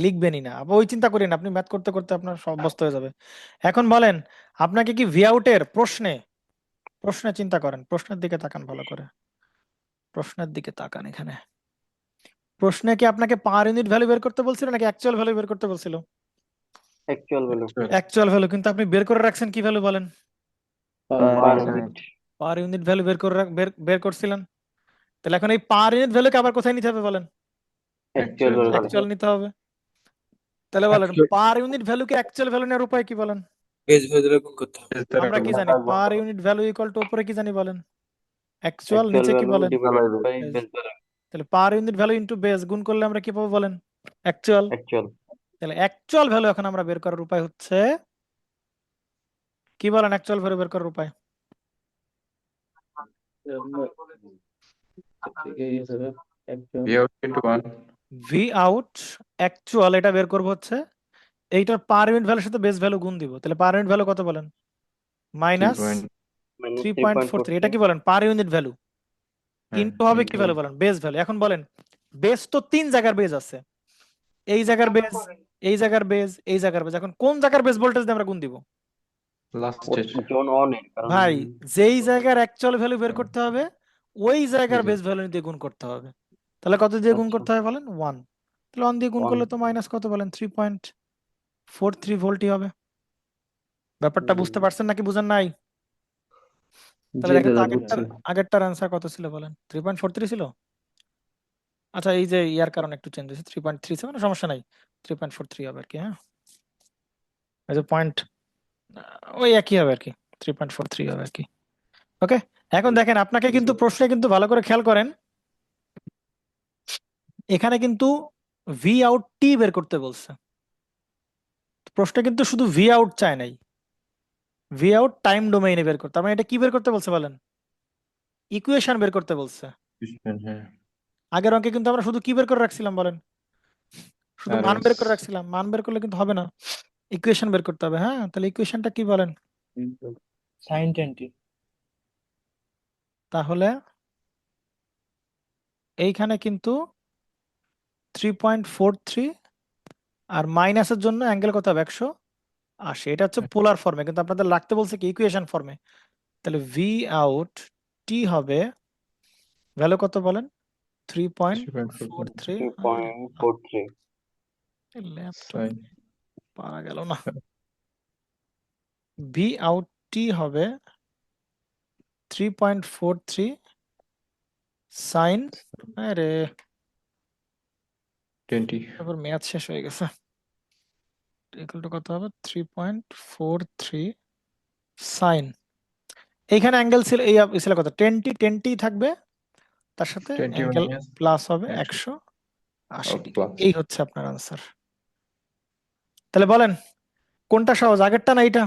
লিখবেনই না, আবার ওই চিন্তা করেন, আপনি ম্যাথ করতে করতে আপনার সব অবস্থা হয়ে যাবে। এখন বলেন, আপনাকে কি ভি আউটের প্রশ্নে চিন্তা করেন, প্রশ্নের দিকে তাকান ভালো করে, প্রশ্নের দিকে তাকান। এখানে প্রশ্নে কি আপনাকে পার ইউনিট ভ্যালু বের করতে বলছিল নাকি অ্যাকচুয়াল ভ্যালু বের করতে বলছিল? অ্যাকচুয়াল ভ্যালু অ্যাকচুয়াল ভ্যালু, কিন্তু আপনি বের করে রাখছেন কি ভ্যালু বলেন? Per unit per unit value বের করছিলেন। তাহলে এখন এই পার ইউনিট ভ্যালুকে আবার কোথায় নিতে হবে বলেন? অ্যাকচুয়াল ভ্যালু অ্যাকচুয়াল নিতে হবে। তাহলে বলেন পার ইউনিট ভ্যালুকে অ্যাকচুয়াল ভ্যালু নেওয়ার উপায় কি বলেন? আমরা কি জানি? Per unit value equal to উপরে কি জানি বলেন? অ্যাকচুয়াল, নিচে কি বলেন? বেস। তাহলে per unit value into base গুণ করলে আমরা কি পাবো বলেন? অ্যাকচুয়াল। অ্যাকচুয়াল তাহলে অ্যাকচুয়াল ভ্যালু এখন আমরা বের করার উপায় হচ্ছে কি বলেন? অ্যাকচুয়াল ভ্যালু বের করার উপায় ভি আউট অ্যাকচুয়াল, এটা বের করবো হচ্ছে এইটার পার ইউনিট ভ্যালুর সাথে বেস ভ্যালু গুণ দিব। তাহলে পার ইউনিট ভ্যালু কত বলেন? মাইনাস 3.43। এটা কি বলেন? পার ইউনিট ভ্যালু ইনটু হবে কি ভ্যালু বলেন? Base value. এখন বলেন, বেস তো 3 জায়গার বেস আছে, এই জায়গার বেস, এই জায়গার বেস, এই জায়গার বেস। এখন কোন জায়গার বেস ভোল্টেজ দিয়ে আমরা গুণ দিব? ভাই, যেই জায়গার অ্যাকচুয়াল ভ্যালু বের করতে হবে ওই জায়গার বেস ভ্যালু দিয়ে গুণ করতে হবে। তাহলে কত দিয়ে গুণ করতে হবে বলেন? 1। তাহলে 1 দিয়ে গুণ করলে তো মাইনাস কত বলেন? 3.43 ভোল্টই হবে। ব্যাপারটা বুঝতে পারছেন নাকি বুঝেন নাই? তাহলে জি দেখেন তো দাদা বুঝছি আগেরটার অ্যান্সার কত ছিল বলেন? 3.43 ছিল। আচ্ছা, এই যে ইয়ার কারণে একটু চেঞ্জ হয়েছে, 3.37, সমস্যা নাই, 3.43 হবে আর কি। হ্যাঁ, এই যে পয়েন্ট ওই একই হবে আর কি, 3.43 হবে আর কি। ওকে, এখন দেখেন আপনাকে কিন্তু প্রশ্নে কিন্তু ভালো করে খেয়াল করেন, এখানে কিন্তু ভি আউট টি বের করতে বলছে। প্রশ্নে কিন্তু শুধু ভি আউট চায় নাই, ভি আউট টাইম ডোমেইনে বের করতে। মানে এটা কি বের করতে বলছে বলেন? ইকুয়েশন বের করতে বলছে। আগের অঙ্কে কিন্তু আমরা শুধু কি বের করে রাখছিলাম বলেন? শুধু মান বের করে রাখছিলাম। মান বের করলে কিন্তু হবে না, ইকুয়েশন বের করতে হবে। হ্যাঁ, তাহলে ইকুয়েশনটা কি বলেন? sin 10t তাহলে এইখানে কিন্তু 3.43 আর মাইনাসের জন্য অ্যাঙ্গেল কত হবে? 80, এটা হচ্ছে পোলার ফর্মে, কিন্তু আপনাদের রাখতে বলছে কি ইকুয়েশন ফর্মে। তাহলে ভি আউট টি হবে ভ্যালু কত বলেন? 3.43। 3.43 ল্যাপটপ পারা গেল না। ভি আউট টি হবে 3.43 সাইন, আরে 20 তারপর ম্যাথ শেষ হয়ে গেছে। ইকুয়াল টু কত হবে? 3.43 সাইন। এইখানে অ্যাঙ্গেল ছিল এই ছিল কত? 10t থাকবে, তার সাথে 20 অ্যাঙ্গেল minus প্লাস হবে 180 180 ডিগ্রি। plus এই হচ্ছে আপনার আনসার। তাহলে বলেন কোনটা সহজ, আগেরটা না এইটা?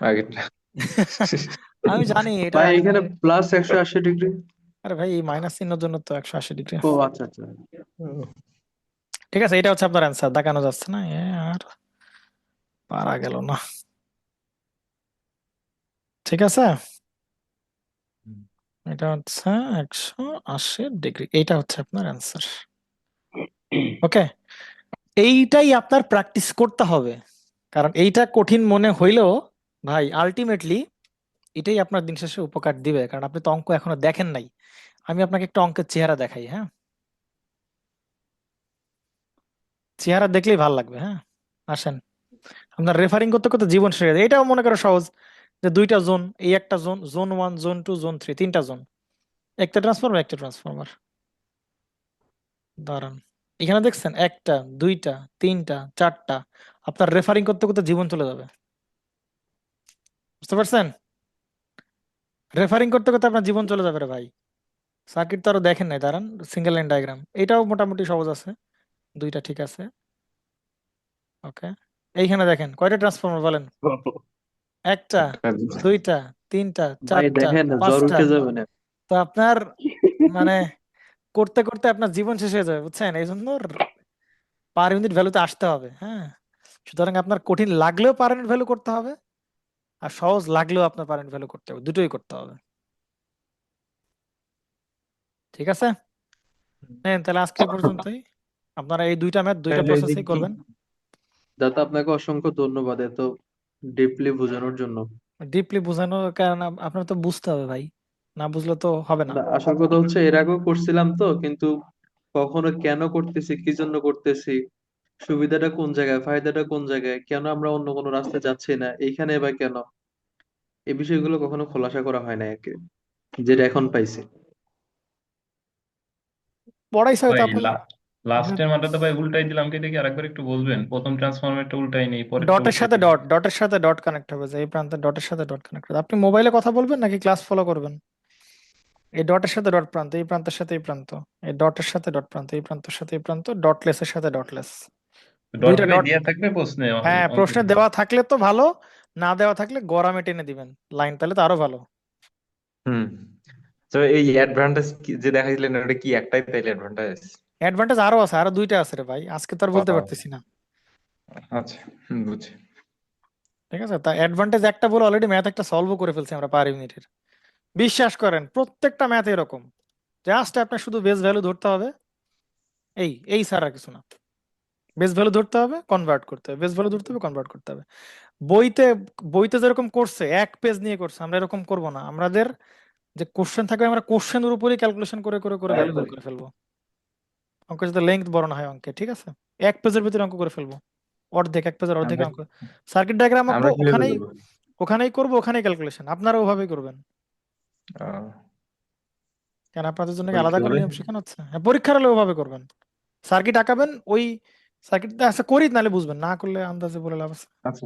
আগেরটা। আমি জানি এটা। ভাই এখানে প্লাস 180 ডিগ্রি। আরে ভাই এই মাইনাস চিহ্নের জন্য তো 180 ডিগ্রি। ও আচ্ছা আচ্ছা। ঠিক আছে, এটা হচ্ছে আপনার অ্যান্সার, দেখানো যাচ্ছে না, আর পারা গেল না। ঠিক আছে, এটা হচ্ছে 180 ডিগ্রি, এইটা হচ্ছে আপনার অ্যান্সার। ওকে, এইটাই আপনার প্র্যাকটিস করতে হবে, কারণ এইটা কঠিন মনে হইলেও ভাই আলটিমেটলি এটাই আপনার দিন শেষে উপকার দিবে, কারণ আপনি তো অঙ্ক এখনো দেখেন নাই। আমি আপনাকে একটা অঙ্কের চেহারা দেখাই, হ্যাঁ? চেহারা দেখলেই ভালো লাগবে, হ্যাঁ? আসেন, আপনার রেফারিং করতে করতে জীবন শেষ হয়ে যায়। এটাও মনে করো সহজ, যে দুইটা জোন, এই একটা জোন, জোন 1, জোন 2, জোন 3, তিনটা জোন, একটা ট্রান্সফরমার একটা ট্রান্সফরমার। দাঁড়ান, এখানে দেখছেন একটা, দুইটা, তিনটা, চারটা, আপনার রেফারিং করতে করতে জীবন চলে যাবে। বুঝতে পারছেন? রেফারিং করতে করতে আপনার জীবন চলে যাবে রে ভাই। সার্কিট তো আরো দেখেন নাই, দাঁড়ান, সিঙ্গেল লাইন ডায়াগ্রাম এটাও মোটামুটি সহজ আছে, দুইটা ঠিক আছে। ওকে, এইখানে দেখেন কয়টা ট্রান্সফরমার বলেন? একটা, দুইটা, তিনটা, ভাই চারটা, দেখেন জ্বর পাঁচটা। উঠে যাবে না। তো আপনার মানে করতে করতে আপনার জীবন শেষ হয়ে যাবে, বুঝছেন? এই জন্য পার ইউনিট ভ্যালুতে আসতে হবে, হ্যাঁ? সুতরাং আপনার কঠিন লাগলেও পার ইউনিট ভ্যালু করতে হবে, আর সহজ লাগলেও আপনার পার ইউনিট ভ্যালু করতে হবে, দুটোই করতে হবে। ঠিক আছে, নেন তাহলে আজকে এই পর্যন্তই। আপনারা এই দুইটা ম্যাথ দুইটা তাহলে এই যে প্রসেসেই করবেন। দাদা আপনাকে অসংখ্য ধন্যবাদ এত ডিপলি বোঝানোর জন্য। ডিপলি বোঝানোর কারণ আপনার তো বুঝতে হবে ভাই, না বুঝলে তো হবে না। না, আসল কথা হচ্ছে এর আগেও করছিলাম তো, কিন্তু কখনো কেন করতেছি, কি জন্য করতেছি, সুবিধাটা কোন জায়গায়, ফায়দাটা কোন জায়গায়, কেন আমরা অন্য কোনো রাস্তায় যাচ্ছি না, এইখানে বা কেন, এই বিষয়গুলো কখনো খোলাসা করা হয় না একে, যেটা এখন পাইছি। পড়াইছে হয়তো ভাই আপনি। লাস্টের মানটা তো ভাই উল্টাই দিলাম, কে দেখি আরেকবার একটু বলবেন? প্রথম ট্রান্সফরমেটটা উল্টাই নেই, পরেরটা ডটের সাথে উল্টাই ডট, ডটের সাথে ডট কানেক্ট হবে, যে এই প্রান্তে ডটের সাথে ডট কানেক্ট হবে। আপনি মোবাইলে কথা বলবেন নাকি ক্লাস ফলো করবেন? এই ডটের সাথে ডট প্রান্ত, এই প্রান্তের সাথে এই প্রান্ত, এই ডটের সাথে ডট প্রান্ত, এই প্রান্তের সাথে এই প্রান্ত, ডটলেসের সাথে ডটলেস, ডট দুইটা ভাই ডট। দেয়া থাকবে প্রশ্নে হ্যাঁ, অঙ্কের প্রশ্নে জন্য? দেওয়া থাকলে তো ভালো, না দেওয়া থাকলে গড়ামে টেনে দিবেন লাইন, তাহলে তো আরো ভালো। হুম। তো এই অ্যাডভান্টেজ যে দেখাইছিলেন ওটা কি একটাই তাইলে অ্যাডভান্টেজ? অ্যাডভান্টেজ আরো আছে, আরো দুইটা আছে রে ভাই, আজকে তো আর বলতে পারতেছি না। আচ্ছা, বুঝছি। ঠিক আছে, তা অ্যাডভান্টেজ একটা বলে অলরেডি ম্যাথ একটা সলভও করে ফেলছি আমরা পার ইউনিটের। বিশ্বাস করেন প্রত্যেকটা ম্যাথ এরকম, জাস্ট আপনার শুধু বেস ভ্যালু ধরতে হবে, এই এই ছাড়া কিছু না। বেস ভ্যালু ধরতে হবে, কনভার্ট করতে হবে, বেস ভ্যালু ধরতে হবে, কনভার্ট করতে হবে। বইতে বইতে যেরকম করছে এক পেজ নিয়ে করছে, আমরা এরকম করব না। আমাদের যে কোশ্চেন থাকবে, আমরা কোশ্চেনের উপরেই ক্যালকুলেশন করে করে করে ভ্যালু বের করে ফেলবো। অঙ্ক যাতে লেন্থ বড় না হয় অঙ্কে, ঠিক আছে? এক পেজের ভিতরে অঙ্ক করে ফেলবো, অর্ধেক, এক পেজের অর্ধেক আমরা অঙ্ক। সার্কিট ডায়াগ্রাম আঁকবো, আমরা কিভাবে ওখানেই করবো? ওখানেই করবো, ওখানেই ক্যালকুলেশন, আপনারা ওভাবেই করবেন। আহ, কেন আপনাদের জন্য কি আলাদা পরীক্ষা করে হলে নিয়ম শেখানো হচ্ছে? হ্যাঁ, পরীক্ষার হলে ওভাবে করবেন। সার্কিট আঁকাবেন, ওই সার্কিট আচ্ছা করি, নাহলে বুঝবেন, না করলে আন্দাজে বলে লাভ আছে। আচ্ছা।